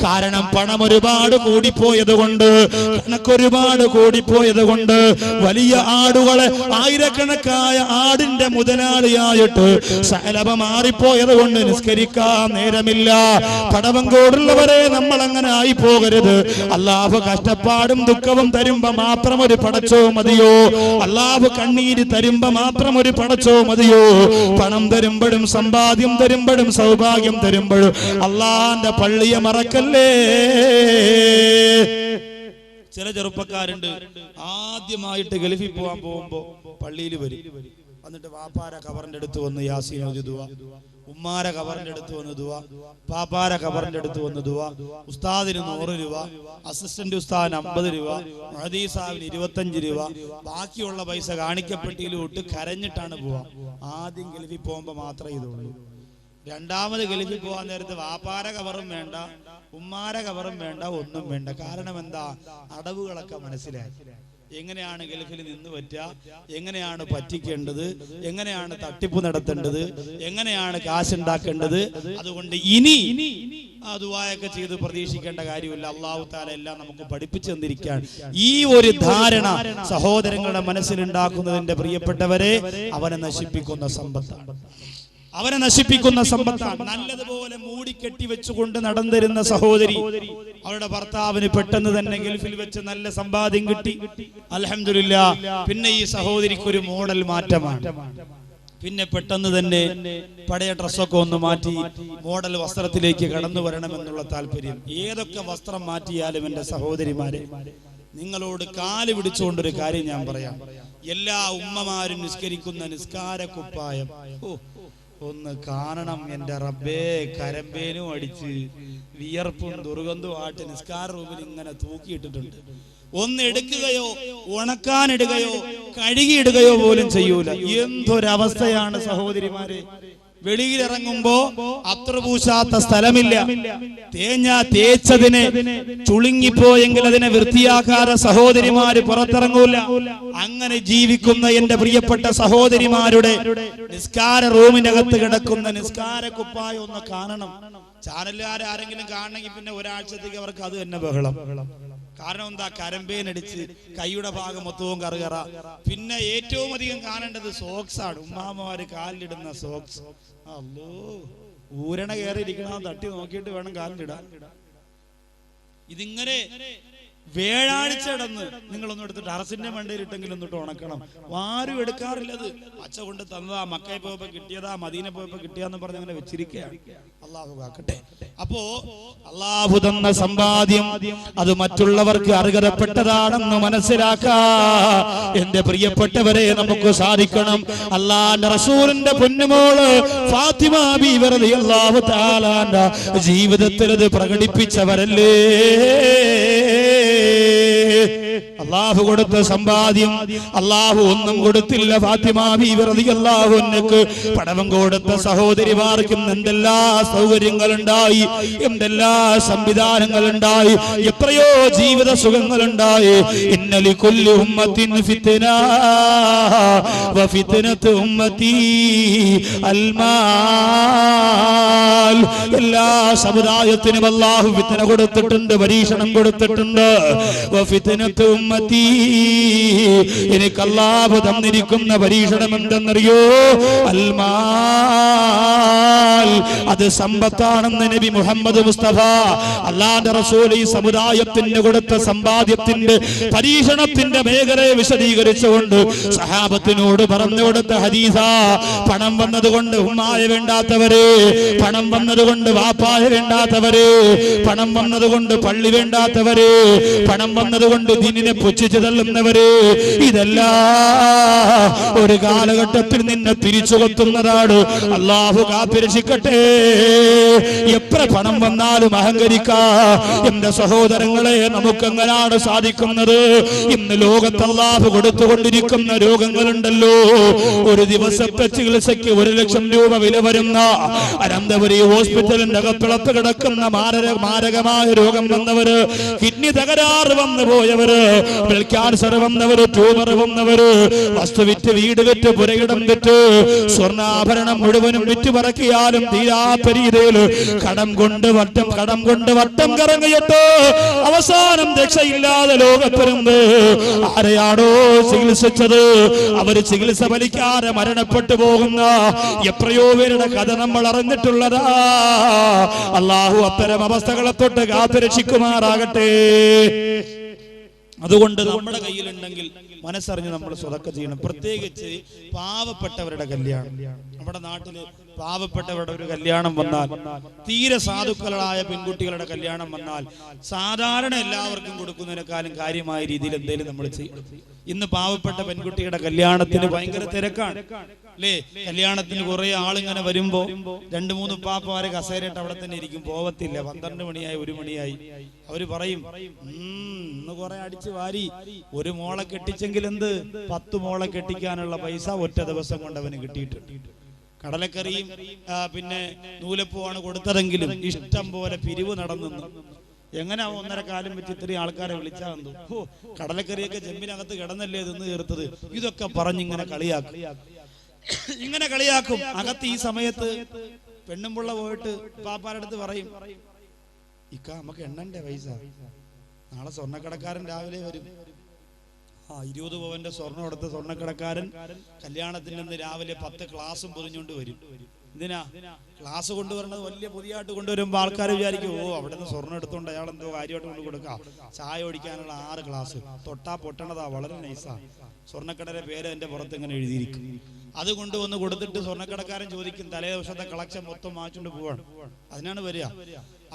കാരണം പണം ഒരുപാട് കൂടിപ്പോയത് കൊണ്ട്, കണക്കൊരുപാട് കൂടിപ്പോയത് കൊണ്ട്, വലിയ ആടുകളെ, ആയിരക്കണക്കായ ആടിന്റെ മുതലാളിയായിട്ട് സഅലബ മാറിപ്പോയത് കൊണ്ട് നിസ്കരിക്കാൻ നേരമില്ല. പടവങ്കോടുള്ളവരെ നമ്മൾ അങ്ങനെ ആയി പോകരുത്. അല്ലാഹു കഷ്ടപ്പാടും ദുഃഖവും തരുമ്പോ മാത്രം ഒരു പടച്ചോ മതിയോ? അല്ലാഹു കണ്ണീര് തരുമ്പോ മാത്രം ഒരു പടച്ചോ മതിയോ? പണം തരുമ്പോഴും സമ്പാദ്യം തരുമ്പോഴും സൗഭാഗ്യം തരുമ്പോഴും അല്ലാഹുവിന്റെ പള്ളിയെ മറക്കല്ലേ. ചില ചെറുപ്പക്കാരുണ്ട് ആദ്യമായിട്ട് ഗൾഫിൽ പോകാൻ പോകുമ്പോ പള്ളിയിൽ വരും, എന്നിട്ട് വാപ്പാര ഖബറിന്റെ അടുത്ത് വന്ന് യാസീൻ ഓതി ദുആ, ഉമ്മാര ഖബറിന്റെ അടുത്ത് വന്ന് ദുആ, പാപ്പാര ഖബറിന്റെ അടുത്ത് വന്ന് ദുആ, ഉസ്താദിന് 100 രൂപ, അസിസ്റ്റന്റ് ഉസ്താദിന് 50 രൂപ, മുഹദ്ദീ സാഹിബിന് 25 രൂപ, ബാക്കിയുള്ള പൈസ കാണിക്കപ്പെട്ടിയിലും ഇട്ട് കരഞ്ഞിട്ടാണ് പോവാ. ആദ്യം ഗൾഫിൽ പോകുമ്പോ മാത്രമേ ഇതുള്ളൂ. രണ്ടാമത് ഗൾഫിൽ പോകാൻ നേരത്ത് വാപ്പാര ഖബറും വേണ്ട, ഉമ്മാര ഖബറും വേണ്ട, ഒന്നും വേണ്ട. കാരണം എന്താ? അടവുകളൊക്കെ മനസ്സിലായി. എങ്ങനെയാണ് ഗൾഫിൽ നിന്ന് പറ്റുക, എങ്ങനെയാണ് പറ്റിക്കേണ്ടത്, എങ്ങനെയാണ് തട്ടിപ്പ് നടത്തേണ്ടത്, എങ്ങനെയാണ് കാശുണ്ടാക്കേണ്ടത്. അതുകൊണ്ട് ഇനി ആ ദുആയൊക്കെ ചെയ്ത് പ്രതീക്ഷിക്കേണ്ട കാര്യമില്ല. അല്ലാഹു തആല എല്ലാം നമുക്ക് പഠിപ്പിച്ചു തന്നിരിക്കുകയാണ്. ഈ ഒരു ധാരണ സഹോദരങ്ങളുടെ മനസ്സിലുണ്ടാക്കുന്നതിന്റെ പ്രിയപ്പെട്ടവരെ അവനെ നശിപ്പിക്കുന്ന സമ്പത്താണ്. അവനെ നശിപ്പിക്കുന്ന സമ്പത്താണ്. നല്ലതുപോലെ മൂടിക്കെട്ടി വെച്ചുകൊണ്ട് നടന്നിരുന്ന സഹോദരി, അവരുടെ ഭർത്താവിന് പെട്ടെന്ന് തന്നെ ഗൾഫിൽ വെച്ച് നല്ല സമ്പാദ്യം കിട്ടി, അൽഹംദുലില്ലാഹ്. പിന്നെ ഈ സഹോദരിക്ക് ഒരു മോഡൽ മാറ്റമാണ്. പിന്നെ പെട്ടെന്ന് തന്നെ പഴയ ഡ്രസ്സൊക്കെ ഒന്ന് മാറ്റി മോഡൽ വസ്ത്രത്തിലേക്ക് കടന്നു വരണമെന്നുള്ള താല്പര്യം. ഏതൊക്കെ വസ്ത്രം മാറ്റിയാലും എന്റെ സഹോദരിമാരെ, നിങ്ങളോട് കാല് പിടിച്ചുകൊണ്ടൊരു കാര്യം ഞാൻ പറയാം. എല്ലാ ഉമ്മമാരും നിസ്കരിക്കുന്ന നിസ്കാര കുപ്പായം ഒന്ന് കാണണം. എന്റെ റബ്ബേ, കരമ്പേനും അടിച്ച് വിയർപ്പും ദുർഗന്ധവും ആയിട്ട് നിസ്കാര റൂമിൽ ഇങ്ങനെ തൂക്കിയിട്ടിട്ടുണ്ട്. ഒന്ന് എടുക്കുകയോ ഉണക്കാനിടുകയോ കഴുകിയിടുകയോ പോലും ചെയ്യൂല. എന്തൊരവസ്ഥയാണ് സഹോദരിമാരെ. വെളിയിലിറങ്ങുമ്പോ അത്ര പൂശാത്ത സ്ഥലമില്ല. തേച്ചതിനെ ചുളുങ്ങിപ്പോയെങ്കിൽ അതിനെ വൃത്തിയാക്കാതെ സഹോദരിമാര് പുറത്തിറങ്ങൂല. അങ്ങനെ ജീവിക്കുന്ന എന്റെ പ്രിയപ്പെട്ട സഹോദരിമാരുടെ നിസ്കാര റൂമിനകത്ത് കിടക്കുന്ന നിസ്കാര കുപ്പായം ഒന്ന് കാണണം. ചാനലുകാർ ആരെങ്കിലും കാണണമെങ്കിൽ പിന്നെ ഒരാഴ്ചത്തേക്ക് അവർക്ക് അത് തന്നെ ബഹളം. കാരണം എന്താ? കരമ്പേനടിച്ച് കൈയുടെ ഭാഗം മൊത്തവും കറുകറ. പിന്നെ ഏറ്റവും അധികം കാണേണ്ടത് സോക്സ് ആണ്. ഉമ്മാമ്മമാര് കാലിലിടുന്ന സോക്സ്. അല്ലോ, ഊരണ കയറിയിരിക്കണം, തട്ടി നോക്കിയിട്ട് വേണം കാലിലിടാൻ. ഇതിങ്ങനെ വേഴാഴ്ച കിടന്ന് നിങ്ങളൊന്നും എടുത്തിട്ട് അറസിന്റെ മണ്ടയിൽ ഇട്ടെങ്കിലും ഒന്നിട്ട് ഉണക്കണം. ആരും എടുക്കാറില്ലത്. അച്ഛ കൊണ്ട് തന്നതാ, മക്കയിൽ പോയപ്പോ കിട്ടിയതാ, മദീന പോയപ്പോ കിട്ടിയാന്ന് പറഞ്ഞ് അങ്ങനെ വെച്ചിരിക്കുകയാണ്. അള്ളാഹു കാക്കട്ടെ. അപ്പോ അള്ളാഹു തന്ന സമ്പാദ്യം അത് മറ്റുള്ളവർക്ക് അർഹതപ്പെട്ടതാണെന്ന് മനസ്സിലാക്കാ എന്റെ പ്രിയപ്പെട്ടവരെ നമുക്ക് സാധിക്കണം. അള്ളാന്റെ റസൂലിന്റെ പൊന്നുമോള് ഫാത്തിമ ബീവി റളിയല്ലാഹു തആല ജീവിതത്തിൽ അത് പ്രകടിപ്പിച്ചവരല്ലേ. അള്ളാഹു കൊടുത്ത സമ്പാദ്യം അള്ളാഹു ഒന്നും കൊടുത്തില്ല. ഫാത്തിമ ബീവി റളിയല്ലാഹു അൻഹക്ക് പടവം കൊടുത്ത സഹോദരിമാർക്കും എന്തെല്ലാ സൗകര്യങ്ങളുണ്ടായി, എന്തെല്ലാ സംവിധാനങ്ങളുണ്ടായി, എത്രയോ ജീവിത സുഖങ്ങളുണ്ടായി. ഇന്നലി കുല്ലി ഉമ്മത്തിൻ ഫിത്ന വ ഫിത്നതു ഉമ്മത്തി അൽമാൽ. എല്ലാ സമുദായത്തിനും അള്ളാഹു ഫിത്ന കൊടുത്തിട്ടുണ്ട്, പരീക്ഷണം കൊടുത്തിട്ടുണ്ട്. വ ഫിത്നതു ഉമ്മത്തി, എനിക്ക് അല്ലാഹു തന്നിരിക്കുന്ന പരീക്ഷണം എന്തെന്നറിയോ? അൽമാൽ, അത് സമ്പത്താണെന്ന് നബി മുഹമ്മദ് മുസ്തഫ അല്ലാഹുവിന്റെ റസൂൽ ഈ സമുദായത്തിന് കൊടുത്ത സമ്പാദ്യത്തിന്റെ പരീക്ഷണത്തിന്റെ മേഖലയെ വിശദീകരിച്ചുകൊണ്ട് സഹാബത്തിനോട് പറഞ്ഞു കൊടുത്ത ഹദീസാ. പണം വന്നതുകൊണ്ട് ഉമ്മായ വേണ്ടാത്തവര്, പണം വന്നതുകൊണ്ട് വാപ്പായ വേണ്ടാത്തവര്, പണം വന്നതുകൊണ്ട് പള്ളി വേണ്ടാത്തവര്, പണം വന്നതുകൊണ്ട് ദീനിനെ പുച്ഛിച്ചു തള്ളുന്നവര്, ഇതെല്ലാം ഒരു കാലഘട്ടത്തിൽ നിന്നെ തിരിച്ചു കൊത്തുന്നതാണ്. അല്ലാഹു കാത്തിരക്ഷിക്കട്ടെ. എത്ര പണം വന്നാലും അഹങ്കരിക്കാ എന്റെ സഹോദരങ്ങളെ, നമുക്കെങ്ങനാണ് സാധിക്കുന്നത്? ഇന്ന് ലോകത്ത് അല്ലാഹു കൊടുത്തുകൊണ്ടിരിക്കുന്ന രോഗങ്ങളുണ്ടല്ലോ. ഒരു ദിവസത്തെ ചികിത്സയ്ക്ക് 1 ലക്ഷം രൂപ വില വരുന്ന അനന്തപുരി ഹോസ്പിറ്റലിന്റെ അകപ്പിളത്ത് കിടക്കുന്ന മാരകമായ രോഗം വന്നവര്, കിഡ്നി തകരാറ് വന്നു പോയവര്, ക്യാൻസർ വന്നവര്, ട്യൂമർ വന്നവര്, വസ്തു വിറ്റ്, വീട് വിറ്റ്, പുരയിടം വിറ്റ്, സ്വർണ്ണാഭരണം മുഴുവനും വിറ്റ് പറക്കിയാലും തീരാത്ത രീതിയിൽ കടം കൊണ്ട് വട്ടം കറങ്ങിയിട്ട് അവസാനം രക്ഷയില്ലാതെ ലോകപ്പെരുമ്പ് ആരെയാണോ ചികിത്സിച്ചത് അവര് ചികിത്സ ഫലിക്കാതെ മരണപ്പെട്ടു പോകുന്ന എത്രയോ പേരുടെ കഥ നമ്മൾ അറിഞ്ഞിട്ടുള്ളതാ. അല്ലാഹു അത്തരം അവസ്ഥകളെ തൊട്ട് കാത്തുരക്ഷിക്കുമാറാകട്ടെ. അതുകൊണ്ട് നമ്മുടെ കയ്യിലുണ്ടെങ്കിൽ മനസ്സറിഞ്ഞ് നമ്മൾ സ്വതക്ക ചെയ്യണം. പ്രത്യേകിച്ച് പാവപ്പെട്ടവരുടെ കല്യാണം. നമ്മുടെ നാട്ടില് പാവപ്പെട്ടവരുടെ ഒരു കല്യാണം വന്നാൽ, തീരെ സാധുക്കളായ പെൺകുട്ടികളുടെ കല്യാണം വന്നാൽ, സാധാരണ എല്ലാവർക്കും കൊടുക്കുന്നതിനേക്കാളും കാര്യമായ രീതിയിൽ എന്തെങ്കിലും നമ്മൾ ചെയ്യും. ഇന്ന് പാവപ്പെട്ട പെൺകുട്ടിയുടെ കല്യാണത്തിന് ഭയങ്കര തിരക്കാണ് അല്ലേ? കല്യാണത്തിന് കുറെ ആളിങ്ങനെ വരുമ്പോ 2-3 പാപ്പമാരെ കസേരയിട്ട് അവിടെ തന്നെ ഇരിക്കും, പോവത്തില്ല. 12 മണിയായി 1 മണിയായി. അവര് പറയും, ഇന്ന് കുറെ അടിച്ചു വാരി, ഒരു മോളെ കെട്ടിച്ചെങ്കിൽ എന്ത് 10 മോളെ കെട്ടിക്കാനുള്ള പൈസ ഒറ്റ ദിവസം കൊണ്ട് അവന് കിട്ടിയിട്ടുണ്ട്. കടലക്കറിയും പിന്നെ നൂലപ്പൂവാണ് കൊടുത്തതെങ്കിലും ഇഷ്ടം പോലെ പിരിവ് നടന്നു. എങ്ങനെ 1.5 കാലം വെച്ച് ഇത്രയും ആൾക്കാരെ വിളിച്ചാൽ എന്തോ, കടലക്കറിയൊക്കെ ചെമ്പിനകത്ത് കിടന്നല്ലേ ഇതെന്ന് തീർത്തത്. ഇതൊക്കെ പറഞ്ഞിങ്ങനെ കളിയാക്കും, ഇങ്ങനെ കളിയാക്കും. അകത്ത് ഈ സമയത്ത് പെണ്ണുമ്പുള്ള പോയിട്ട് പാപ്പാരുടെ അടുത്ത് പറയും, ഇക്ക നമുക്ക് എണ്ണണ്ടേ പൈസ, നാളെ സ്വർണ്ണക്കടക്കാരൻ രാവിലെ വരും. 20 പവന്റെ സ്വർണ്ണം എടുത്ത സ്വർണ്ണക്കടക്കാരൻ കല്യാണത്തിൽ നിന്ന് രാവിലെ 10 ഗ്ലാസും പൊതിഞ്ഞുകൊണ്ട് വരും. എന്തിനാ ക്ലാസ് കൊണ്ടുവരണത്? വലിയ പുതിയായിട്ട് കൊണ്ടുവരുമ്പോ ആൾക്കാർ വിചാരിക്കും, അവിടെ നിന്ന് സ്വർണ്ണം എടുത്തോണ്ട് അയാൾ എന്തോ കാര്യമായിട്ട് കൊണ്ട് കൊടുക്കാം. ചായ ഒടിക്കാനുള്ള 6 ഗ്ലാസ്, തൊട്ടാ പൊട്ടണതാ, വളരെ നൈസാ. സ്വർണ്ണക്കടയുടെ പേര് എന്റെ പുറത്ത് ഇങ്ങനെ എഴുതിയിരിക്കും. അത് കൊണ്ടുവന്ന് കൊടുത്തിട്ട് സ്വർണ്ണക്കടക്കാരൻ ചോദിക്കും, തലേ ദിവസത്തെ കളക്ഷൻ മൊത്തം മാറ്റിക്കൊണ്ട് പോവാണ്. അതിനാണ് വരിക.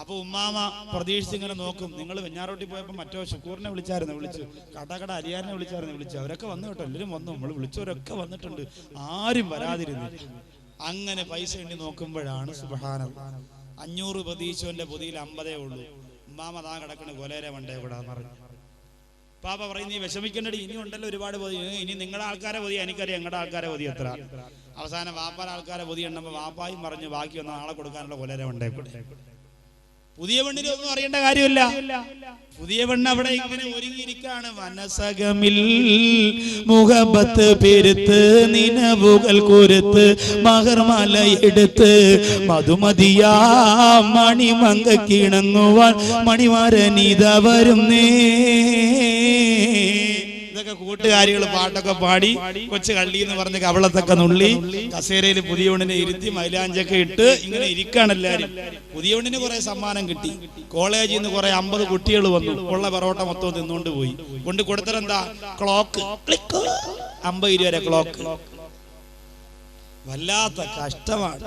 അപ്പൊ ഉമ്മാമ പ്രതീക്ഷിച്ചിങ്ങനെ നോക്കും. നിങ്ങൾ വെഞ്ഞാറോട്ടി പോയപ്പോ മറ്റോ ഷുക്കൂറിനെ വിളിച്ചു, കാട്ടാക്കട അരിയാറിനെ വിളിച്ചു. അവരൊക്കെ വന്നു കേട്ടോ, എല്ലാവരും വന്നു, നമ്മൾ വിളിച്ചവരൊക്കെ വന്നിട്ടുണ്ട്, ആരും വരാതിരുന്നില്ല. അങ്ങനെ പൈസ എണ്ണി നോക്കുമ്പോഴാണ് സുബ്ഹാനല്ലാഹ് 500 പ്രതീക്ഷന്റെ പൊതിയിൽ 50 ഉള്ളൂ. ഉമ്മാമ താ കിടക്കണ കൊലേരെ വണ്ടേ കൂടെ പറഞ്ഞു. പാപ്പ പറയും, നീ വിഷമിക്കണ്ടടി, ഇനി ഉണ്ടല്ലോ ഒരുപാട് പൊതി, ഇനി നിങ്ങളുടെ ആൾക്കാരെ പൊതി എനിക്കറിയാം, ഞങ്ങളുടെ ആൾക്കാരെ പൊതി എത്ര. അവസാനം വാപ്പാരെ ആൾക്കാരെ പൊതി എണ്ണുമ്പോ വാപ്പായും പറഞ്ഞു, ബാക്കി ഒന്ന് നാളെ കൊടുക്കാനുള്ള കൊലേരെ വണ്ടേ കൂടെ. പുതിയ പെണ്ണിനെ ഒന്നും അറിയേണ്ട കാര്യമില്ല. പുതിയ പെണ്ണ് അവിടെ ഇങ്ങനെ ഒരുങ്ങിയിരിക്കാണ്. മനസകമിൽ മുഹബത്ത് പെരുത്ത്, നിനവുകൾ കുരുത്ത്, മഹർമല എടുത്ത്, മധുമതിയാ മണിമങ്ക കിണങ്ങുവാൻ മണിമാരനിത വരുന്നേ. ഇതൊക്കെ കൂട്ടുകാരികൾ പാട്ടൊക്കെ പാടി കൊച്ചു കള്ളി എന്ന് പറഞ്ഞ് കവളത്തൊക്കെ നുള്ളി കസേരയിൽ പുതിയ പെണ്ണിനെ ഇരുത്തി മൈലാഞ്ചൊക്കെ ഇട്ട് ഇങ്ങനെ ഇരിക്കാണ് എല്ലാരും. പുതിയ പെണ്ണിന് കുറെ സമ്മാനം കിട്ടി. കോളേജിൽ നിന്ന് കുറെ 50 കുട്ടികൾ വന്നു, ഉള്ള പൊറോട്ട മൊത്തം തിന്നുകൊണ്ട് പോയി. കൊണ്ട് കൊടുത്തതെന്താ? ക്ലോക്ക്, 50 രൂപ ക്ലോക്ക്. വല്ലാത്ത കഷ്ടമാണ്.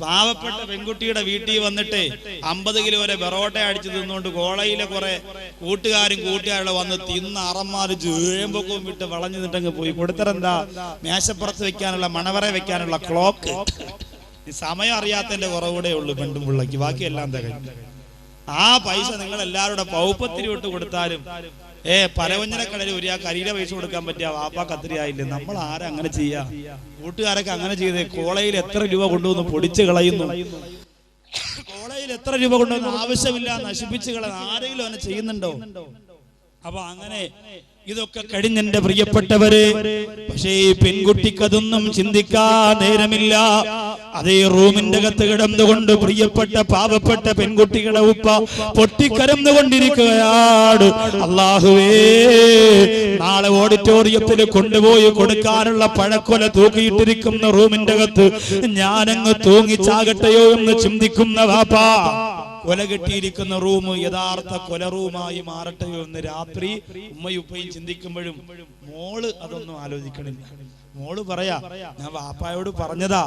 പാവപ്പെട്ട പെൺകുട്ടിയുടെ വീട്ടിൽ വന്നിട്ട് 50 കിലോ വരെ പൊറോട്ട അടിച്ചു തിന്നുകൊണ്ട് കോളേജിലെ കുറെ കൂട്ടുകാരുടെ വന്ന് തിന്ന് അറന്മാര് ചേമ്പൊക്കവും വിട്ട് വളഞ്ഞു നിട്ടങ്ങ് പോയി. കൊടുത്തരെന്താ? മേശപ്പുറത്ത് വെക്കാനുള്ള, മണവറ വെക്കാനുള്ള ക്ലോക്ക്. സമയം അറിയാത്തതിന്റെ കുറവൂടെ ഉള്ളു പെണ്ണും പിള്ളക്ക്, ബാക്കിയെല്ലാം തികയും. ആ പൈസ നിങ്ങൾ എല്ലാവരുടെ പൗപ്പത്തിരി വിട്ട് കൊടുത്താലും പലവഞ്ഞനക്കടയിൽ ഒരു കരിയിലെ പൈസ കൊടുക്കാൻ പറ്റിയ വാപ്പാ കത്തിരി ആയില്ലേ. നമ്മൾ ആരാ അങ്ങനെ ചെയ്യാ? കൂട്ടുകാരൊക്കെ അങ്ങനെ ചെയ്തേ. കോളേജിൽ എത്ര രൂപ കൊണ്ടുവന്ന് പൊടിച്ച് കളയുന്നു, കോളേജിൽ എത്ര രൂപ കൊണ്ടുവന്ന് ആവശ്യമില്ല നശിപ്പിച്ച് കളയുന്നു. ആരെങ്കിലും അങ്ങനെ ചെയ്യുന്നുണ്ടോ? അപ്പൊ അങ്ങനെ ഇതൊക്കെ കഴിഞ്ഞെന്റെ പ്രിയപ്പെട്ടവരെ, പക്ഷേ ഈ പെൺകുട്ടിക്ക് അതൊന്നും ചിന്തിക്കാൻ നേരമില്ല. അതേ റൂമിന്റെ അകത്ത് കിടന്നുകൊണ്ട് പ്രിയപ്പെട്ട പാവപ്പെട്ട പെൺകുട്ടികളെ ഉപ്പ പൊട്ടിക്കരന്നുകൊണ്ടിരിക്കുകയാണ്. അല്ലാഹുവേ, നാളെ ഓഡിറ്റോറിയത്തിൽ കൊണ്ടുപോയി കൊടുക്കാനുള്ള പഴക്കൊല തൂക്കിയിട്ടിരിക്കുന്ന റൂമിന്റെ അകത്ത് ഞാനങ്ങ് തൂങ്ങിച്ചാകട്ടെയോ എന്ന് ചിന്തിക്കുന്ന വാപ്പാ. കൊല കെട്ടിയിരിക്കുന്ന റൂം യഥാർത്ഥ കൊല റൂമായി മാറട്ടെയോ എന്ന് രാത്രി ഉമ്മയും ഉപ്പയും ചിന്തിക്കുമ്പോഴും മോള് അതൊന്നും ആലോചിക്കണില്ല. മോള് പറയാ, ഞാൻ വാപ്പായോട് പറഞ്ഞതാ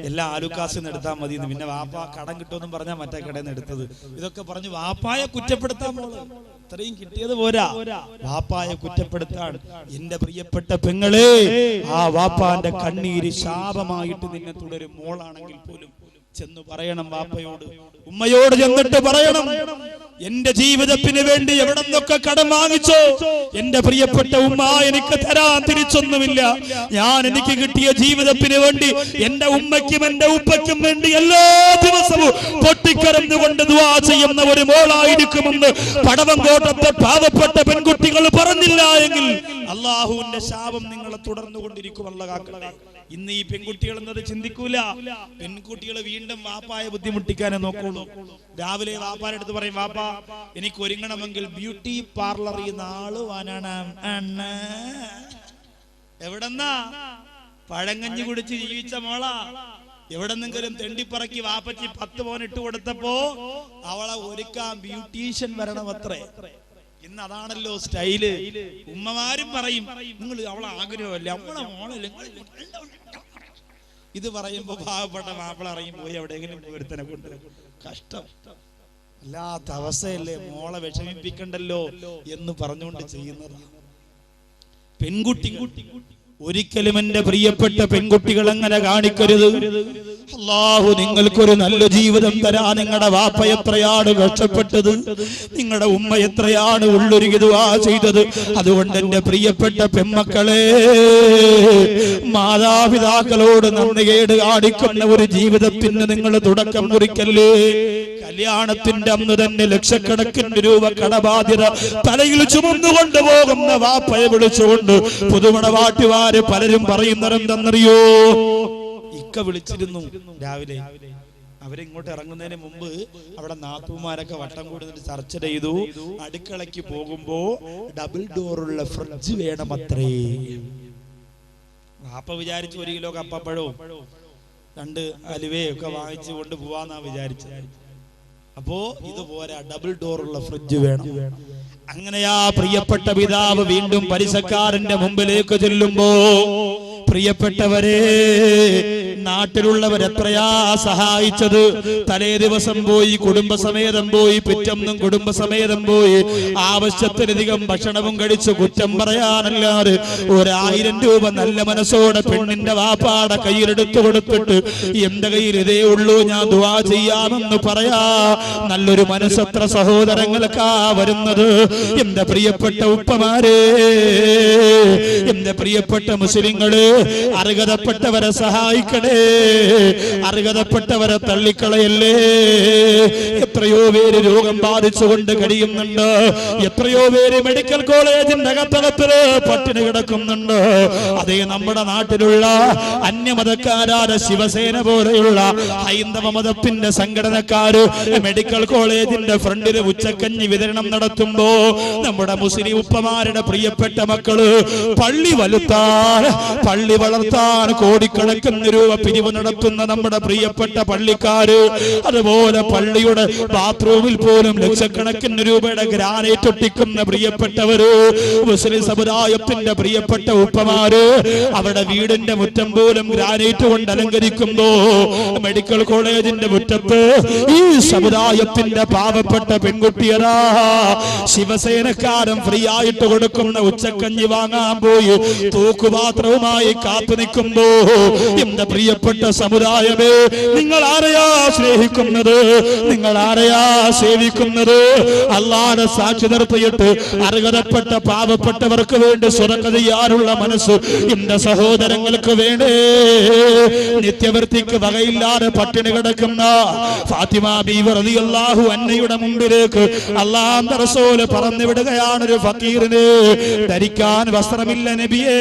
എല്ലാ ആലുക്കാസിന്ന് എടുത്താൽ മതി. പിന്നെ വാപ്പ കടം കിട്ടുമെന്നും പറഞ്ഞാൽ മറ്റേ കടയിൽ നിന്ന് എടുത്തത്. ഇതൊക്കെ പറഞ്ഞ് വാപ്പായെ കുറ്റപ്പെടുത്താൻ മോള്. ഇത്രയും കിട്ടിയത് പോരാ, വാപ്പായെ കുറ്റപ്പെടുത്താൻ. എന്റെ പ്രിയപ്പെട്ട പെങ്ങളെ, ആ വാപ്പാന്റെ കണ്ണീര് ശാപമായിട്ട് നിന്നെ തുടരും. മോളാണെങ്കിൽ പോലും ചെന്ന് പറയണം വാപ്പയോട്, ഉമ്മയോട് ചെന്നിട്ട് പറയണം, എന്റെ ജീവിതത്തിന് വേണ്ടി എവിടെ നിന്നൊക്കെ കടം വാങ്ങിച്ചോ എന്റെ പ്രിയപ്പെട്ട ഉമ്മ എനിക്ക് തരാൻ തിരിച്ചൊന്നുമില്ല. ഞാൻ എനിക്ക് കിട്ടിയ ജീവിതത്തിന് വേണ്ടി എന്റെ ഉമ്മയ്ക്കും എന്റെ ഉപ്പയ്ക്കും വേണ്ടി എല്ലാ ദിവസവും പൊട്ടിക്കരഞ്ഞുകൊണ്ട് ദുആ ചെയ്യുന്ന ഒരു മോളായിരിക്കുമെന്ന് പടവങ്കോട്ടത്തെ പാവപ്പെട്ട പെൺകുട്ടികൾ പറഞ്ഞില്ല എങ്കിൽ അല്ലാഹുവിന്റെ ശാപം നിങ്ങളെ തുടർന്നുകൊണ്ടിരിക്കുമല്ല കാക്കട്ടെ. ഇന്ന് ഈ പെൺകുട്ടികൾ എന്നത് ചിന്തിക്കൂല. പെൺകുട്ടികൾ വീണ്ടും വാപ്പായെ ബുദ്ധിമുട്ടിക്കാനേ നോക്കുള്ളൂ. രാവിലെ വാപ്പാരെ അടുത്ത് പറയും, വാപ്പ എനിക്ക് ഒരുങ്ങണമെങ്കിൽ ബ്യൂട്ടി പാർലറിൽ നാള് വാനണം. എവിടെന്നാ? പഴങ്കഞ്ഞി കുടിച്ച് ജീവിച്ച മോളാ. എവിടെന്നെങ്കിലും തെണ്ടിപ്പറക്കി വാപ്പച്ചി 10 പവൻ ഇട്ട് കൊടുത്തപ്പോ അവളെ ഒരുക്കാൻ ബ്യൂട്ടീഷ്യൻ വരണം അത്രേ. ഇന്ന് അതാണല്ലോ സ്റ്റൈല്. ഉമ്മമാരും പറയും നിങ്ങൾ അവളെ ആഗ്രഹമല്ലേ അവളെ മോളല്ലേ. ഇത് പറയുമ്പോ പാവപ്പെട്ട മാപ്പിള അറിയും പോയി എവിടെയെങ്കിലും ഒരുത്തനെ കൊണ്ട് കഷ്ടം. അല്ലാത്ത അവസ്ഥയല്ലേ, മോളെ വിഷമിപ്പിക്കണ്ടല്ലോ എന്ന് പറഞ്ഞുകൊണ്ട് ചെയ്യുന്നത്. പെൺകുട്ടി ഒരിക്കലും എന്റെ പ്രിയപ്പെട്ട പെൺകുട്ടികൾ അങ്ങനെ കാണിക്കരുത്. അല്ലാഹു നിങ്ങൾക്കൊരു നല്ല ജീവിതം തരാ. നിങ്ങളുടെ വാപ്പ എത്രയാണ് കഷ്ടപ്പെട്ടത്, നിങ്ങളുടെ ഉമ്മ എത്രയാണ് ഉള്ളൊരുക്കി ദുആ ചെയ്തത്. അതുകൊണ്ട് എന്റെ പ്രിയപ്പെട്ട പെൺമക്കളെ, മാതാപിതാക്കളോട് നന്ദികേട് കാണിക്കുന്ന ഒരു ജീവിതത്തിന് നിങ്ങൾ തുടക്കം കുറിക്കല്ലേ. കല്യാണത്തിന്റെ അന്ന് തന്നെ ലക്ഷക്കണക്കിന് രൂപ കടബാധ്യത തലയിൽ ചുമന്നുകൊണ്ട് പോകുന്ന വാപ്പയെ വിളിച്ചുകൊണ്ട് പുതുമണവാട്ടിമാര് പലരും പറയുന്നതെന്തെന്നറിയോ? ഇക്ക വിളിച്ചിരുന്നു രാവിലെ. അവരിങ്ങോട്ട് ഇറങ്ങുന്നതിന് മുമ്പ് അവിടെ നാത്തൂമാരൊക്കെ വട്ടം കൂടുന്നിട്ട് ചർച്ച ചെയ്തു. അടുക്കളയ്ക്ക് പോകുമ്പോ ഡബിൾ ഡോറുള്ള ഫ്രിഡ്ജ് വേണമത്രേ. വാപ്പ വിചാരിച്ചു 1 കിലോ കപ്പപ്പഴവും 2 അലുവയും ഒക്കെ വാങ്ങിച്ചു കൊണ്ട് പോവാന്നാ വിചാരിച്ചത്. അപ്പോ ഇത് പോരാ, ഡബിൾ ഡോറുള്ള ഫ്രിഡ്ജ് വേണം. അങ്ങനെയാ പ്രിയപ്പെട്ട പിതാവ് വീണ്ടും പലിശക്കാരന്റെ മുമ്പിലേക്ക് ചെല്ലുമ്പോ, പ്രിയപ്പെട്ടവരെ, നാട്ടിലുള്ളവരെത്രയാ സഹായിച്ചത്. തലേ ദിവസം പോയി കുടുംബസമേതം പോയി, പിറ്റന്നും കുടുംബസമേതം പോയി ആവശ്യത്തിലധികം ഭക്ഷണവും കഴിച്ച് കുറ്റം പറയാനല്ലാതെ 1000 രൂപ നല്ല മനസ്സോടെ പെണ്ണിന്റെ വാപ്പാടെ കയ്യിലെടുത്തു കൊടുത്തിട്ട് എന്റെ കയ്യിൽ ഇതേ ഉള്ളൂ, ഞാൻ ദുആ ചെയ്യാമെന്ന് പറയാ നല്ലൊരു മനസ്സത്ര സഹോദരങ്ങൾക്കാ വരുന്നത്. എന്റെ പ്രിയപ്പെട്ട ഉപ്പമാരെ, എന്റെ പ്രിയപ്പെട്ട മുസ്ലിങ്ങള്, അർഹതപ്പെട്ടവരെ സഹായിക്കണേ, അർഹതപ്പെട്ടവരെ തള്ളിക്കളയല്ലേ. എത്രയോ പേര് രോഗം ബാധിച്ചുകൊണ്ട് കഴിയുന്നുണ്ട്, എത്രയോ പേര് മെഡിക്കൽ കോളേജിന്റെ അകത്തളത്തില് പട്ടിണി കിടക്കുന്നുണ്ട്. അതേ നമ്മുടെ നാട്ടിലുള്ള അന്യമതക്കാരായ ശിവസേന പോലെയുള്ള ഹൈന്ദവ മതത്തിന്റെ സംഘടനക്കാര് മെഡിക്കൽ കോളേജിന്റെ ഫ്രണ്ടില് ഉച്ചക്കഞ്ഞി വിതരണം നടത്തുമ്പോ നമ്മുടെ മുസ്ലിം ഉപ്പമാരുടെ പ്രിയപ്പെട്ട മക്കള് പള്ളി വളർത്താൻ കോടിക്കണക്കിന് രൂപ പിരിവ് നടത്തുന്ന നമ്മുടെ പ്രിയപ്പെട്ട പള്ളിക്കാര്, അതുപോലെ പള്ളിയുടെ ബാത്റൂമിൽ പോലും ലക്ഷക്കണക്കിന് രൂപയുടെ ഗ്രാനൈറ്റ് ഒട്ടിക്കുന്ന പ്രിയപ്പെട്ടവര്, മുസ്ലിം സമുദായത്തിന്റെ പ്രിയപ്പെട്ട ഉപ്പമാര് അവരുടെ വീടിന്റെ മുറ്റം പോലും ഗ്രാനൈറ്റ് കൊണ്ട് അലങ്കരിക്കുമ്പോ മെഡിക്കൽ കോളേജിന്റെ മുറ്റത്ത് ഈ സമുദായത്തിന്റെ പാവപ്പെട്ട പെൺകുട്ടിയരാ ശിവസേനക്കാരൻ ഫ്രീ ആയിട്ട് കൊടുക്കുന്ന ഉച്ചക്കഞ്ഞി വാങ്ങാൻ പോയി തൂക്കുപാത്രവുമായി കാത്തു നിൽക്കുമ്പോ, എന്റെ പ്രിയപ്പെട്ട സമുദായമേ, നിങ്ങൾ ആരെയാ സ്നേഹിക്കുന്നത്, നിങ്ങൾ ആരെയാ സേവിക്കുന്നത്? അല്ലാഹുവിനെ സാക്ഷി നിർത്തിയിട്ട് അർഹതപ്പെട്ട പാവപ്പെട്ടവർക്ക് വേണ്ടി സ്വതക്ക ചെയ്യാനുള്ള മനസ്സ് എന്റെ സഹോദരങ്ങൾക്ക് വേണ്ടേ? നിത്യവൃത്തിക്ക് വകയില്ലാതെ പട്ടിണി കിടക്കുന്ന ഫാത്തിമ ബീവി റളിയല്ലാഹു അൻഹയുടെ മുമ്പിലേക്ക് അല്ലാഹുവിന്റെ റസൂൽ പറഞ്ഞു വിടുകയാണ്, ഒരു ഫക്കീറിന് ധരിക്കാൻ വസ്ത്രമില്ല നബിയേ,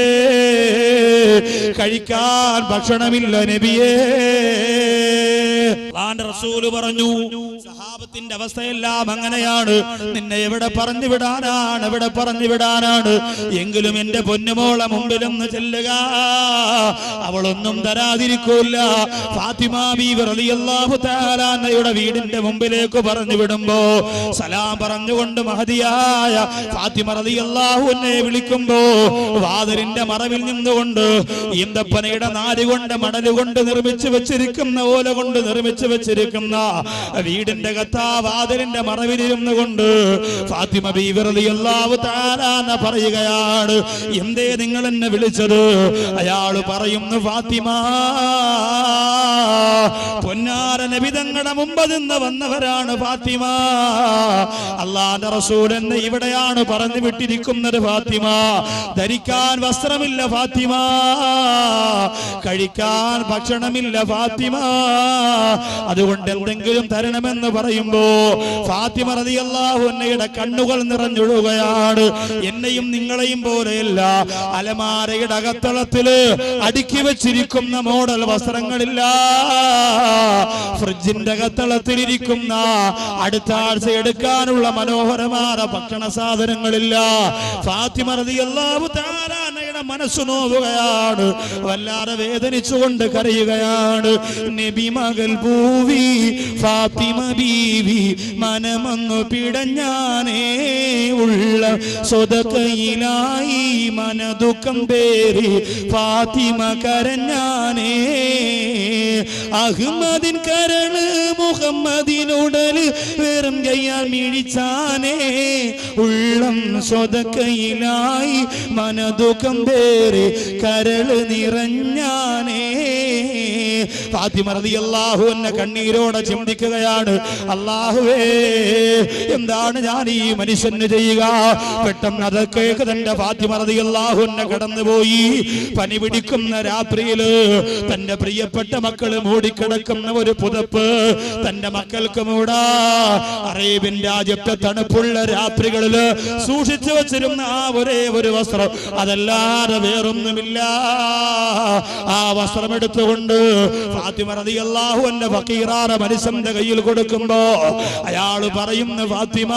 കഴിക്കാൻ ഭക്ഷണമില്ല നബിയേ. അല്ലാഹുവിന്റെ റസൂൽ പറഞ്ഞു, സഹാബത്തിന്റെ അവസ്ഥയെല്ലാം അങ്ങനെയാണ്. നിന്നെ എവിടെ പറഞ്ഞു വിടാനാണ്, എവിടെ പറഞ്ഞു വിടാനാണ്? എങ്കിലും എന്റെ പൊന്നുമോളെ മുമ്പിലൊന്ന് ചെല്ലുക, അവളൊന്നും തരാതിരിക്കൂല. ഫാത്തിമ ബീവി റളിയല്ലാഹു തആല അൻഹയുടെ വീടിന്റെ മുമ്പിലേക്ക് പറഞ്ഞു വിടുമ്പോ സലാം പറഞ്ഞുകൊണ്ട് മഹദിയായ ഫാത്തിമ റളിയല്ലാഹു അൻഹയെ വിളിക്കുമ്പോ വാതിലിന്റെ മറവിൽ നിന്നുകൊണ്ട് ഈന്തപ്പനയുടെ നാരുകൊണ്ട് മണലുകൊണ്ട് നിർമ്മിച്ചു വെച്ചിരിക്കുന്ന ഓല കൊണ്ട് നിർമ്മിച്ചു വെച്ചിരിക്കുന്ന വീടിന്റെ വാതിലിന്റെ മറവിലിരുന്നു കൊണ്ട് ഫാത്തിമ ബീവി റളിയല്ലാഹു തആല അൻഹ പറയുകയാണ്, എന്തേ നിങ്ങൾ എന്നെ വിളിച്ചത്? അയാള് പറയുന്നു, ഫാത്തിമ, പൊന്നാര നബി തങ്ങളുടെ മുമ്പ് നിന്ന് വന്നവരാണ് ഫാത്തിമ. അല്ലാഹുവിന്റെ റസൂൽ എന്നെ ഇവിടെയാണ് പറഞ്ഞു വിട്ടിരിക്കുന്നത് ഫാത്തിമ. ധരിക്കാൻ വസ്ത്രമില്ല ഫാത്തിമ, കഴിക്കാൻ ഭക്ഷണമില്ല ഫാത്തിമ, അതുകൊണ്ട് എന്തെങ്കിലും തരണമെന്ന് പറയുമ്പോ ഫാത്തിമ റളിയല്ലാഹു അൻഹയുടെ കണ്ണുകൾ നിറഞ്ഞൊഴുകയാണ്. എന്നെയും നിങ്ങളെയും പോലെയല്ല, അലമാരയുടെ അകത്തളത്തില് അടുക്കി വെച്ചിരിക്കുന്ന മോഡൽ വസ്ത്രങ്ങളില്ല, ഫ്രിഡ്ജിന്റെ അകത്തളത്തിലിരിക്കുന്ന അടുത്ത ആഴ്ച എടുക്കാനുള്ള മനോഹരമായ ഭക്ഷണ സാധനങ്ങളില്ല. ഫാത്തിമ റളിയല്ലാഹു തആല ഇങ്ങനെ മനസ്സു നോവുകയാണ്, വല്ലാതെ വേദനിച്ചുകൊണ്ട് കരയുകയാണ്. നബി മകൾ പൂവി ഫാത്തിമ ബീവി മനമൊന്നു പിടഞ്ഞാനേ, ഉള്ള സ്വതക്കയിലായി മനദുഃഖം പേരി ഫാത്തിമ കരഞ്ഞാനേ. അഹ്മദിൻ കരള് മുഹമ്മദിനുടല് വെറും കയ്യാൽ മിഴിച്ചാനേ, ഉള്ളം സ്വതക്കയിലായി മനദുഃഖം പേര് കരള് നിറഞ്ഞാനേ. ഫാത്തിമ റളിയല്ലാഹു അൻഹ കണ്ണീരോടെ ചിന്തിക്കുകയാണ്, അല്ലാഹുവേ എന്താണ് ഞാൻ ഈ മനുഷ്യന് ചെയ്യുക? പെട്ടെന്ന് അതൊക്കെ തന്റെ ഫാത്തിമ റളിയല്ലാഹു അൻഹ കടന്നുപോയി. പനി പിടിക്കുന്ന രാത്രിയില് തന്റെ പ്രിയപ്പെട്ട മക്കള് മൂടിക്കിടക്കുന്ന ഒരു പുതപ്പ് തന്റെ മക്കൾക്ക് മൂടാ. അറേബ്യൻ രാജ്യത്തെ തണുപ്പുള്ള രാത്രികളില് സൂക്ഷിച്ചു വെച്ചിരുന്ന ആ ഒരേ ഒരു വസ്ത്രം, അതല്ലാതെ വേറൊന്നുമില്ല. ആ വസ്ത്രം എടുത്തുകൊണ്ട് ഫാത്തിമ റളിയല്ലാഹു അൻഹ ഫഖീറാന മനുഷ്യന്റെ കയ്യിൽ കൊടുക്കുമ്പോ അയാള് പറയുന്നു, ഫാത്തിമ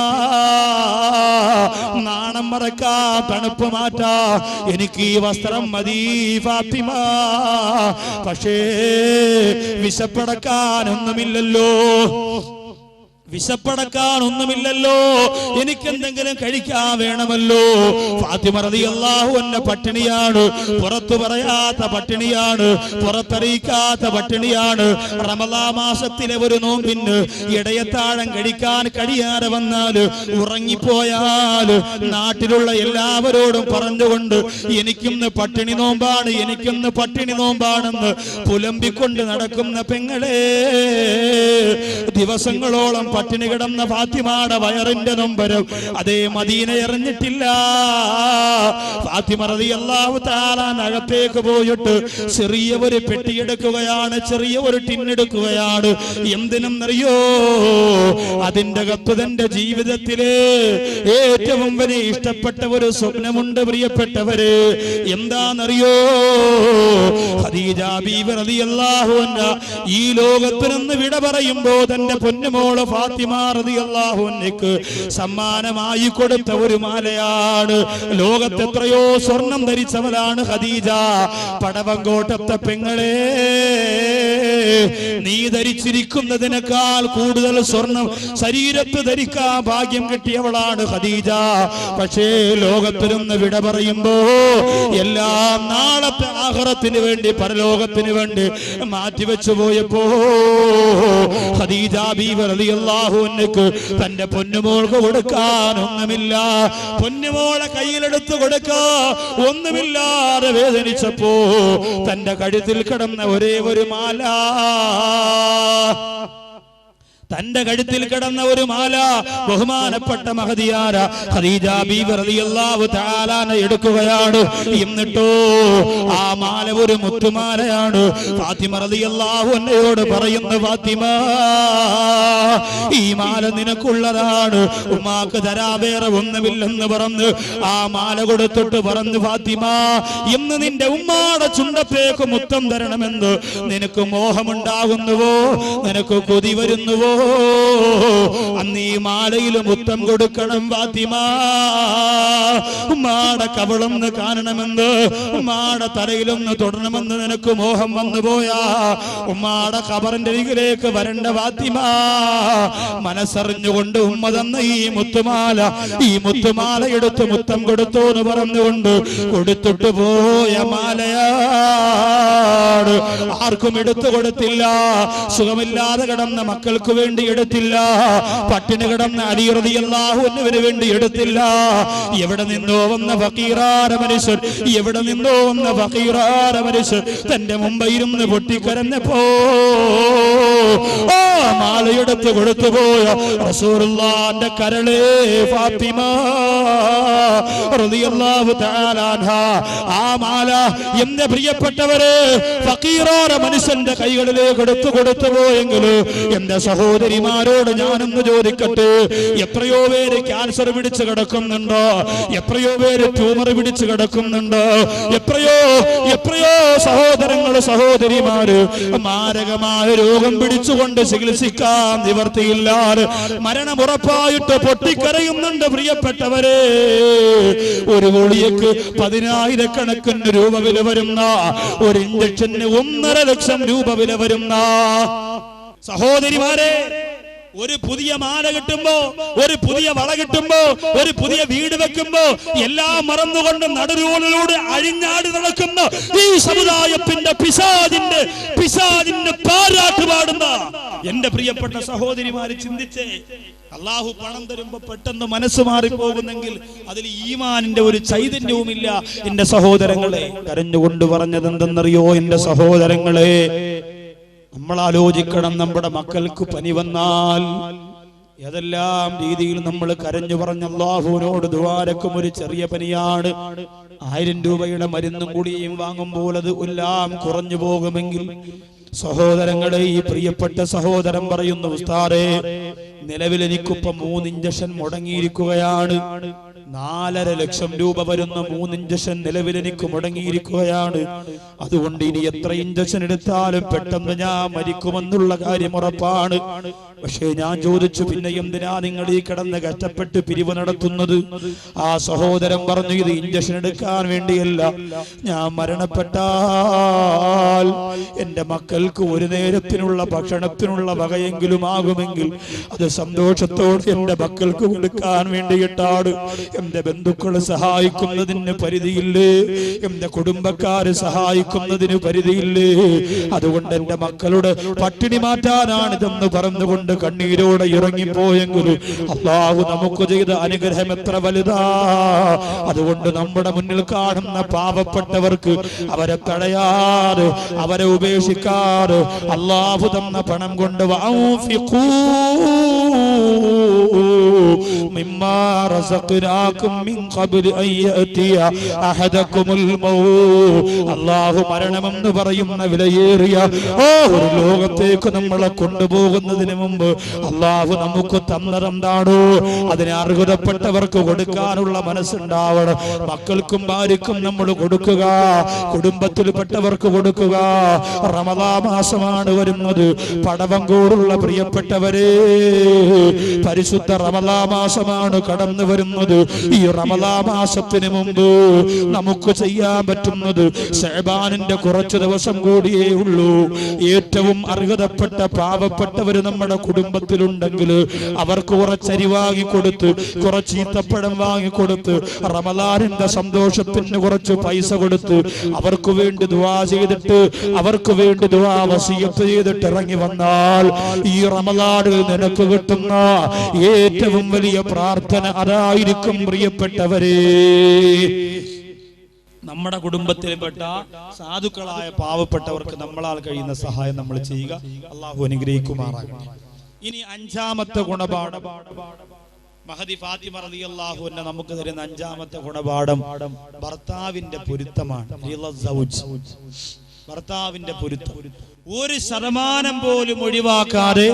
നാണം മറക്കാ, തണുപ്പ് മാറ്റാ, എനിക്ക് ഈ വസ്ത്രം മതി ഫാത്തിമ. പക്ഷേ വിശപ്പടക്കാനൊന്നുമില്ലല്ലോ, വിശപ്പടക്കാനൊന്നുമില്ലല്ലോ, എനിക്കെന്തെങ്കിലും കഴിക്കാൻ വേണമല്ലോ. ഫാത്തിമ റളിയല്ലാഹു അൻഹ പട്ടിണിയാണ്, പുറത്തു പറയാത്ത പട്ടിണിയാണ്, പുറത്തറിയിക്കാത്ത പട്ടിണിയാണ്. റമളാൻ മാസത്തിലെ ഒരു നോമ്പിന് ഇടയത്താഴം കഴിക്കാൻ കഴിയാതെ വന്നാല്, ഉറങ്ങിപ്പോയാല് നാട്ടിലുള്ള എല്ലാവരോടും പറഞ്ഞുകൊണ്ട് എനിക്കിന്ന് പട്ടിണി നോമ്പാണ്, എനിക്കിന്ന് പട്ടിണി നോമ്പാണെന്ന് പുലമ്പിക്കൊണ്ട് നടക്കുന്ന പെങ്ങളെ, ദിവസങ്ങളോളം പട്ടിണി കിടന്ന ഫാത്തിമയുടെ വയറിന്റെ നൊമ്പരം അതേ മദീന എറിഞ്ഞിട്ടില്ല. ഫാത്തിമ റളിയല്ലാഹു തആല അകത്തേക്ക് പോയിട്ട് ചെറിയ ഒരു പെട്ടിയെടുക്കുകയാണ്, ചെറിയ ഒരു ടിന്നെടുക്കുകയാണ്. എന്തിനെന്നറിയോ? അതിന്റെ അകത്ത് തന്റെ ജീവിതത്തില് ഏറ്റവും വലിയ ഇഷ്ടപ്പെട്ട ഒരു സ്വപ്നമുണ്ട് പ്രിയപ്പെട്ടവര്. എന്താണെന്നറിയോ? ഖദീജ ബീവി റളിയല്ലാഹു അൻഹ ഈ ലോകത്ത് നിന്ന് വിട പറയുമ്പോ തന്റെ പൊന്നുമോള് ഫാത്തിമ റളിയല്ലാഹു അൻഹയ്ക്ക് സമ്മാനമായി കൊടുത്ത ഒരു മാലയാണ്. ലോകത്ത് എത്രയോ സ്വർണം ധരിച്ചവളാണ് ഖദീജ. പടവങ്കോട്ടത്തെ പെങ്ങളെ, നീ ധരിച്ചിരിക്കുന്നതിനേക്കാൾ കൂടുതൽ സ്വർണം ശരീരത്ത് ധരിക്കാൻ ഭാഗ്യം കിട്ടിയവളാണ് ഖദീജ. പക്ഷേ ലോകത്തിലൊന്ന് വിട പറയുമ്പോ എല്ലാം നാളത്തെ ആഖിറത്തിന് വേണ്ടി, പരലോകത്തിന് വേണ്ടി മാറ്റിവെച്ചു പോയപ്പോ ഖദീജ ബീവി റളിയല്ലാഹു അൻഹയ്ക്ക് തന്റെ പൊന്നുമോൾക്ക് കൊടുക്കാൻ ഒന്നുമില്ല. പൊന്നുമോളെ കയ്യിലെടുത്ത് കൊടുക്കാ ഒന്നുമില്ലാതെ വേദനിച്ചപ്പോ തന്റെ കഴുത്തിൽ കിടന്ന ഒരേ ഒരു മാല, തന്റെ കഴുത്തിൽ കിടന്ന ഒരു മാല ബഹുമാനപ്പെട്ട മഹദിയാര ഖദീജ ബീവി റളിയല്ലാഹു തആല എടുക്കുകയാണ്. എന്നിട്ടോ ആ മാല ഒരു മുത്തുമാലയാണ്. ഫാത്തിമ റളിയല്ലാഹു അൻഹയോട് പറയുന്നു, ഫാത്തിമ ഈ മാല നിനക്കുള്ളതാണ്, ഉമ്മാക്ക് തരാ വേറെ ഒന്നുമില്ലെന്ന് പറഞ്ഞ് ആ മാല കൊടുത്തിട്ട് പറഞ്ഞു, ഫാത്തിമ ഇന്ന് നിന്റെ ഉമ്മാടെ ചുണ്ടത്തേക്ക് മുത്തം തരണമെന്ന് നിനക്ക് മോഹമുണ്ടാകുന്നുവോ, നിനക്ക് കൊതി വരുന്നുവോ? അന്ന് ഈ മാലയിൽ മുത്തം കൊടുക്കണം ഫാത്തിമ. ഉമ്മാടെ കവളൊന്ന് കാണണമെന്ന്, ഉമ്മാടെ തലയിലൊന്ന് തൊടണമെന്ന് നിനക്ക് മോഹം വന്നു പോയാ ഉമ്മാടെ ഖബറിന്റെ അരികിലേക്ക് വരണ്ട ഫാത്തിമ. മനസ്സറിഞ്ഞുകൊണ്ട് ഉമ്മ തന്ന ഈ മുത്തുമാല എടുത്ത് മുത്തം കൊടുത്തു എന്ന് പറഞ്ഞുകൊണ്ട് കൊടുത്തിട്ട് പോയ മാലയാണ്. ആർക്കും എടുത്തു കൊടുത്തില്ല. സുഖമില്ലാതെ കിടന്ന മക്കൾക്ക് വേണ്ടി എടുത്തില്ല, പട്ടിണി കിടന്ന അലി റളിയല്ലാഹു അൻഹുവിന് വേണ്ടി എടുത്തില്ല. എവിടെ നിന്നോ വന്ന ഫഖീറാന മനുഷ്യൻ, എവിടെ നിന്നോ വന്ന ഫഖീറാന മനുഷ്യൻ തന്റെ മുമ്പിരുന്ന് പൊട്ടിക്കരഞ്ഞപ്പോ ആ മാലയെടുത്ത് കൊടുത്തുപോയ റസൂലുള്ളാഹിന്റെ കരളേ ഫാത്തിമ റളിയല്ലാഹു തആല അൻഹ. ആ മാല എന്റെ പ്രിയപ്പെട്ടവരെ ഫഖീറാന മനുഷ്യന്റെ കൈകളിലേക്ക് എടുത്തു കൊടുത്തുപോയെങ്കിൽ എന്റെ സഹോദരിമാരോട് ഞാനൊന്ന് ചോദിക്കട്ടെ, എത്രയോ പേര് ക്യാൻസർ പിടിച്ച് കിടക്കുന്നുണ്ടോ, എത്രയോ പേര് ട്യൂമർ പിടിച്ച് കിടക്കുന്നുണ്ടോ, എത്രയോ സഹോദരങ്ങള് സഹോദരിമാര് മാരകമായ രോഗം പിടിച്ചുകൊണ്ട് ചികിത്സിക്കാൻ നിവർത്തിയില്ലാതെ മരണം ഉറപ്പായിട്ട് പൊട്ടിക്കരയുന്നുണ്ട് പ്രിയപ്പെട്ടവരെ. ഒരു ഗുളികയ്ക്ക് 10,000 രൂപ വില വരുന്ന, ഒരു ഇഞ്ചക്ഷന് 1.5 ലക്ഷം രൂപ വില വരുന്ന സഹോദരിമാരെ, ഒരു പുതിയ മാല കിട്ടുമ്പോ, ഒരു പുതിയ വള കിട്ടുമ്പോ, ഒരു പുതിയ വീട് വെക്കുമ്പോ എല്ലാം മറന്നുകൊണ്ട് നടുറോഡിലൂടെ അഴിഞ്ഞാടി നടക്കുന്ന ഈ സമുദായത്തിന്റെ പിശാചിന്റെ പാരാട്ട് പാടുന്ന എന്റെ പ്രിയപ്പെട്ട സഹോദരിമാര് ചിന്തിച്ചേ. അള്ളാഹു പണം തരുമ്പോ പെട്ടെന്ന് മനസ്സ് മാറിപ്പോകുന്നെങ്കിൽ അതിൽ ഈമാനിന്റെ ഒരു ചൈതന്യവുമില്ല. എന്റെ സഹോദരങ്ങളെ, കരഞ്ഞുകൊണ്ട് പറഞ്ഞത് എന്തെന്നറിയോ? എന്റെ സഹോദരങ്ങളെ, നമ്മൾ ആലോചിക്കണം, നമ്മുടെ മക്കൾക്ക് പനി വന്നാൽ ഏതെല്ലാം രീതിയിൽ നമ്മൾ കരഞ്ഞു പറഞ്ഞ അല്ലാഹുവിനോട് ദുആരക്കും. ഒരു ചെറിയ പനിയാണ്, 1000 രൂപയുടെ മരുന്നും കൂടിയും വാങ്ങുമ്പോൾ അത് എല്ലാം കുറഞ്ഞു പോകുമെങ്കിൽ, സഹോദരങ്ങളെ, ഈ പ്രിയപ്പെട്ട സഹോദരൻ പറയുന്നു, ഉസ്താദേ, നിലവിൽ എനിക്കിപ്പം 3 ഇഞ്ചക്ഷൻ മുടങ്ങിയിരിക്കുകയാണ്. 4.5 ലക്ഷം രൂപ വരുന്ന 3 ഇഞ്ചക്ഷൻ നിലവിൽ എനിക്ക് മുടങ്ങിയിരിക്കുകയാണ്. അതുകൊണ്ട് ഇനി എത്ര ഇഞ്ചക്ഷൻ എടുത്താലും പെട്ടെന്ന് ഞാൻ മരിക്കുമെന്നുള്ള കാര്യം ഉറപ്പാണ്. പക്ഷേ ഞാൻ ചോദിച്ചു, പിന്നെ എന്തിനാ നിങ്ങൾ ഈ കിടന്ന് കഷ്ടപ്പെട്ട് പിരിവ് നടത്തുന്നത്? ആ സഹോദരൻ പറഞ്ഞു, ഇത് ഇഞ്ചക്ഷൻ എടുക്കാൻ വേണ്ടിയല്ല, ഞാൻ മരണപ്പെട്ടാൽ എന്റെ മക്കൾക്ക് ഒരു നേരത്തിനുള്ള ഭക്ഷണത്തിനുള്ള വകയെങ്കിലും ആകുമെങ്കിൽ അത് സന്തോഷത്തോടെ എന്റെ മക്കൾക്ക് കൊടുക്കാൻ വേണ്ടിയിട്ടാണ്. എന്റെ ബന്ധുക്കള് സഹായിക്കുന്നതിന് പരിധിയില്ലേ, എന്റെ കുടുംബക്കാര് സഹായിക്കുന്നതിന് പരിധിയില്ലേ. അതുകൊണ്ട് എന്റെ മക്കളുടെ പട്ടിണി മാറ്റാനാണിതെന്ന് പറഞ്ഞുകൊണ്ട് കണ്ണീരോടെ ഇറങ്ങിപ്പോയെങ്കിലും അല്ലാഹു നമുക്ക് ചെയ്ത അനുഗ്രഹം എത്ര വലുതാ. അതുകൊണ്ട് നമ്മുടെ മുന്നിൽ കാണുന്ന പാവപ്പെട്ടവർക്ക് അവരെ തടയാതെ, അവരെ ഉപേക്ഷിക്കാതെ അല്ലാഹു തന്ന പണം കൊണ്ട് മിമ്മാ റസഖ്നാകും മിൻ ഖബ്ലി അൻ യഅതിയ അഹദകുമുൽ മൗത്. അല്ലാഹു മരണമെന്ന് പറയുന്ന വിലയേറിയ ഒരു ലോകത്തേക്ക് നമ്മളെ കൊണ്ടുപോകുന്നതിന് മുമ്പ് അല്ലാഹു നമുക്ക് തന്നതെന്താണോ അതിനെ അർഹതപ്പെട്ടവർക്ക് കൊടുക്കാനുള്ള മനസ്സുണ്ടാവണം. മക്കൾക്കും ഭാര്യക്കും നമ്മൾ കൊടുക്കുക, കുടുംബത്തിൽപ്പെട്ടവർക്ക് കൊടുക്കുക. റമദാൻ മാസമാണ് വരുന്നത്. പടവങ്കോടുള്ള പ്രിയപ്പെട്ടവരെ, പരിശുദ്ധ റമദാൻ മാസമാണ് കടന്നു വരുന്നത്. ഈ റമദാൻ മാസത്തിന് മുമ്പ് നമുക്ക് ചെയ്യാൻ പറ്റുന്നത് ശഅബാനിന്റെ കുറച്ച് ദിവസം കൂടിയേ ഉള്ളൂ. ഏറ്റവും അർഹതപ്പെട്ട പാവപ്പെട്ടവര് നമ്മുടെ കുടുംബത്തിലുണ്ടെങ്കിൽ അവർക്ക് കുറച്ചരി വാങ്ങിക്കൊടുത്ത്, കുറച്ച് ഈത്തപ്പഴം വാങ്ങിക്കൊടുത്ത്, റമദാനിന്റെ സന്തോഷത്തിന് കുറച്ച് പൈസ കൊടുത്ത് അവർക്ക് വേണ്ടി ദുആ ചെയ്തിട്ട്, അവർക്ക് വേണ്ടി ദുആ വസിയത്ത് ചെയ്തിട്ട് ഇറങ്ങി വന്നാൽ ഈ റമദാനിൽ നിനക്ക് കിട്ടുന്ന ഏറ്റവും വലിയ പ്രാർത്ഥന അതായിരിക്കും പ്രിയപ്പെട്ടവരെ. നമ്മുടെ കുടുംബത്തിൽപ്പെട്ട സാധുക്കളായ പാവപ്പെട്ടവർക്ക് നമ്മളാൽ കഴിയുന്ന സഹായം നമ്മൾ ചെയ്യുക. അല്ലാഹു അനുഗ്രഹിക്കുമാറാകട്ടെ. ഇനി 5ാമത്തെ ഗുണപാഠം, മഹദി ഫാത്തിമ റളിയല്ലാഹു അൻഹ നമുക്ക് തരുന്ന 5ാമത്തെ ഗുണപാഠം ഭർത്താവിന്റെ പൊരുത്തമാണ്. ഭർത്താവിന്റെ പൊരുത്തം 1% പോലും ഒഴിവാക്കാതെ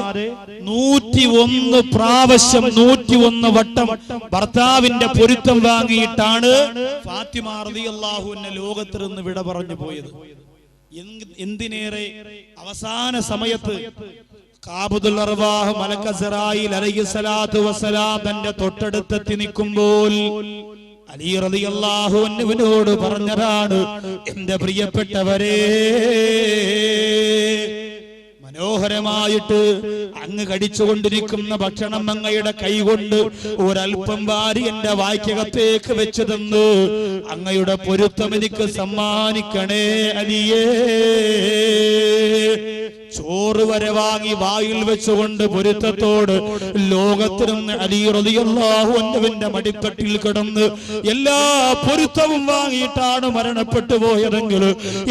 101 പ്രാവശ്യം 101 വട്ടം ഭർത്താവിന്റെ പൊരുത്തം വാങ്ങിയിട്ടാണ് ഫാത്തിമ റളിയല്ലാഹു അൻഹ ലോകത്തിൽ നിന്ന് വിട പറഞ്ഞു പോയത്. എന്തിനേറെ അവസാന സമയത്ത് ഖാബുദുൽ അർവാഹ് മലക്ക് അസ്റായീൽ അലൈഹിസ്സലാത്തു വസ്സലാം തന്റെ തൊട്ടടുത്തെത്തി നിൽക്കുമ്പോൾ അലി റളിയല്ലാഹു അൻഹുവിനോട് പറഞ്ഞതാണ്, എന്റെ പ്രിയപ്പെട്ടവരെ, മനോഹരമായിട്ട് അങ്ങ് കടിച്ചുകൊണ്ടിരിക്കുന്ന ഭക്ഷണം അങ്ങയുടെ കൈകൊണ്ട് ഒരൽപ്പം വാരി എന്റെ വായ്ക്കകത്തേക്ക് വെച്ചു തന്നു. അങ്ങയുടെ പൊരുത്തം എനിക്ക് സമ്മാനിക്കണേ അലിയേ. ചോറ് വരെ വാങ്ങി വായിൽ വെച്ചുകൊണ്ട് പൊരുത്തത്തോട് ലോകത്തിനും അലി റളിയല്ലാഹു അൻഹുവിന്റെ മടിത്തട്ടിൽ കിടന്ന് എല്ലാ പൊരുത്തവും വാങ്ങിയിട്ടാണ് മരണപ്പെട്ടു പോയതെങ്കിൽ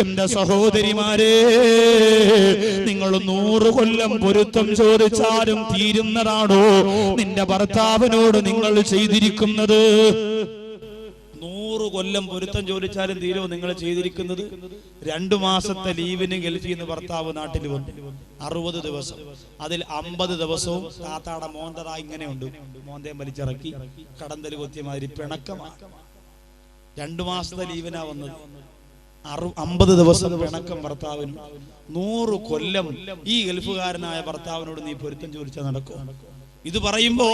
എന്റെ സഹോദരിമാരെ, നിങ്ങൾ 100 കൊല്ലം പൊരുത്തം ചോദിച്ചാലും തീരുന്നതാണോ നിന്റെ ഭർത്താവിനോട് നിങ്ങൾ ചെയ്തിരിക്കുന്നത്? 100 കൊല്ലം പൊരുത്തം ചോദിച്ചാലും തീരുമോ നിങ്ങൾ ചെയ്തിരിക്കുന്നത്? 2 മാസത്തെ ലീവിന് ഗൾഫിൽ നിന്ന് ഭർത്താവ് നാട്ടിൽ വന്നു, 60 ദിവസം. അതിൽ 50 ദിവസവും താത്താടെ മോന്തറ ഇങ്ങനെയുണ്ട്, മോന്തയും വലിച്ചിറക്കി കടന്തൽ കൊത്തിയമാതിരി പിണക്കമാണ്. 2 മാസത്തെ ലീവിനാ വന്നത്. 50 ദിവസം പിണക്കം ഭർത്താവിന്, 100 കൊല്ലം ഈ ഗൾഫുകാരനായ ഭർത്താവിനോട് നീ പൊരുത്തം ചോദിച്ചാൽ നടക്കും. ഇത് പറയുമ്പോ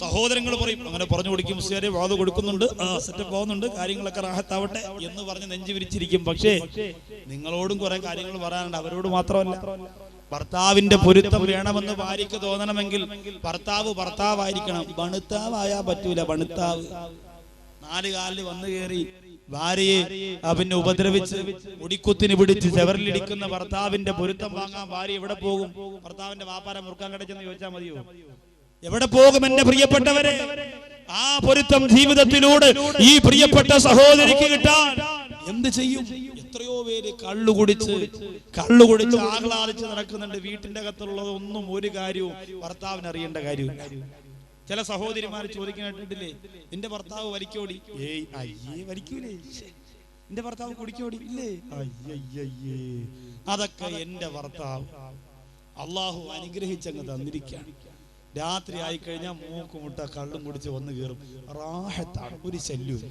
സഹോദരങ്ങൾ പറയും, അങ്ങനെ പറഞ്ഞു കൊടുക്കും, മുസ്ലിയാരെ വാത് കൊടുക്കുന്നുണ്ട്, സെറ്റപ്പ് പോകുന്നുണ്ട്, കാര്യങ്ങളൊക്കെ റാഹത്താവട്ടെ എന്ന് പറഞ്ഞ് നെഞ്ചു വിരിച്ചിരിക്കും. പക്ഷേ നിങ്ങളോടും കുറെ കാര്യങ്ങൾ പറയാനുണ്ട്. അവരോട് മാത്രമല്ല, ഭർത്താവിന്റെ പൊരുത്തം വേണമെന്ന് ഭാര്യയ്ക്ക് തോന്നണമെങ്കിൽ ഭർത്താവായിരിക്കണം. ബണുത്താവായാ പറ്റൂല. ബണുത്താവ് 4 കാലിൽ വന്നു കയറി ഭാര്യയെ പിന്നെ ഉപദ്രവിച്ച് മുടിക്കുത്തിന് പിടിച്ച് ചെവറിലിടിക്കുന്ന ഭർത്താവിന്റെ പൊരുത്തം വാങ്ങാൻ ഭാര്യ എവിടെ പോകും? ഭർത്താവിന്റെ വാപ്പാരെ മുറുക്കാൻ കടച്ചെന്ന് ചോദിച്ചാൽ മതിയോ? എവിടെ പോകും എന്റെ പ്രിയപ്പെട്ടവരെ? ആ പൊരുത്തം ജീവിതത്തിലൂടെ ഈ പ്രിയപ്പെട്ട സഹോദരിക്ക് കിട്ടാൻ എന്ത് ചെയ്യും? എത്രയോ പേര് കള്ളുകുടിച്ച് ആഹ്ലാദിച്ച് നടക്കുന്നുണ്ട്. വീട്ടിന്റെ അകത്തുള്ളതൊന്നും ഒരു കാര്യവും ഭർത്താവിന് അറിയേണ്ട കാര്യമില്ല. ചില സഹോദരിമാർ ചോദിക്കാനായിട്ടില്ലേ, നിന്റെ ഭർത്താവ് വലിക്കോടി? ഏയ് അയ്യേ വലിക്കൂലേ. നിന്റെ ഭർത്താവ് കുടിക്കോടി? ഇല്ലേ. അയ്യയ്യേ, അതൊക്കെ എന്റെ ഭർത്താവ് അള്ളാഹു അനുഗ്രഹിച്ചങ്ങ് തന്നിരിക്കുകയാണ്. രാത്രി ആയിക്കഴിഞ്ഞാൽ മൂക്കുമുട്ട കള്ളും കുടിച്ച് വന്ന് കയറും. റാഹത്താണ്, ഒരു ശല്യവും.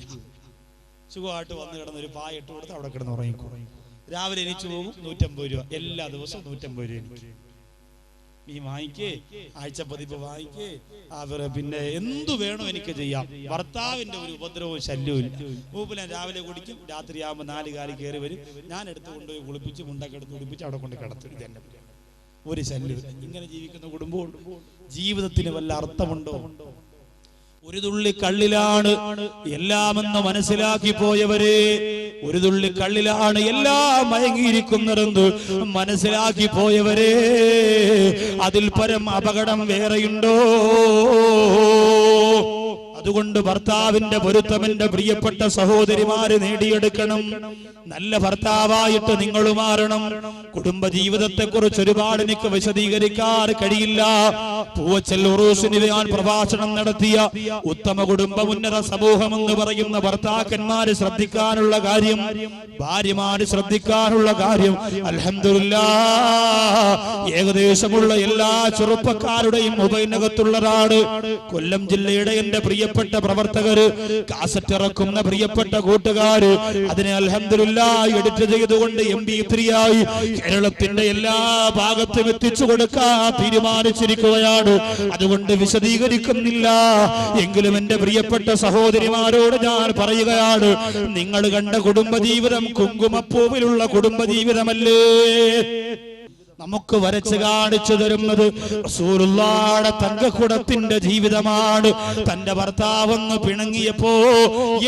സുഖമായിട്ട് വന്ന് കിടന്ന് ഒരു പായ ഇട്ട് കൊടുത്ത് അവിടെ കിടന്ന് ഉറങ്ങിക്കോ. രാവിലെ എണീച്ചു പോകും. 150 രൂപ എല്ലാ ദിവസവും. 150 രൂപ നീ വാങ്ങിക്കേ, ആഴ്ച പതിപ്പ് വാങ്ങിക്കേ. പിന്നെ എന്തു വേണോ എനിക്ക് ചെയ്യാം. ഭർത്താവിന്റെ ഒരു ഉപദ്രവവും ശല്യവും ഇല്ല. മൂപ്പില രാവിലെ കുടിക്കും, രാത്രിയാകുമ്പോൾ 4 കാലി കയറി വരും. ഞാൻ എടുത്ത് കൊണ്ടുപോയി കുളിപ്പിച്ച് മുണ്ടൊക്കെ എടുത്ത് കുളിപ്പിച്ച് അവിടെ കൊണ്ട് കിടത്തും. ഇതെന്നെ ഒരു ശല്യം. ഇങ്ങനെ ജീവിക്കുന്ന കുടുംബം ജീവിതത്തിന് വല്ല അർത്ഥമുണ്ടോ? ഒരു തുള്ളി കള്ളിലാണ് എല്ലാമെന്ന് മനസ്സിലാക്കി പോയവരെ, ഒരു തുള്ളി കള്ളിലാണ് എല്ലാം മയങ്ങിയിരിക്കുന്നതെന്ന് മനസ്സിലാക്കി പോയവരെ, അതിൽ പരം അപകടം വേറെയുണ്ടോ? അതുകൊണ്ട് ഭർത്താവിന്റെ പൊരുത്തം എന്റെ പ്രിയപ്പെട്ട സഹോദരിമാര് നേടിയെടുക്കണം. നല്ല ഭർത്താവായിട്ട് നിങ്ങൾ മാറണം. കുടുംബജീവിതത്തെ കുറിച്ച് ഒരുപാട് എനിക്ക് വിശദീകരിക്കാൻ കഴിയില്ല. പൂവച്ചൽ ഉറൂസിന് ഞാൻ പ്രഭാഷണം നടത്തിയ ഉത്തമ കുടുംബ ഉന്നത സമൂഹം എന്ന് പറയുന്ന ഭർത്താക്കന്മാര് ശ്രദ്ധിക്കാനുള്ള കാര്യം, ഭാര്യമാര് ശ്രദ്ധിക്കാനുള്ള കാര്യം, അൽഹംദുലില്ലാഹ് ഏകദേശമുള്ള എല്ലാ ചെറുപ്പക്കാരുടെയും മൊബൈലിനകത്തുള്ളതാണ്. കൊല്ലം ജില്ലയുടെ എന്റെ പ്രിയപ്പെട്ട പ്രവർത്തകര്, കാസറ്റ് ഇറക്കുന്ന പ്രിയപ്പെട്ട കൂട്ടുകാര്, അതിനെ അൽഹംദുലില്ലാഹ് എഡിറ്റ് ചെയ്തുകൊണ്ട് MP3 ആയി കേരളത്തിന്റെ എല്ലാ ഭാഗത്തും എത്തിച്ചു കൊടുക്കാൻ തീരുമാനിച്ചിരിക്കുകയാണ്. അതുകൊണ്ട് വിശദീകരിക്കുന്നില്ല. എങ്കിലും എന്റെ പ്രിയപ്പെട്ട സഹോദരിമാരോട് ഞാൻ പറയുകയാണ്, നിങ്ങൾ കണ്ട കുടുംബജീവിതം കുങ്കുമപ്പൂവിലുള്ള കുടുംബജീവിതമല്ലേ? നമുക്ക് വരച്ച് കാണിച്ചു തരുന്നത് റസൂലുള്ളാഹിയുടെ തങ്കക്കുടത്തിന്റെ ജീവിതമാണ്. തന്റെ ഭർത്താവെന്ന് പിണങ്ങിയപ്പോ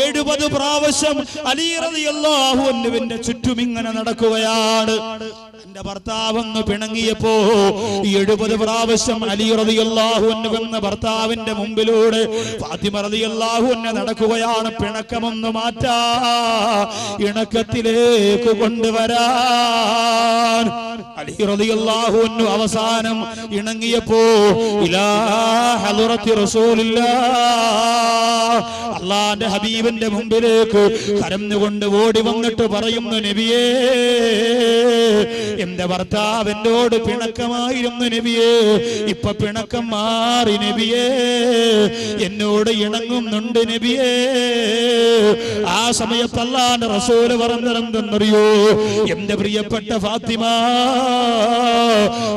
70 പ്രാവശ്യം അലി റളിയല്ലാഹു അൻഹുവിന്റെ ചുറ്റും ഇങ്ങനെ നടക്കുകയാണ്. തന്റെ ഭർത്താവെന്ന് പിണങ്ങിയപ്പോ 70 പ്രാവശ്യം അലി റളിയല്ലാഹു അൻഹു എന്ന ഭർത്താവിന്റെ മുമ്പിലൂടെ ഫാത്തിമ റളിയല്ലാഹു അൻഹ നടക്കുകയാണ്. പിണക്കമൊന്ന് മാറ്റാ, ഇണക്കത്തിലേക്ക് കൊണ്ടുവരാൻ. അലി റളിയല്ലാഹു അൻഹു അവസാനം ഇണങ്ങിയപ്പോ ഇലാ ഹളറത്തി റസൂലില്ലാഹ്, അല്ലാഹുവിന്റെ ഹബീബിന്റെ മുമ്പിലേക്ക് കരഞ്ഞുകൊണ്ട് ഓടി വന്നിട്ട് പറയുന്നു, നബിയേ, എന്റെ ഭർത്താവ് എന്നോട് പിണക്കമായിരുന്നു നബിയേ, ഇപ്പൊ പിണക്കം മാറി നബിയേ, എന്നോട് ഇണങ്ങുന്നുണ്ട് നബിയേ. ആ സമയത്ത് അല്ലാഹുവിന്റെ റസൂല് പറഞ്ഞതെന്തെന്നറിയോ? എന്റെ പ്രിയപ്പെട്ട ഫാത്തിമ,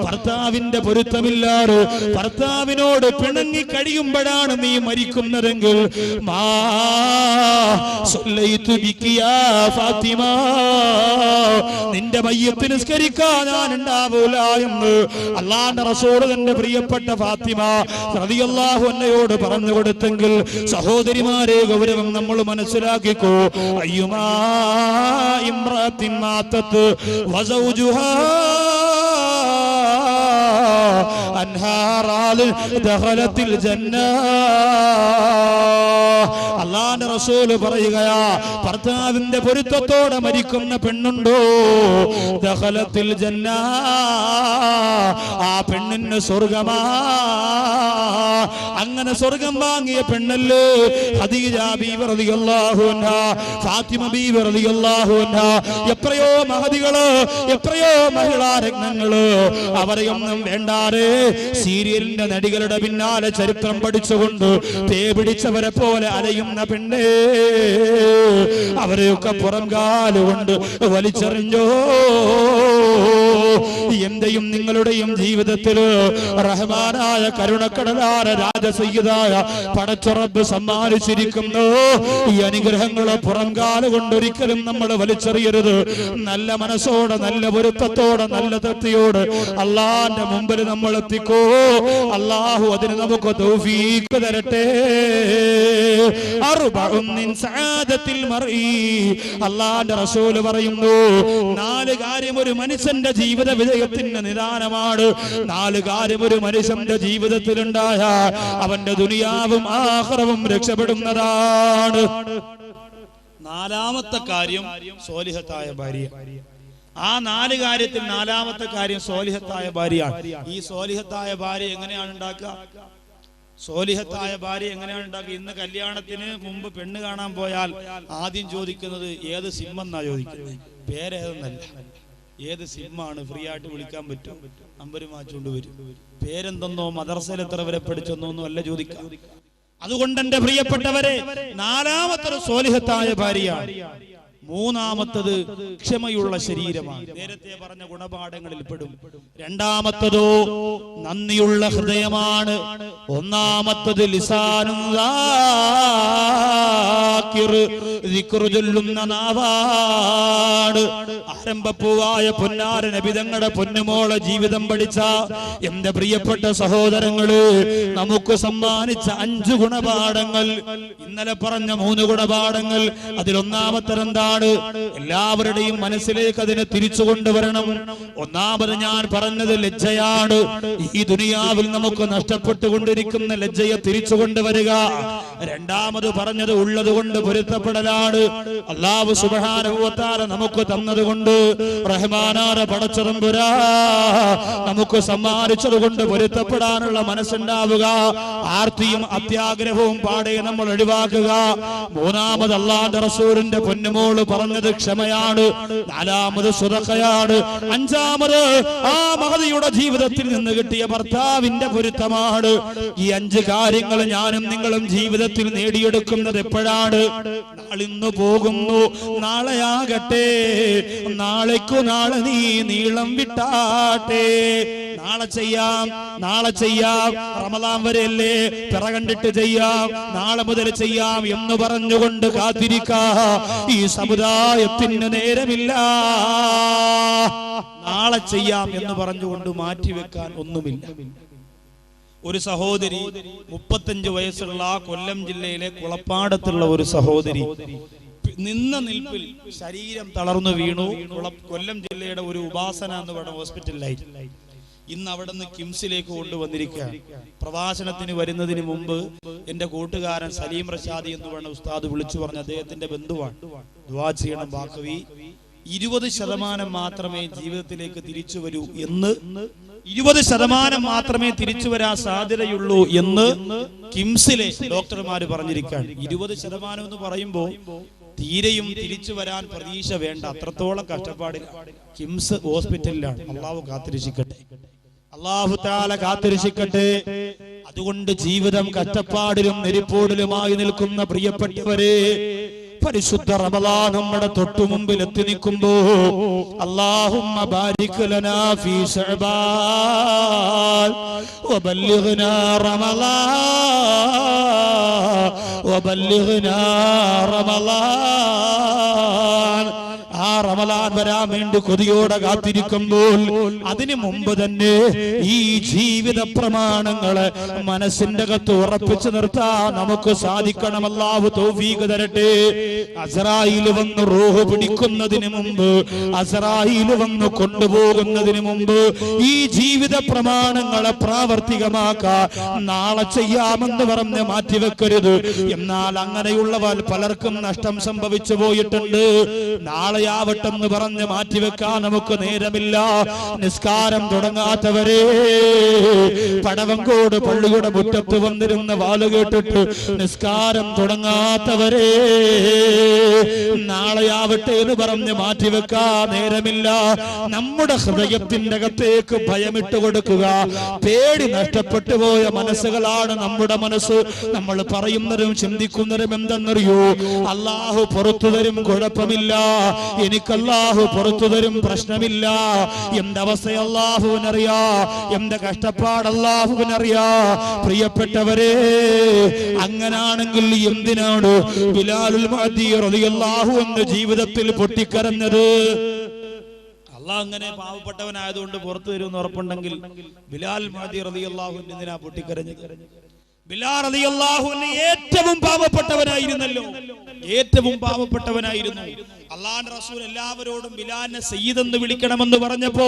ഭർത്താവിന്റെ പൊരുത്തമില്ലാതെ ഭർത്താവിനോട് പിണങ്ങി കഴിയുമ്പോഴാണ് നീ മരിക്കുന്നതെങ്കിൽ മാ സല്ലൈതു ബികി യാ ഫാത്തിമ, നിന്റെ മയ്യത്ത് നിസ്കരിക്കാൻ ഞാൻ ഉണ്ടാവൂല എന്ന് അല്ലാഹുവിന്റെ റസൂൽ തന്റെ പ്രിയപ്പെട്ട ഫാത്തിമ റളിയല്ലാഹു അൻഹയോട് പറഞ്ഞു കൊടുത്തെങ്കിൽ, സഹോദരിമാരെ, ഗൗരവം നമ്മൾ മനസ്സിലാക്കിക്കോ. അയ്യുമാ ഇംറഅത്തിൻ മാതത് വസൗജുഹാ അൻഹാറാൽ ദഖലത്തിൽ ജന്ന. അല്ലാഹുവിന്റെ റസൂല് പറയുകയാ, ഭർത്താവിന്റെ പൊരുത്തത്തോടെ മരിക്കുന്ന പെണ്ണുണ്ടോ, ദഖലത്തിൽ ജന്ന, ആ പെണ്ണിന് സ്വർഗമാ. അങ്ങനെ സ്വർഗം വാങ്ങിയ പെണ്ണല്ലേ ഖദീജ ബീവി റളിയല്ലാഹു അൻഹാ, ഫാത്തിമ ബീവി റളിയല്ലാഹു അൻഹാ. എത്രയോ മഹദികള്, എത്രയോ മഹിളാ രത്നങ്ങള്, അവരെയൊന്നും വേണ്ടാതെ സീരിയലിന്റെ നടികളുടെ പിന്നാലെ ചരിത്രം പഠിച്ചുകൊണ്ട് തേ പിടിച്ചവരെ പോലെ അലയുന്ന പെണ്ണേ, അവരെയൊക്കെ പുറം കാലുകൊണ്ട് വലിച്ചെറിഞ്ഞോ. എന്റെയും നിങ്ങളുടെയും ജീവിതത്തിൽ റഹ്മാനായ കരുണക്കടലാര രാജസയ്യിദായ പടച്ചുറബ് സമ്മാനിച്ചിരിക്കുന്നു. ഈ അനുഗ്രഹങ്ങളെ പുറം കാലുകൊണ്ട് ഒരിക്കലും നമ്മൾ വലിച്ചെറിയരുത്. നല്ല മനസ്സോടെ, നല്ല പൊരുത്തത്തോടെ, നല്ല തൃപ്തിയോട് അള്ളാന്റെ മുമ്പിൽ നമ്മൾ എത്തിക്കോ. അള്ളാഹു അതിന് നമുക്ക് തൗഫീഖ് തരട്ടെ. അള്ളാന്റെ റസൂൽ പറയുന്നു, 4 കാര്യം ഒരു മനുഷ്യന്റെ ജീവിത വിജയത്തിന് നിദാനമാണ്. 4 കാര്യം ഒരു മനുഷ്യന്റെ ജീവിതത്തിലുണ്ടായ അവന്റെ ദുനിയാവും ആഖിറവും രക്ഷപ്പെടുന്നതാണ്. 4ാമത്തെ കാര്യം സ്വാലിഹത്തായ ഭാര്യ. ആ 4 കാര്യത്തിൽ 4ാമത്തെ കാര്യം സ്വാലിഹത്തായ ഭാര്യയാണ്. ഈ സ്വാലിഹത്തായ ഭാര്യ എങ്ങനെയാണ് ഉണ്ടാക്കുക? സ്വാലിഹത്തായ ഭാര്യ എങ്ങനെയാണ് ഉണ്ടാക്കുക? ഇന്ന് കല്യാണത്തിന് മുമ്പ് പെണ്ണ് കാണാൻ പോയാൽ ആദ്യം ചോദിക്കുന്നത് ഏത് സിമ്മെന്നാ ചോദിക്കുന്നത്. പേരേതെന്നല്ല, ഏത് സിമ്മാണ്, ഫ്രീ ആയിട്ട് വിളിക്കാൻ പറ്റും, നമ്പർ മാച്ചുകൊണ്ട് വരും, പേരെന്തെന്നോ മദർസയിൽ എത്ര വരെ പഠിച്ചെന്നോ ഒന്നും അല്ല ചോദിക്കാം. അതുകൊണ്ട് എന്റെ പ്രിയപ്പെട്ടവരെ, 4ാമത്തെ സ്വാലിഹത്തായ ഭാര്യയാണ്. 3ാമത്തത് ക്ഷമയുള്ള ശരീരമാണ്. നേരത്തെ പറഞ്ഞ ഗുണപാഠങ്ങളിൽ പെടും. 2ാമത്തതോ നന്ദിയുള്ള ഹൃദയമാണ്. 1ാമത്തത് ലിസാനുൻ ദാകിർ, ദിക്റ് ചൊല്ലുന്ന നാവാണ്. ആരംഭപ്പൂവായ പൊന്നാര നബി തങ്ങളുടെ പൊന്നുമോളെ ജീവിതം പഠിച്ച എന്റെ പ്രിയപ്പെട്ട സഹോദരങ്ങള്, നമുക്ക് സമ്മാനിച്ച 5 ഗുണപാഠങ്ങൾ, ഇന്നലെ പറഞ്ഞ 3 ഗുണപാഠങ്ങൾ, അതിൽ 1ാമത്തെ എന്താണ്? എല്ലാവരുടെയും മനസ്സിലേക്ക് അതിനെ തിരിച്ചു കൊണ്ടുവരണം. 1ാമത് ഞാൻ പറഞ്ഞത് ലജ്ജയാണ്. ഈ ദുനിയാവിൽ നമുക്ക് നഷ്ടപ്പെട്ടുകൊണ്ടിരിക്കുന്ന ലജ്ജയെ തിരിച്ചു കൊണ്ടുവരിക. 2ാമത് പറഞ്ഞത് ഉള്ളത് കൊണ്ട് പൊരുത്തപ്പെടലാണ്. അല്ലാഹു സുബ്ഹാനഹു വ തആല നമുക്ക് തന്നതുകൊണ്ട്, റഹ്മാനായ പടച്ചതമ്പുരാ നമുക്ക് സമ്മാനിച്ചത് കൊണ്ട് പൊരുത്തപ്പെടാനുള്ള മനസ്സുണ്ടാവുക. ആർത്തിയും അത്യാഗ്രഹവും പാടെ നമ്മൾ ഒഴിവാക്കുക. 3ാമത് അല്ലാഹുവിന്റെ റസൂലിന്റെ പൊന്നുമോള് പറഞ്ഞത് ക്ഷമയാണ്. 4ാമത് സ്വതഖയാണ്. 5ാമത് ആ മഹദിയുടെ ജീവിതത്തിൽ നിന്ന് കിട്ടിയ ഭർത്താവിന്റെ പൊരുത്തമാണ്. ഈ 5 കാര്യങ്ങൾ ഞാനും നിങ്ങളും ജീവിതത്തിൽ നേടിയെടുക്കുന്നത് എപ്പോഴാണ്? നാളിന്ന് പോകുന്നു, നാളെയാകട്ടെ, നാളേക്കു നാളെ നീ നീളം വിട്ടാട്ടെ. നാളെ ചെയ്യാം, നാളെ ചെയ്യാം, റമദാൻ വരെയല്ലേ, പിറകണ്ടിട്ട് ചെയ്യാം, നാളെ മുതൽ ചെയ്യാം എന്ന് പറഞ്ഞുകൊണ്ട് കാത്തിരിക്കാം. ഈ സമുദായത്തിന് നേരമില്ല. നാളെ ചെയ്യാം എന്ന് പറഞ്ഞുകൊണ്ട് മാറ്റിവെക്കാൻ ഒന്നുമില്ല. ഒരു സഹോദരി, 35 വയസ്സുള്ള കൊല്ലം ജില്ലയിലെ കുളപ്പാടത്തുള്ള ഒരു സഹോദരി നിന്ന നിൽപ്പിൽ ശരീരം തളർന്നു വീണു. കൊല്ലം ജില്ലയുടെ ഒരു ഉപാസന എന്ന് പറയുന്ന ഹോസ്പിറ്റലിലായി. ഇന്ന് അവിടെ നിന്ന് കിംസിലേക്ക് കൊണ്ടുവന്നിരിക്കുകയാണ്. പ്രഭാഷണത്തിന് വരുന്നതിന് മുമ്പ് എന്റെ കൂട്ടുകാരൻ സലീം റഷാദി എന്ന് പറഞ്ഞ ഉസ്താദ് വിളിച്ചു പറഞ്ഞ അദ്ദേഹത്തിന്റെ ബന്ധുവാണ്. ദുആ ചെയ്യണം ബാക്കവി, 20% മാത്രമേ ജീവിതത്തിലേക്ക് തിരിച്ചു വരൂ എന്ന്, 20% മാത്രമേ തിരിച്ചു വരാൻ സാധ്യതയുള്ളൂ എന്ന് കിംസിലെ ഡോക്ടർമാര് പറഞ്ഞിരിക്കുകയാണ്. 20% എന്ന് പറയുമ്പോൾ തീരെയും തിരിച്ചു വരാൻ പ്രതീക്ഷ വേണ്ട, അത്രത്തോളം കഷ്ടപ്പാടില്ല. കിംസ് ഹോസ്പിറ്റലിലാണ്. അള്ളാഹു കാത്തിരക്ഷിക്കട്ടെ, അള്ളാഹു തആല കാത്തിരക്ഷിക്കട്ടെ. അതുകൊണ്ട് ജീവിതം കഷ്ടപ്പാടിലും നെരിപ്പോടിലുമായി നിൽക്കുന്ന പ്രിയപ്പെട്ടവരെ, പരിശുദ്ധ റമളാൻ നമ്മുടെ തൊട്ടു മുമ്പിൽ എത്തി നിൽക്കുമ്പോ അല്ലാഹുമ്മ ബാരിക് ലനാ ഫീ ശഅബാൻ വബല്ലിഗ്നാ റമളാൻ വബല്ലിഗ്നാ റമളാൻ. ആ റമളാൻ വരാൻ വേണ്ടി കൊതിയോടെ കാത്തിരിക്കുമ്പോൾ അതിനു മുമ്പ് തന്നെ ഈ ജീവിത പ്രമാണങ്ങളെ മനസ്സിന്റെ അകത്ത് ഉറപ്പിച്ചു നിർത്താൻ നമുക്ക് സാധിക്കണം. അല്ലാഹു തൗഫീഖ് തരട്ടെ. അസ്റായീൽ വന്ന് റൂഹ് പിടിക്കുന്നതിന് മുമ്പ്, അസ്റായീൽ വന്ന് കൊണ്ടുപോകുന്നതിന് മുമ്പ് ഈ ജീവിത പ്രമാണങ്ങളെ പ്രാവർത്തികമാക്കാൻ നാളെ ചെയ്യാമെന്ന് പറഞ്ഞ് മാറ്റിവെക്കരുത്. എന്നാൽ അങ്ങനെയുള്ളവർ പലർക്കും നഷ്ടം സംഭവിച്ചു പോയിട്ടുണ്ട്. നാളെയാ ആവട്ടെന്ന് പറഞ്ഞ് മാറ്റിവെക്കാൻ നമുക്ക് നേരമില്ല. നിസ്കാരം തുടങ്ങാത്തവരെ, പടവങ്കോട് പള്ളിയുടെ മുറ്റത്ത് വന്നിരുന്ന വാല് കേട്ടിട്ട് നിസ്കാരം തുടങ്ങാത്തവരെ, നാളെയാവട്ടെ എന്ന് പറഞ്ഞ് മാറ്റിവെക്കാൻ നേരമില്ല. നമ്മുടെ ഹൃദയത്തിന്റെ അകത്തേക്ക് ഭയമിട്ട് കൊടുക്കുക. പേടി നഷ്ടപ്പെട്ടു പോയ മനസ്സുകളാണ് നമ്മുടെ മനസ്സ്. നമ്മൾ പറയുന്നതും ചിന്തിക്കുന്നതും എന്തെന്നറിയോ? അല്ലാഹു പുറത്തു തരും, കുഴപ്പമില്ല, എനിക്ക് അല്ലാഹു പുറത്തു തരും, പ്രശ്നമില്ല. എന്റെ അവസ്ഥ അല്ലാഹുവിനറിയാ, എന്റെ കഷ്ടപ്പാട് അല്ലാഹുവിനറിയാ. പ്രിയപ്പെട്ടവരെ, അങ്ങനാണെങ്കിൽ എന്തിനാണ് ബിലാലുൽ മുഅദ്ദി റളിയല്ലാഹു അൻഹു ജീവിതത്തിൽ പൊട്ടിക്കരഞ്ഞത്? അല്ലാഹ് അങ്ങനെ പാവപ്പെട്ടവനായതുകൊണ്ട് പുറത്തു തരുമെന്ന് ഉറപ്പുണ്ടെങ്കിൽ ബിലാൽ മുഅദ്ദി റളിയല്ലാഹു അൻഹു എന്തിനാ പൊട്ടിക്കരഞ്ഞത്? ബിലാൽ റളിയല്ലാഹു അൻഹു ഏറ്റവും പാവപ്പെട്ടവനായിരുന്നല്ലോ, ഏറ്റവും പാവപ്പെട്ടവനായിരുന്നു. അല്ലാഹുവിന്റെ റസൂൽ എല്ലാവരോടും ബിലാലിനെ സയ്യിദ് എന്ന് വിളിക്കണമെന്ന് പറഞ്ഞപ്പോ